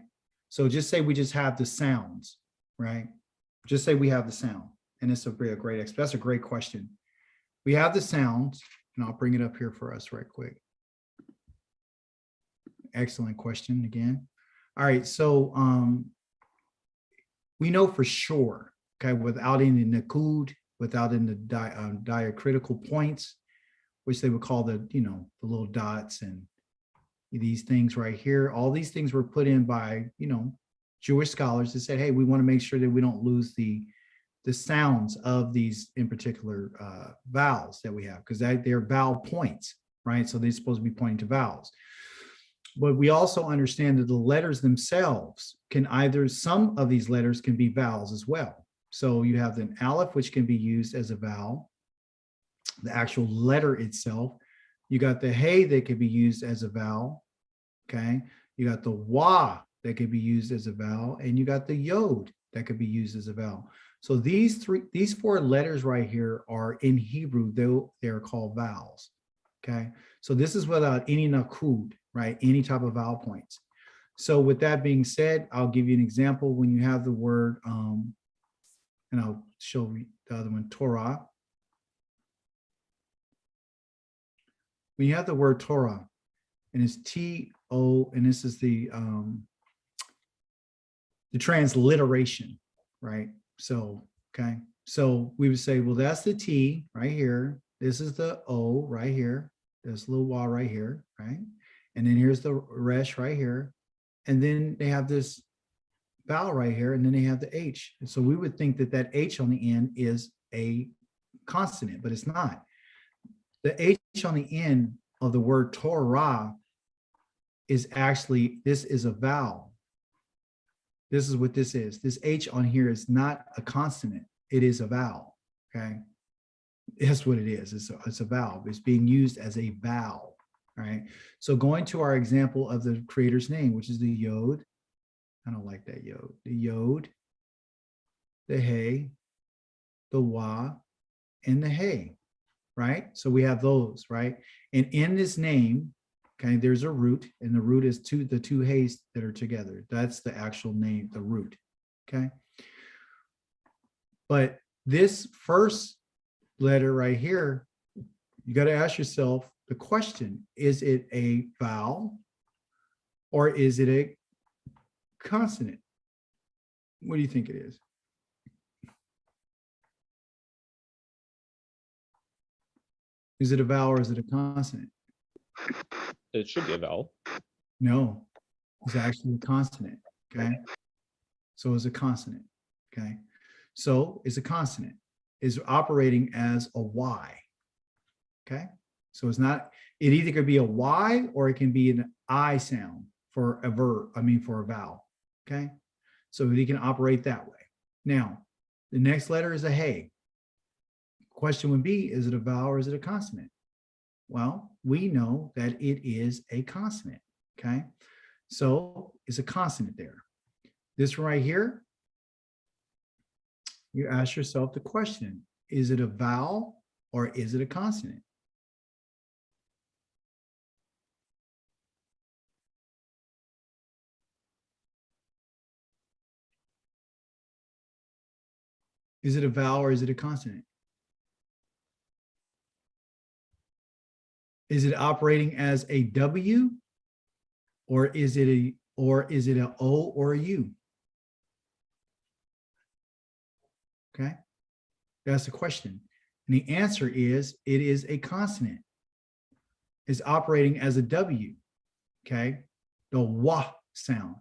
So just say we just have the sounds, right? Just say we have the sound, and it's that's a great question. We have the sounds, and I'll bring it up here for us right quick. Excellent question again. All right, so we know for sure, okay, without any nakud, without any diacritical points, which they would call the, you know, the little dots and these things right here, all these things were put in by, you know, Jewish scholars that said, hey, we want to make sure that we don't lose the sounds of these in particular vowels that we have, because they're vowel points, right? So they're supposed to be pointing to vowels. But we also understand that the letters themselves can either, some of these letters can be vowels as well. So you have an aleph, which can be used as a vowel, the actual letter itself. You got the hey that could be used as a vowel, okay? You got the wa that could be used as a vowel, and you got the yod that could be used as a vowel. So these four letters right here are in Hebrew, though they're called vowels, okay? So this is without any nakud, right? Any type of vowel points. So with that being said, I'll give you an example. When you have the word, and I'll show you the other one, Torah. When you have the word Torah, and it's T-O, and this is the transliteration, right? So, okay. So we would say, well, that's the T right here. This is the O right here. There's a little Y right here, right? And then here's the resh right here. And then they have this vowel right here, and then they have the H. And so we would think that that H on the end is a consonant, but it's not. The H on the end of the word Torah is actually, this is a vowel. This is what this is. This H on here is not a consonant. It is a vowel, okay? That's what it is. It's a vowel. It's being used as a vowel, all right? So going to our example of the creator's name, which is the yod. I don't like that yod. The yod, the hey, the wa, and the hey, right? So we have those, right? And in this name, okay, there's a root, and the root is the two hays that are together. That's the actual name, the root, okay? But this first letter right here, you got to ask yourself the question, is it a vowel or is it a consonant? What do you think it is? Is it a vowel or is it a consonant?
It should be a vowel.
No, it's actually a consonant, okay? So it's a consonant, okay? So it's a consonant, is operating as a Y, okay? So it's not, it either could be a Y or it can be an I sound for a verb, for a vowel, okay? So you can operate that way. Now, the next letter is a hey. Question would be, is it a vowel or is it a consonant? Well, we know that it is a consonant, okay? So it's a consonant there. This right here, you ask yourself the question, is it a vowel or is it a consonant? Is it a vowel or is it a consonant? Is it operating as a W or is it an O or a U? Okay, that's the question. And the answer is, it is a consonant. It's operating as a W, okay? The wah sound.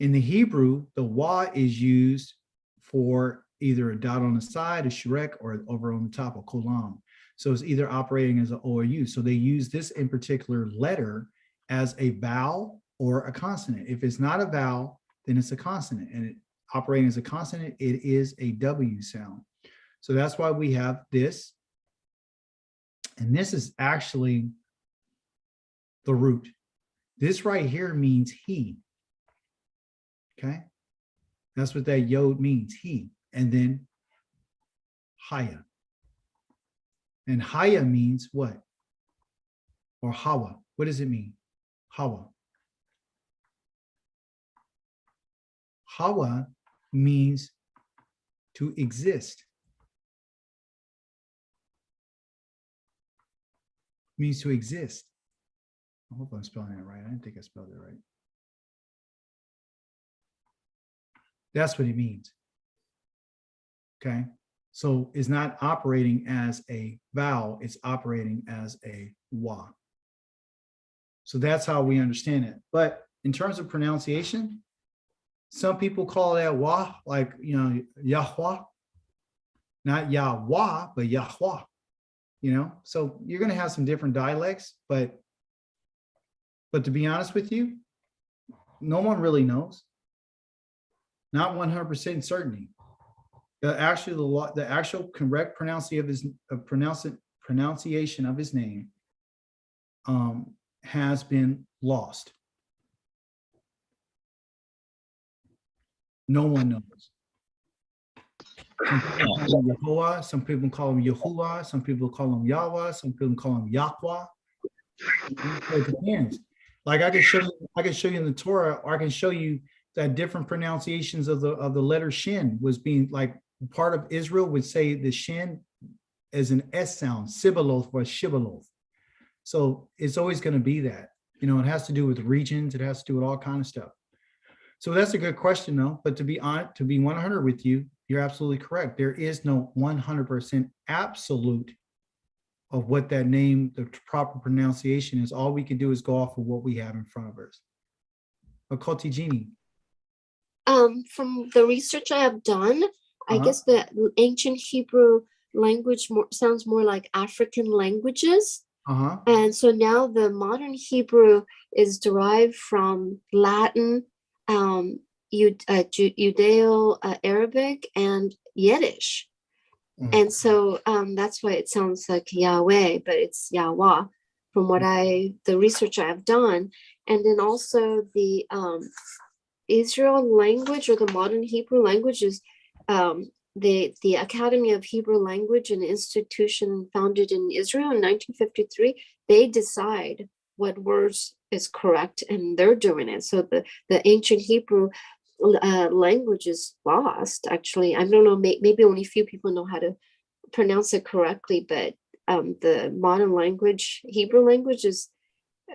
In the Hebrew, the wah is used for either a dot on the side, a shrek, or over on the top, a kolam. So it's either operating as an O or U. So they use this in particular letter as a vowel or a consonant. If it's not a vowel, then it's a consonant. And it operating as a consonant, it is a W sound. So that's why we have this. And this is actually the root. This right here means he. Okay. That's what that yod means, he. And then haya. And haya means what? Or hawa. What does it mean? Hawa. Hawa means to exist. Means to exist. I hope I'm spelling that right. I didn't think I spelled it right. That's what it means. Okay. So it's not operating as a vowel, it's operating as a wa. So that's how we understand it. But in terms of pronunciation, some people call that wa, like, you know, Yahweh, not Yahweh, but Yahweh, you know? So you're going to have some different dialects, but to be honest with you, no one really knows. Not 100% certainty. The actual correct pronunciation of his name has been lost. No one knows. Some people call him Yehovah, some people call him Yahuwah, some people call him Yahweh, some people call him Yahweh. It depends. Like I can show you in the Torah, or I can show you that different pronunciations of the letter Shin was being, like, part of Israel would say the Shin as an S sound, Sibaloth or Shibaloth. So it's always going to be that. You know, it has to do with regions. It has to do with all kind of stuff. So that's a good question, though. But to be honest, to be 100 with you, you're absolutely correct. There is no 100% absolute of what that name, the proper pronunciation is. All we can do is go off of what we have in front of us. Okoti Genie.
From the research I have done, I guess the ancient Hebrew language sounds more like African languages. And so now the modern Hebrew is derived from Latin, Judeo-Arabic, and Yiddish. And so that's why it sounds like Yahweh, but it's Yahweh from what the research I've done. And then also the Israel language, or the modern Hebrew language, is the Academy of Hebrew Language, an institution founded in Israel in 1953. They decide what words is correct, and they're doing it. So the ancient Hebrew language is lost, actually. I don't know, maybe only a few people know how to pronounce it correctly, but the modern language, Hebrew language,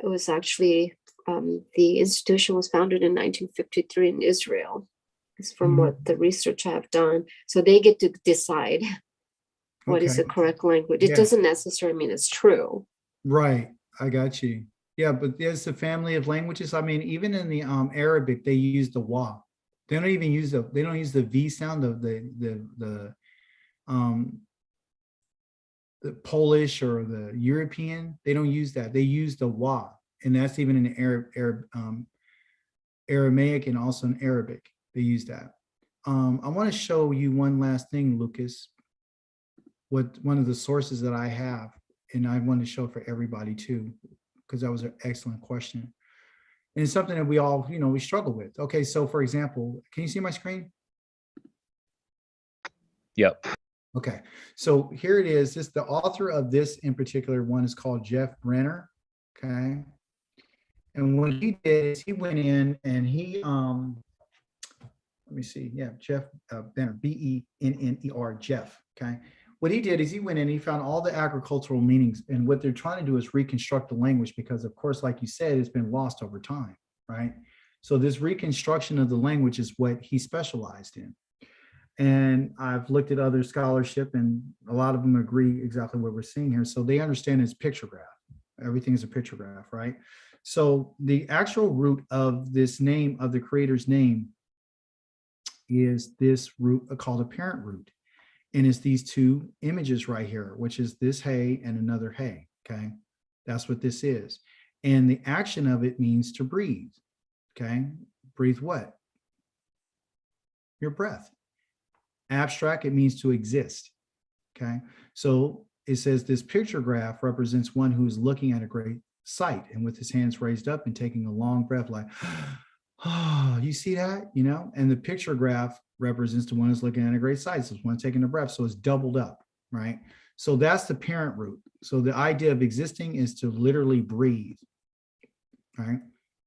was actually, the institution was founded in 1953 in Israel. It's from what the research I have done. So they get to decide what is the correct language. It doesn't necessarily mean it's true.
Right. I got you. Yeah, but there's a family of languages. I mean, even in the Arabic, they use the wa. They don't even use the V sound of the Polish or the European. They don't use that. They use the wa, and that's even in Aramaic and also in Arabic. They use that. I want to show you one last thing, Lucas. One of the sources that I have, and I want to show for everybody too, because that was an excellent question. And it's something that we all, we struggle with. Okay, so for example, can you see my screen?
Yep.
Okay, so here it is. The author of this in particular one is called Jeff Brenner. Okay, and what he did is he went in and he let me see, yeah, Jeff Benner, Benner, Jeff. Okay, what he did is he went in and he found all the agricultural meanings, and what they're trying to do is reconstruct the language, because of course, like you said, it's been lost over time, right? So this reconstruction of the language is what he specialized in. And I've looked at other scholarship, and a lot of them agree exactly what we're seeing here. So they understand it's pictograph. Everything is a pictograph, right? So the actual root of this name, of the creator's name, is this root called a parent root. And it's these two images right here, which is this hay and another hay, okay? That's what this is. And the action of it means to breathe, okay? Breathe what? Your breath. Abstract, it means to exist, okay? So it says this pictograph represents one who is looking at a great sight and with his hands raised up and taking a long breath like, oh, you see that, And the pictograph represents the one who's looking at a great sight. So it's one taking a breath, so it's doubled up, right? So that's the parent root. So the idea of existing is to literally breathe, right?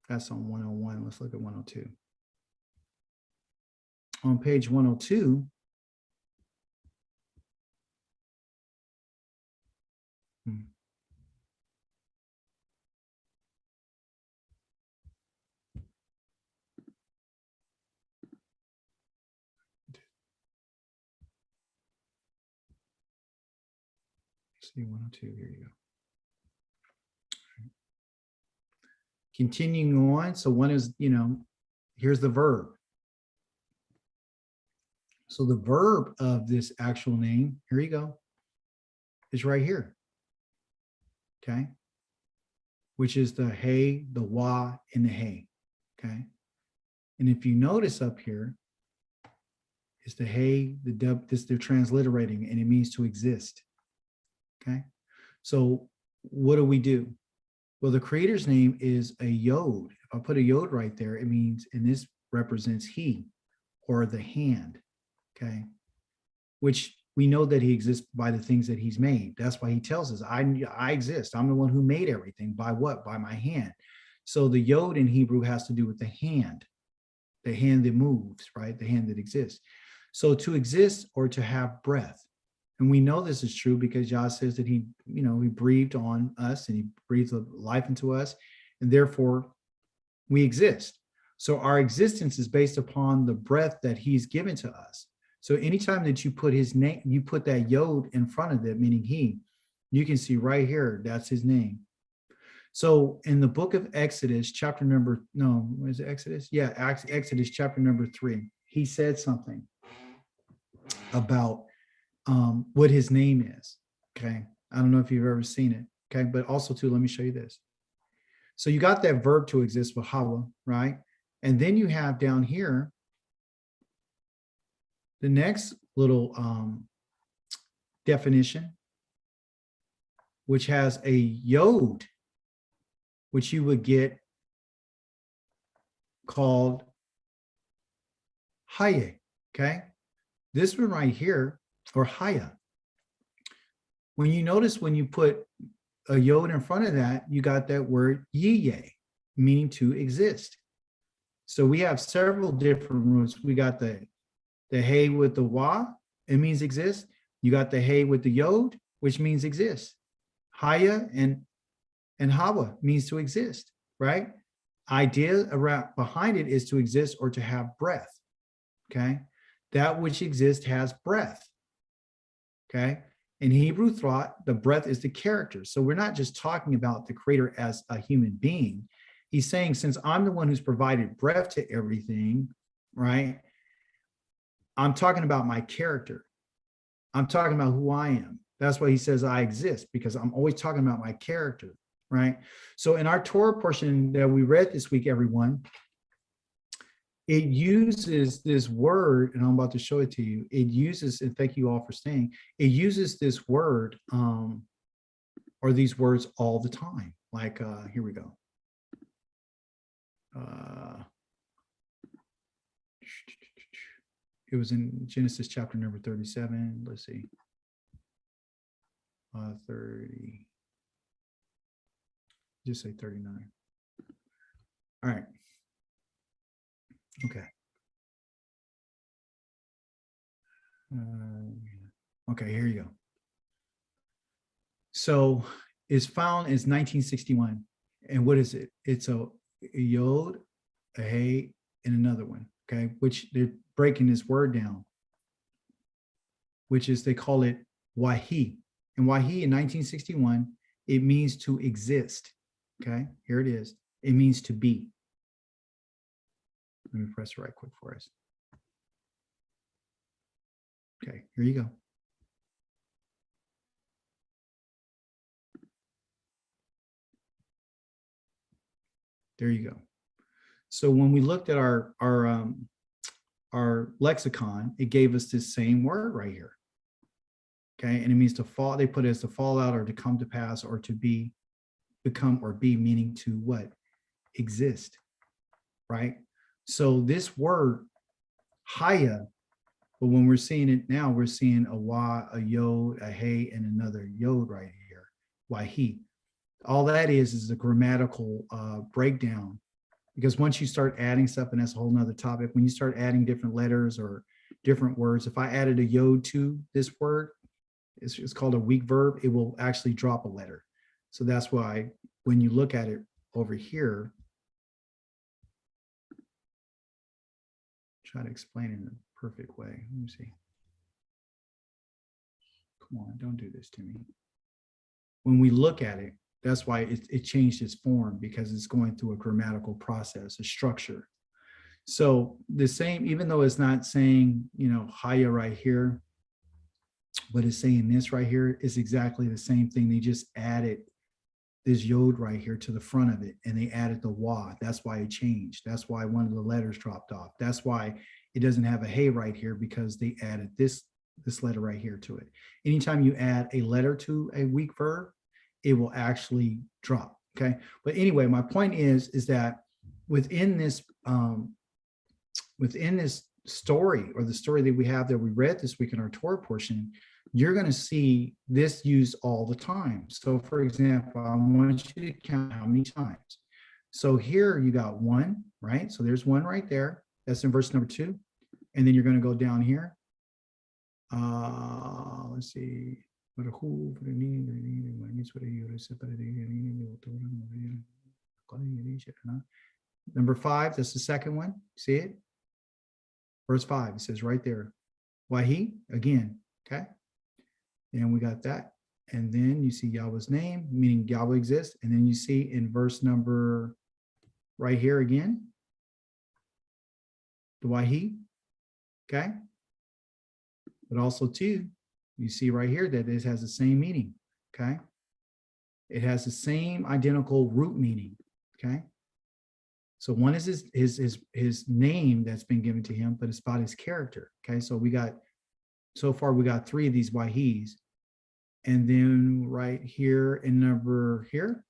That's on 101. Let's look at 102. On page 102, C102, here you go. Continuing on, so one is, here's the verb. So the verb of this actual name, here you go, is right here. Okay. Which is the hey, the wa, and the hey. Okay. And if you notice up here, is the hey, the dub, this they're transliterating, and it means to exist. Okay. So what do? Well, the creator's name is a yod. If I put a yod right there, it means, and this represents he or the hand. Okay. Which we know that he exists by the things that he's made. That's why he tells us, I exist. I'm the one who made everything. By what? By my hand. So the yod in Hebrew has to do with the hand that moves, right? The hand that exists. So to exist or to have breath. And we know this is true because Yah says that he breathed on us and he breathed life into us, and therefore we exist. So our existence is based upon the breath that he's given to us. So anytime that you put his name, you put that yod in front of it, meaning he, you can see right here, that's his name. So in the book of Exodus, chapter number, no, what is it, Exodus? Yeah, Exodus chapter number 3, he said something about what his name is, okay? I don't know if you've ever seen it, okay? But also too, let me show you this. So you got that verb to exist with Hawa, right? And then you have down here, the next little definition, which has a yod, which you would get called haye, okay? This one right here, or haya. When you notice when you put a yod in front of that, you got that word yiye, meaning to exist. So we have several different roots. We got the hey with the wa, it means exist. You got the hey with the yod, which means exist. Haya and hawa means to exist, right? Idea around behind it is to exist or to have breath. Okay. That which exists has breath. Okay. In Hebrew thought, the breath is the character. So we're not just talking about the creator as a human being. He's saying, since I'm the one who's provided breath to everything, right? I'm talking about my character. I'm talking about who I am. That's why he says I exist, because I'm always talking about my character, right? So in our Torah portion that we read this week, everyone, it uses this word, and I'm about to show it to you. It uses, and thank you all for staying, it uses this word or these words all the time. Like, here we go. It was in Genesis chapter number 37. Let's see. 30. Just say 39. All right. Okay. Okay, here you go. So it's found is 1961. And what is it? It's a yod, a hey, and another one, okay? Which they're breaking this word down, which is, they call it wahi. And wahi in 1961, it means to exist, okay? Here it is. It means to be. Let me press it right quick for us. Okay, here you go. There you go. So when we looked at our lexicon, it gave us this same word right here. Okay, and it means to fall. They put it as to fall out or to come to pass or to be, become or be, meaning to what? Exist, right? So this word, haya, but when we're seeing it now, we're seeing a wa, a yod, a hey, and another yod right here, wahi. All that is a grammatical breakdown, because once you start adding stuff, and that's a whole nother topic, when you start adding different letters or different words, if I added a yod to this word, it's called a weak verb, it will actually drop a letter. So that's why when you look at it over here, try to explain it in a perfect way. Let me see. Come on, don't do this to me. when we look at it, that's why it changed its form, because it's going through a grammatical process, a structure. So the same, even though it's not saying, Haya right here, but it's saying this right here, is exactly the same thing. They just added this yod right here to the front of it, and they added the wa. That's why it changed. That's why one of the letters dropped off. That's why it doesn't have a hey right here, because they added this letter right here to it. Anytime you add a letter to a weak verb, it will actually drop. Okay. But anyway, my point is that within this story, or the story that we have that we read this week in our Torah portion, you're going to see this used all the time. So for example, I want you to count how many times. So here you got one, right? So there's one right there. That's in verse number 2. And then you're going to go down here. Let's see. Number 5, that's the second one. See it? Verse 5, it says right there, Wahi, again, okay? And we got that. And then you see Yahweh's name, meaning Yahweh exists. And then you see in verse number right here again, the Wahi, okay? But also too, you see right here that this has the same meaning, okay? It has the same identical root meaning, okay? So one is his name that's been given to him, but it's about his character, okay? So so far we got 3 of these Wahis. And then right here in number here,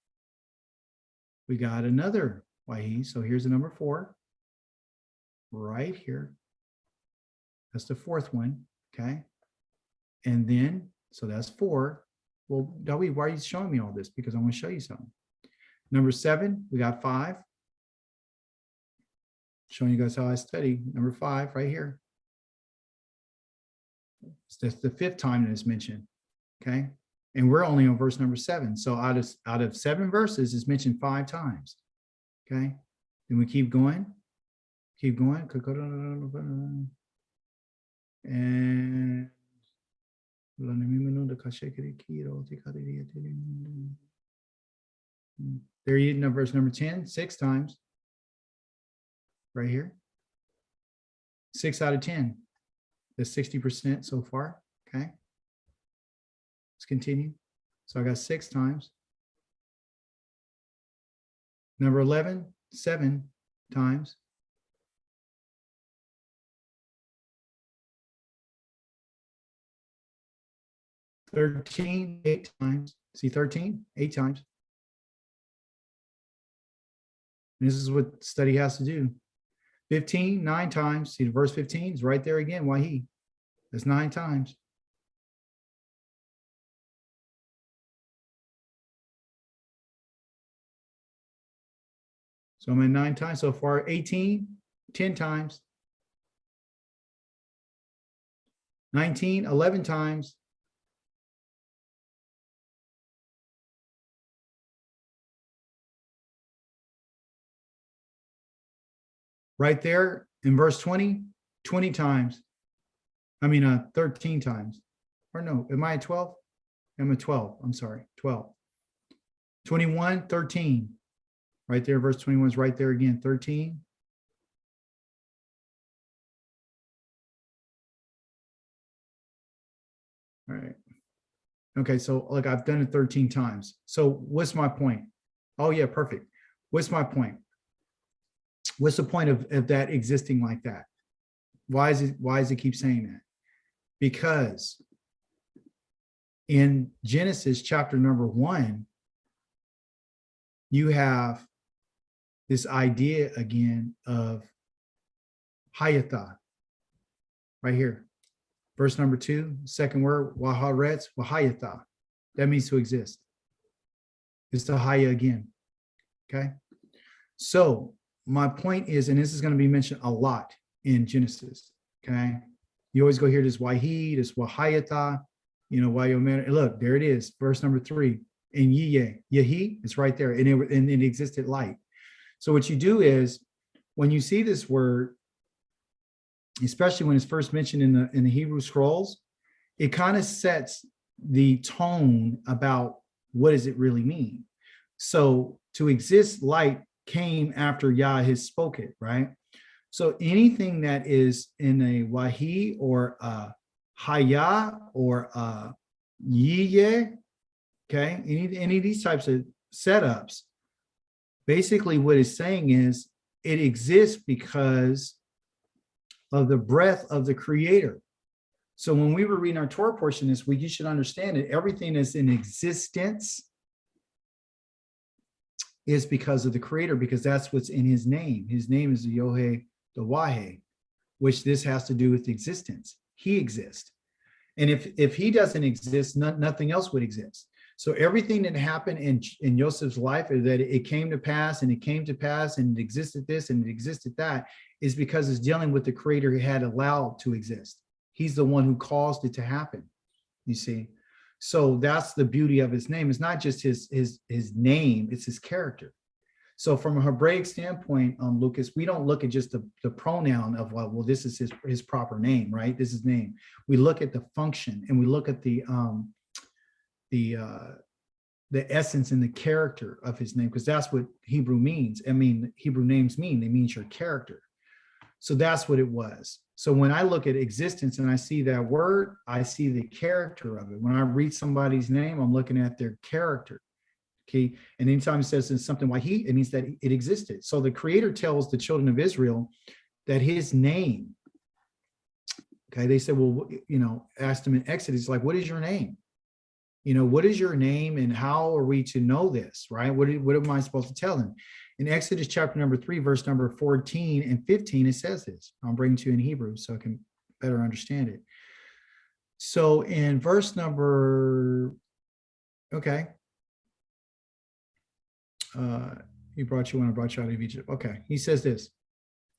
we got another Wahi. So here's the number 4, right here. That's the 4th one, okay? And then, so that's 4. Well, Dawi, why are you showing me all this? Because I want to show you something. Number 7, we got 5. Showing you guys how I study. Number 5 right here. That's the 5th time that it's mentioned, okay? And we're only on verse number 7. So out of 7 verses, it's mentioned 5 times, okay? Then we keep going. And there you go, verse number 10, 6 times. Right here. 6 out of 10. That's 60% so far. Okay. Let's continue. So I got 6 times. Number 11, 7 times. $13, 8 times. See 13, 8 times. And this is what study has to do. 15, 9 times. See, verse 15 is right there again. Wahi. That's 9 times. So I'm at 9 times so far. 18, 10 times. 19, 11 times. Right there in verse 20, 20 times. I mean, 13 times. Or no, am I at 12? I'm at 12. I'm sorry, 12. 21, 13. Right there, verse 21 is right there again, 13. All right. Okay, so look, I've done it 13 times. So what's my point? Oh yeah, perfect. What's my point? What's the point of that existing like that? Why does it keep saying that? Because in Genesis chapter number 1, you have this idea again of hayatha, right here. Verse number 2, second word, waharetz, wahayatha. That means to exist. It's the haya again, okay? So my point is, and this is going to be mentioned a lot in Genesis, okay? You always go here, this wahi, this wahayatha, wayomer. Look, there it is, verse number 3. In yiye, yahi, it's right there, and it existed light. So what you do is, when you see this word, especially when it's first mentioned in the Hebrew scrolls, it kind of sets the tone about what does it really mean? So to exist, light came after Yah has spoke it, right? So anything that is in a wahi or a haya or a yiye, okay, any of these types of setups, basically what it's saying is it exists because of the breath of the creator. So when we were reading our Torah portion this week, you should understand that everything that's in existence is because of the creator, because that's what's in his name. His name is the Yohe, the Wahe, which this has to do with existence. He exists. And if he doesn't exist, nothing else would exist. So everything that happened in Joseph's life is that it came to pass and it came to pass and it existed this and it existed that is because it's dealing with the creator who had allowed to exist. He's the one who caused it to happen, you see. So that's the beauty of his name. It's not just his name, it's his character. So from a Hebraic standpoint, Lucas, we don't look at just the pronoun of, well, this is his proper name, right? This is his name. We look at the function and we look at the essence and the character of his name, because that's what Hebrew means. I mean, Hebrew names mean, they mean your character. So that's what it was. So when I look at existence and I see that word, I see the character of it. When I read somebody's name, I'm looking at their character. Okay. And anytime it says it's something like it means that it existed. So the creator tells the children of Israel that his name, okay, they said, well, asked him in Exodus, like, what is your name? What is your name and how are we to know this, right? What am I supposed to tell him? In Exodus chapter number 3, verse number 14 and 15, it says this. I'll bring it to you in Hebrew so I can better understand it. So in verse number, okay. He brought you when I brought you out of Egypt. Okay, he says this,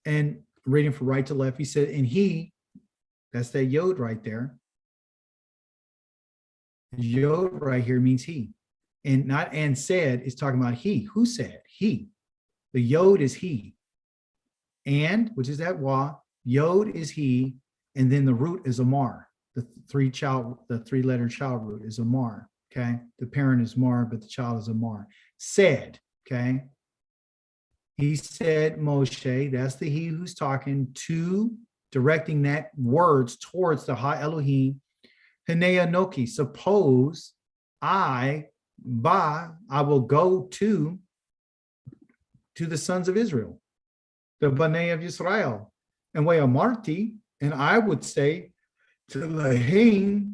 and reading from right to left, he said, and he, that's that yod right there. Yod right here means he, and not and said is talking about he. Who said? He. The yod is he, and which is that wa. Yod is he, and then the root is amar. The three-letter child root is amar. Okay, the parent is mar, but the child is amar. Said. Okay. He said Moshe, that's the he who's talking to, directing that words towards the Ha Elohim. Hinei Anoki, suppose I will go to the sons of Israel, the Bnei of Israel, and way Amarti, and I would say to Lahim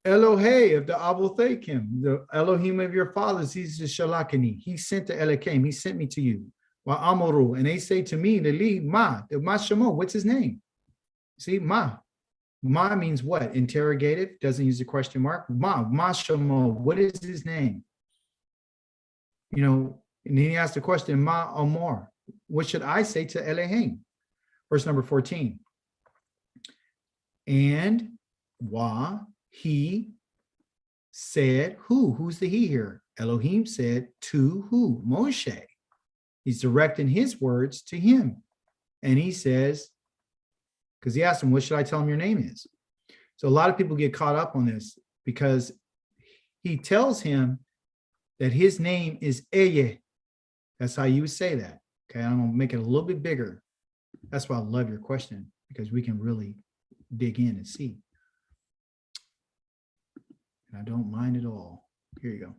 Elohe of the Abothekim, the Elohim of your fathers, he's the Shalakani. He sent the Elokim, he sent me to you. Wa Amoru, and they say to me, the Ma Shemo, what's his name? See, Ma means what? Interrogative, doesn't use a question mark. Ma Shemo, what is his name? And then he asked the question, Ma Amor, what should I say to Elohim? Verse number 14. And Wa, he said, who's the he here? Elohim said to who? Moshe. He's directing his words to him. And he says, because he asked him, what should I tell him your name is? So a lot of people get caught up on this because he tells him that his name is Eye. That's how you would say that. Okay, I'm gonna make it a little bit bigger. That's why I love your question, because we can really dig in and see. And I don't mind at all. Here you go.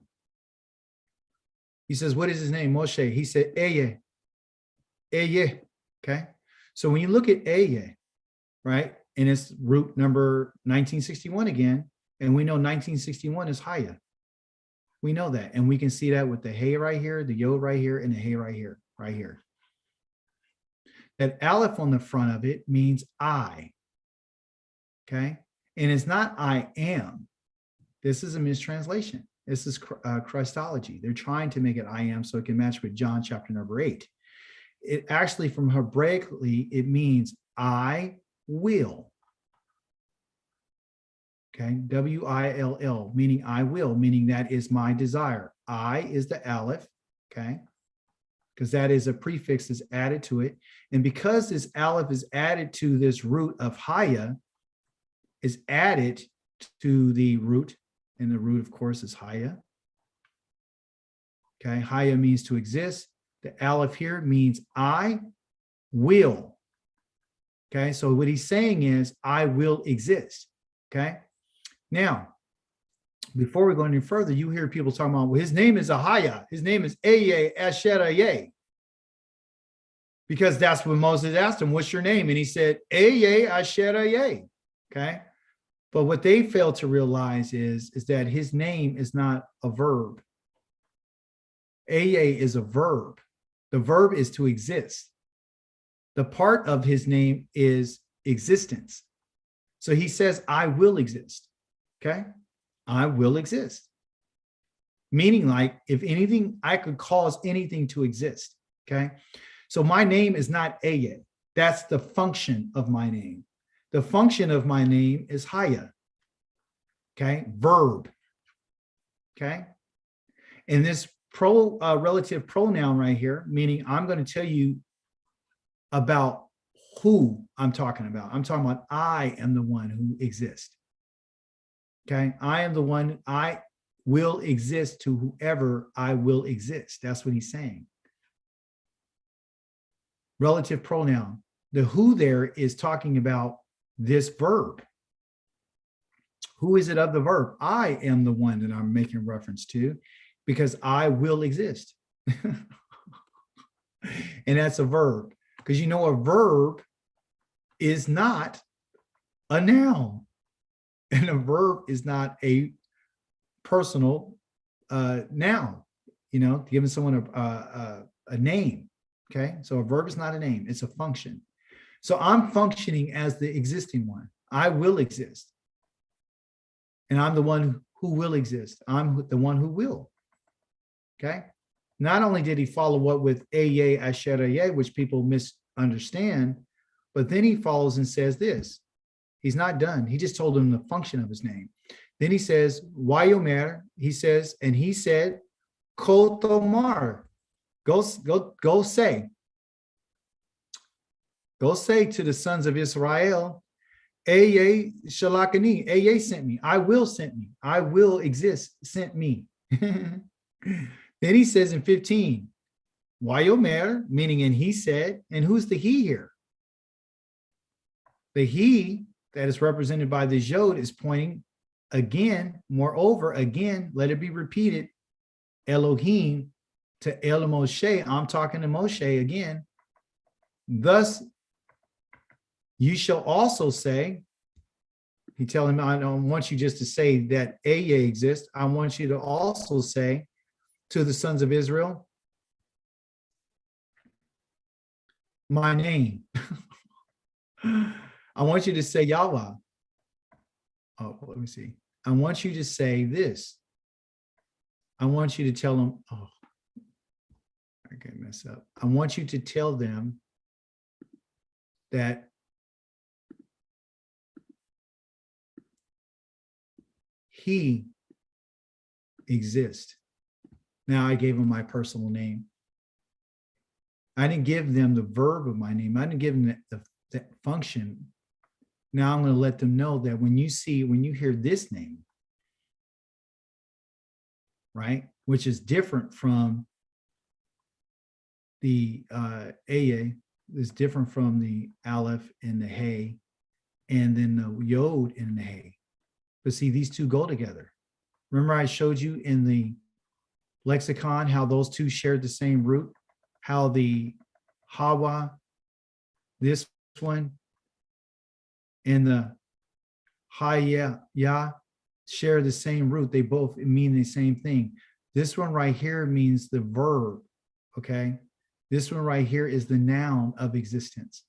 He says, what is his name? Moshe. He said, Eye. Eye. Okay. So when you look at Eye, right, and it's root number 1961 again, and we know 1961 is Haya. We know that. And we can see that with the Hey right here, the Yod right here, and the Hey right here, right here. That Aleph on the front of it means I. Okay. And it's not I am. This is a mistranslation. This is Christology. They're trying to make it I am so it can match with John chapter number 8. It actually, from Hebraically, it means I will. Okay, W-I-L-L, meaning I will, meaning that is my desire. I is the Aleph, okay, because that is a prefix that's added to it. And because this Aleph is added to this root of Haya, is added to the root, and the root, of course, is Haya. Okay, Haya means to exist. The Aleph here means I will. Okay, so what he's saying is I will exist. Okay, now, before we go any further, you hear people talking about, well, his name is Ahaya. His name is Eye Asher Aye. Because that's what Moses asked him, what's your name? And he said, Eye Asher Aye. Okay. But what they fail to realize is that his name is not a verb. Eye is a verb. The verb is to exist. The part of his name is existence. So he says, I will exist. Okay. I will exist. Meaning, like, if anything, I could cause anything to exist. Okay. So my name is not Eye. That's the function of my name. The function of my name is Haya. Okay. Verb. Okay. And this relative pronoun right here, meaning I'm going to tell you about who I'm talking about. I'm talking about I am the one who exists. Okay. I am the one, I will exist to whoever I will exist. That's what he's saying. Relative pronoun. The who there is talking about this verb. Who is it of the verb? I am the one that I'm making reference to because I will exist. And that's a verb. Because you know a verb is not a noun. And a verb is not a personal noun, you know, giving someone a name. Okay, so a verb is not a name, it's a function. So I'm functioning as the existing one. I will exist. And I'm the one who will exist. I'm the one who will. Okay. Not only did he follow up with Eye Asher Aye, which people misunderstand, but then he follows and says this. He's not done. He just told them the function of his name. Then he says, Wayomer, he says, and he said, Kotomar, go say. Go say to the sons of Israel, Eye Shalakani, Eye sent me. I will sent me. I will exist, sent me. Then he says in 15, Wayomer, meaning, and he said, and who's the he here? The he that is represented by the Yod is pointing again, moreover, again, let it be repeated, Elohim to El Moshe. I'm talking to Moshe again. Thus, you shall also say, he tell him, I don't want you just to say that Eye exists. I want you to also say to the sons of Israel, my name. I want you to say Yahweh. Oh, let me see. I want you to say this. I want you to tell them, oh, I can't mess up. I want you to tell them that he exists. Now I gave him my personal name. I didn't give them the verb of my name. I didn't give them the function. Now I'm going to let them know that when you hear this name, right, which is different from the Eye, is different from the Aleph and the Hey, and then the Yod and the Hey. But see, these two go together. Remember I showed you in the lexicon how those two shared the same root, how the Hawa, this one, and the Haya share the same root. They both mean the same thing. This one right here means the verb, okay? This one right here is the noun of existence.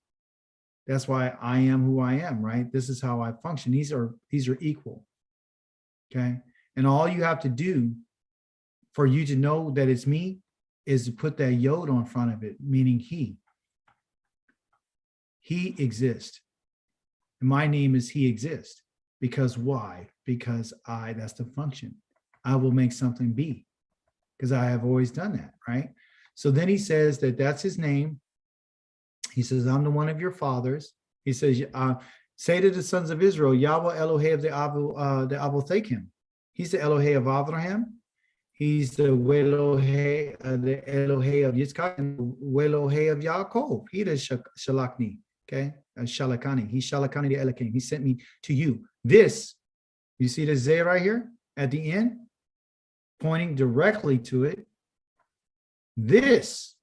That's why I am who I am, right? This is how I function. These are equal, okay? And all you have to do for you to know that it's me is to put that Yod on front of it, meaning he. He exists. And my name is he exists. Because why? Because that's the function. I will make something be. Because I have always done that, right? So then he says that that's his name. He says, I'm the one of your fathers. He says, say to the sons of Israel, Yahweh Elohei of the Avothekim. He's the Elohei of Abraham. He's the Welohe, the Elohe of Yitzchak, and the Welohe of Yaakov. He the Shalakni, okay? Shalakani. He's Shalakani the Elohim. He sent me to you. This, you see the Zeh right here at the end, pointing directly to it. This,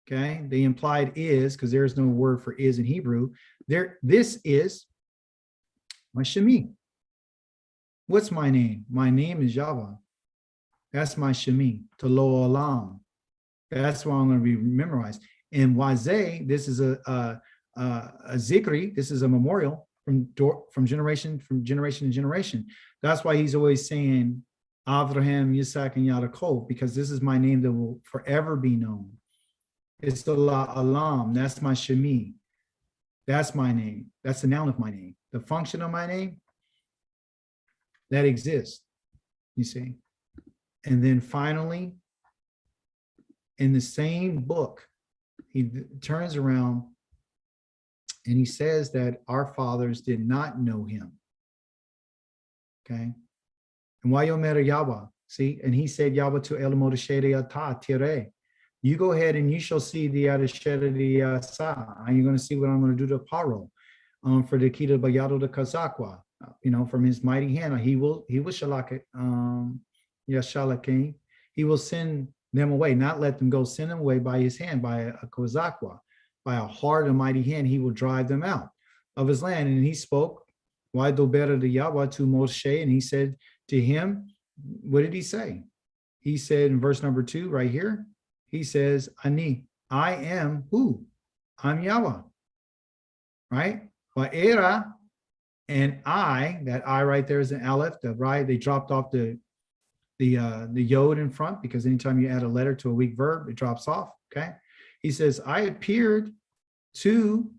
okay? The implied is, because there's no word for is in Hebrew. This is my Shemi. What's my name? My name is Yahweh. That's my Shemi, to Lo Olam. That's why I'm going to be memorized. And Wazeh, this is a Zikri, this is a memorial from generation to generation. That's why he's always saying Avraham, Yitzhak, and Yaakov, because this is my name that will forever be known. It's the La Olam. That's my Shemi. That's my name. That's the noun of my name. The function of my name that exists, you see. And then finally, in the same book, he turns around and he says that our fathers did not know him. Okay. And why Yomer Yahweh? See, and he said Yahweh to El Modeshere Ata Tire. You go ahead and you shall see the Adeshere Sa. And you're going to see what I'm going to do to Paro. For the Kita Bayado de Kazakwa, from his mighty hand, he will shalak it. Yashalakim, he will send them away, not let them go, send them away by his hand, by a kozakwa, by a hard and mighty hand, he will drive them out of his land. And he spoke, why do better the Yahweh to Moshe, and he said to him, what did he say? He said in verse number 2 right here, he says, Ani, I am who? I'm Yahweh, right? Wa'era, and I, that I right there is an aleph, the right, they dropped off the yod in front, because anytime you add a letter to a weak verb, it drops off. Okay. He says, I appeared to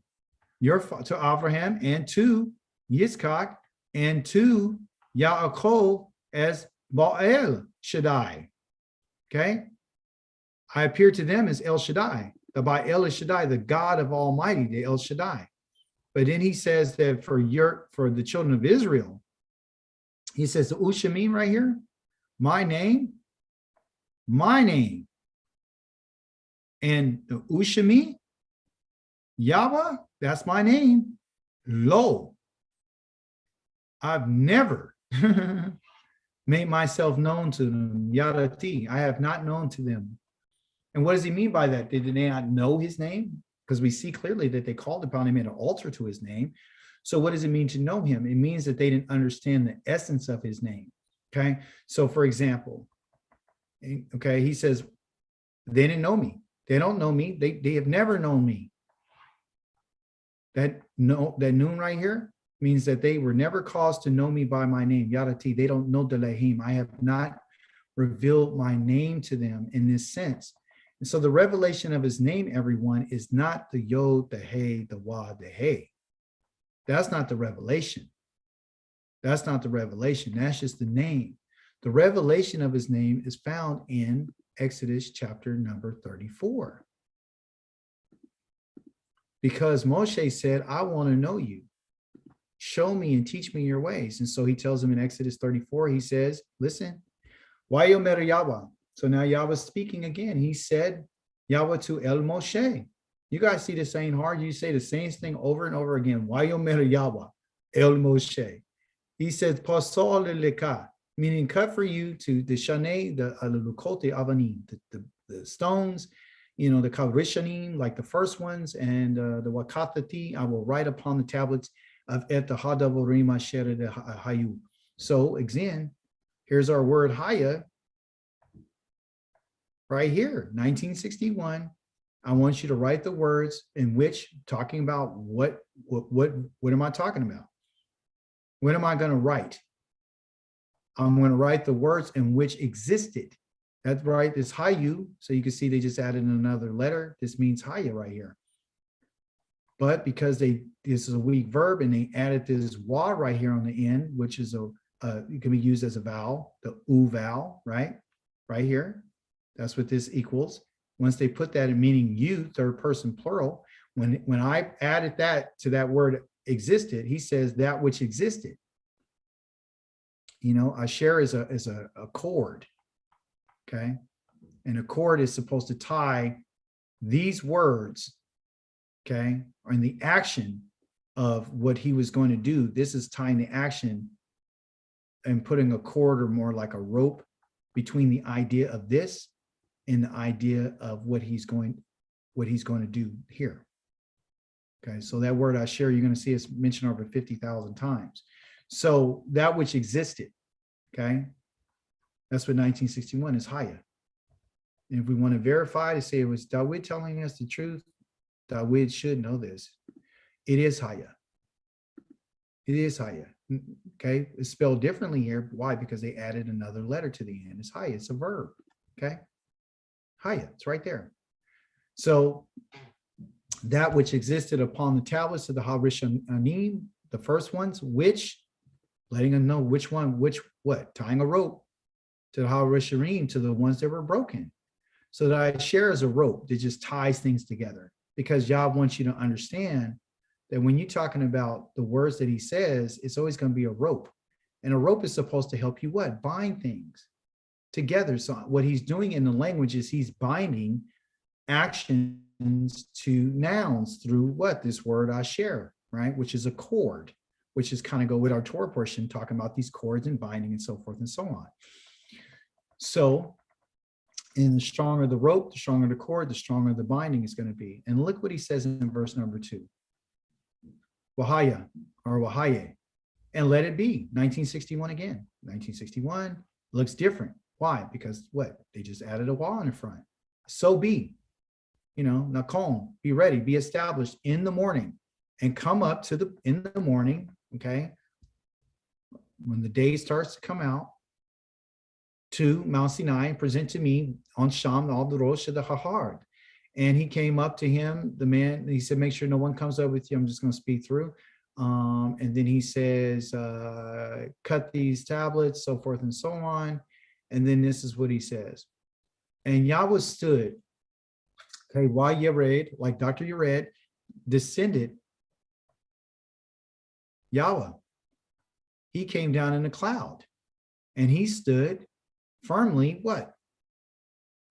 Abraham and to Yitzchak and to Yaakov as Baal Shaddai. Okay. I appeared to them as El Shaddai, the Baal Shaddai, the God of Almighty, the El Shaddai. But then he says that for the children of Israel, he says the Ushamim right here, my name, and the Ushami, Yahweh, that's my name. Lo, I've never made myself known to them. Yadati, I have not known to them. And what does he mean by that? Did they not know his name? Because we see clearly that they called upon him, made an altar to his name. So what does it mean to know him? It means that they didn't understand the essence of his name. Okay, so for example, okay, he says, they didn't know me. They don't know me. They have never known me. That noon right here means that they were never caused to know me by my name. Yadati, they don't know the Delahim. I have not revealed my name to them in this sense. And so the revelation of his name, everyone, is not the Yod, the Hey, the Wad, the Hey. That's not the revelation. That's not the revelation. That's just the name. The revelation of his name is found in Exodus chapter number 34. Because Moshe said, I want to know you. Show me and teach me your ways. And so he tells him in Exodus 34, he says, listen, why Yomer Yahweh? So now Yahweh's speaking again. He said, Yahweh to El Moshe. You guys see the same hard. You say the same thing over and over again. Why Yomer Yahweh? El Moshe. He says, Pasol leka, meaning cut for you to the Shane, the Lukote Avanim, the stones, the Kavrishanim, like the first ones, and the Wakatati, I will write upon the tablets of Et Hadavorim Asher de Hayu. So again, here's our word Haya right here, 1961. I want you to write the words in which talking about what am I talking about? What am I going to write? I'm going to write the words in which existed. That's right. This Hayu. So you can see they just added another letter. This means Haya right here. But because this is a weak verb and they added this wa right here on the end, which is it can be used as a vowel, the u vowel, right? Right here. That's what this equals. Once they put that in meaning you, third person plural, when I added that to that word existed, he says that which existed. Asher is a chord. Okay. And a chord is supposed to tie these words, okay, or in the action of what he was going to do. This is tying the action and putting a cord, or more like a rope, between the idea of this and the idea of what he's going to do here. Okay, so that word Asher, you're going to see it's mentioned over 50,000 times. So that which existed, okay, that's what 1961 is Haya. And if we want to verify to say it was Dawid telling us the truth, Dawid should know this. It is Haya. It is Haya. Okay, it's spelled differently here. Why? Because they added another letter to the end. It's Haya. It's a verb. Okay, Haya. It's right there. So that which existed upon the tablets of the Harishanim, the first ones, which letting them know which one, what, tying a rope to the Harishanim, to the ones that were broken. So that I share as a rope that just ties things together, because Yah wants you to understand that when you're talking about the words that he says, it's always going to be a rope. And a rope is supposed to help you what? Bind things together. So what he's doing in the language is he's binding actions to nouns through what? This word Asher, right? Which is a cord, which is kind of go with our Torah portion, talking about these cords and binding and so forth and so on. So, and the stronger the rope, the stronger the cord, the stronger the binding is going to be. And look what he says in verse number 2. Wahaya, or Wahaye, and let it be. 1961 again. 1961 looks different. Why? Because what? They just added a wah in the front. So be. Nakom, be ready, be established in the morning, and come up to in the morning, okay, when the day starts to come out, to Mount Sinai and present to me on Sham al the Rosh of the Hahard. And he came up to him, the man, he said, make sure no one comes up with you. I'm just going to speak through. And then he says, cut these tablets, so forth and so on. And then this is what he says. And Yahweh stood, okay, while Yered, like Dr. Yered, descended Yahweh. He came down in a cloud, and he stood firmly, what?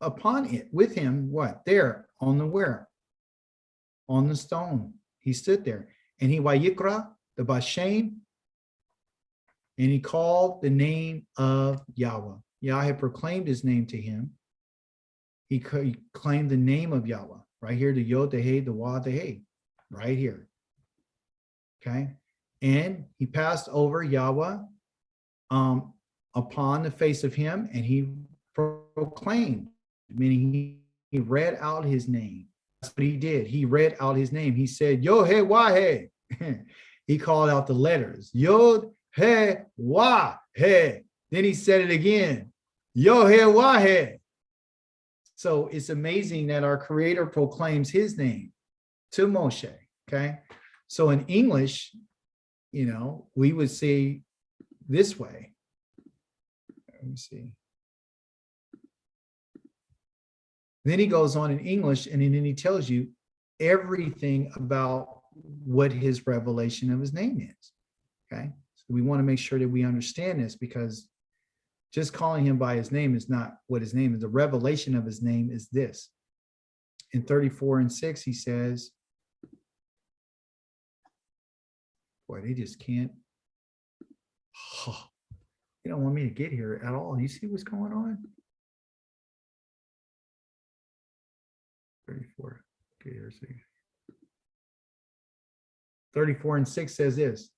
Upon it, with him, what? There, on the where? On the stone. He stood there. And he Wayikra, the Bashem, and he called the name of Yahweh. Yah had proclaimed his name to him. He claimed the name of Yahweh. Right here, the Yod, the Hey, the Wah, the Hey. Right here. Okay. And he passed over Yahweh upon the face of him, and he proclaimed, meaning he read out his name. That's what he did. He read out his name. He said, Yo he wah he. He called out the letters. Yod he wah he. Then he said it again. Yo he wah he. So it's amazing that our Creator proclaims his name to Moshe. Okay. So in English, we would say this way. Let me see. Then he goes on in English, and then he tells you everything about what his revelation of his name is. Okay. So we want to make sure that we understand this, because just calling him by his name is not what his name is. The revelation of his name is this. In 34:6, he says, boy, they just can't. Oh, you don't want me to get here at all. You see what's going on? 34. Okay, here's 34:6 says this.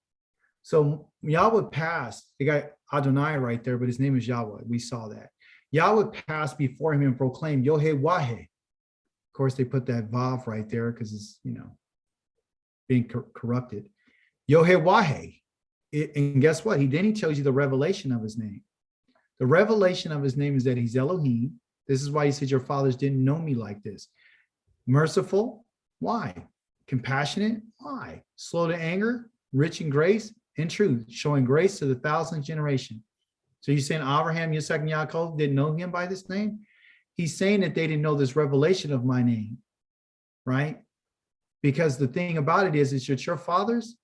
So Yahweh passed. You got Adonai right there, but his name is Yahweh. We saw that. Yahweh passed before him and proclaimed Yohe Wahe. Of course, they put that Vav right there because it's, being corrupted. Yohe Wahe. And guess what? He tells you the revelation of his name. The revelation of his name is that he's Elohim. This is why he said your fathers didn't know me like this. Merciful. Why? Compassionate. Why? Slow to anger, rich in grace and truth, showing grace to the 1,000th generation. So you're saying Abraham, Yitzhak, and Yaakov didn't know him by this name? He's saying that they didn't know this revelation of my name, right? Because the thing about it is that your fathers,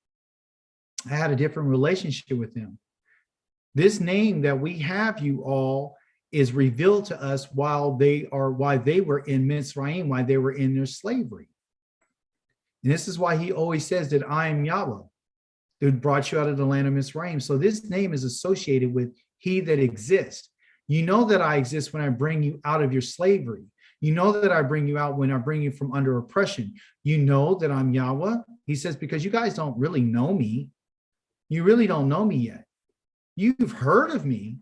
I had a different relationship with them. This name that we have you all is revealed to us why they were in Mitzrayim, why they were in their slavery. And this is why he always says that I am Yahweh, who brought you out of the land of Mitzrayim. So this name is associated with he that exists. You know that I exist when I bring you out of your slavery. You know that I bring you out when I bring you from under oppression. You know that I'm Yahweh. He says, because you guys don't really know me. You really don't know me yet. You've heard of me,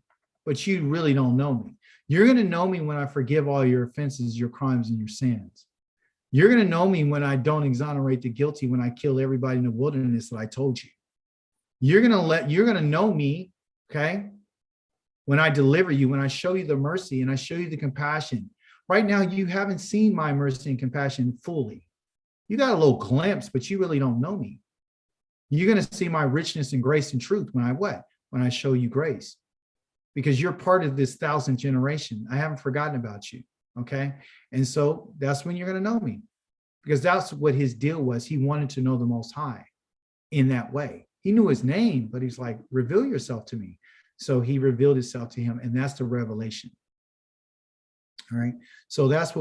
but you really don't know me. You're going to know me when I forgive all your offenses, your crimes, and your sins. You're going to know me when I don't exonerate the guilty, when I kill everybody in the wilderness that I told you. You're going to know me, okay, when I deliver you, when I show you the mercy and I show you the compassion. Right now, you haven't seen my mercy and compassion fully. You got a little glimpse, but you really don't know me. You're going to see my richness and grace and truth when I what? When I show you grace. Because you're part of this 1,000th generation. I haven't forgotten about you, okay? And so that's when you're going to know me. Because that's what his deal was. He wanted to know the Most High in that way. He knew his name, but he's like, reveal yourself to me. So he revealed himself to him, and that's the revelation. All right. So that's what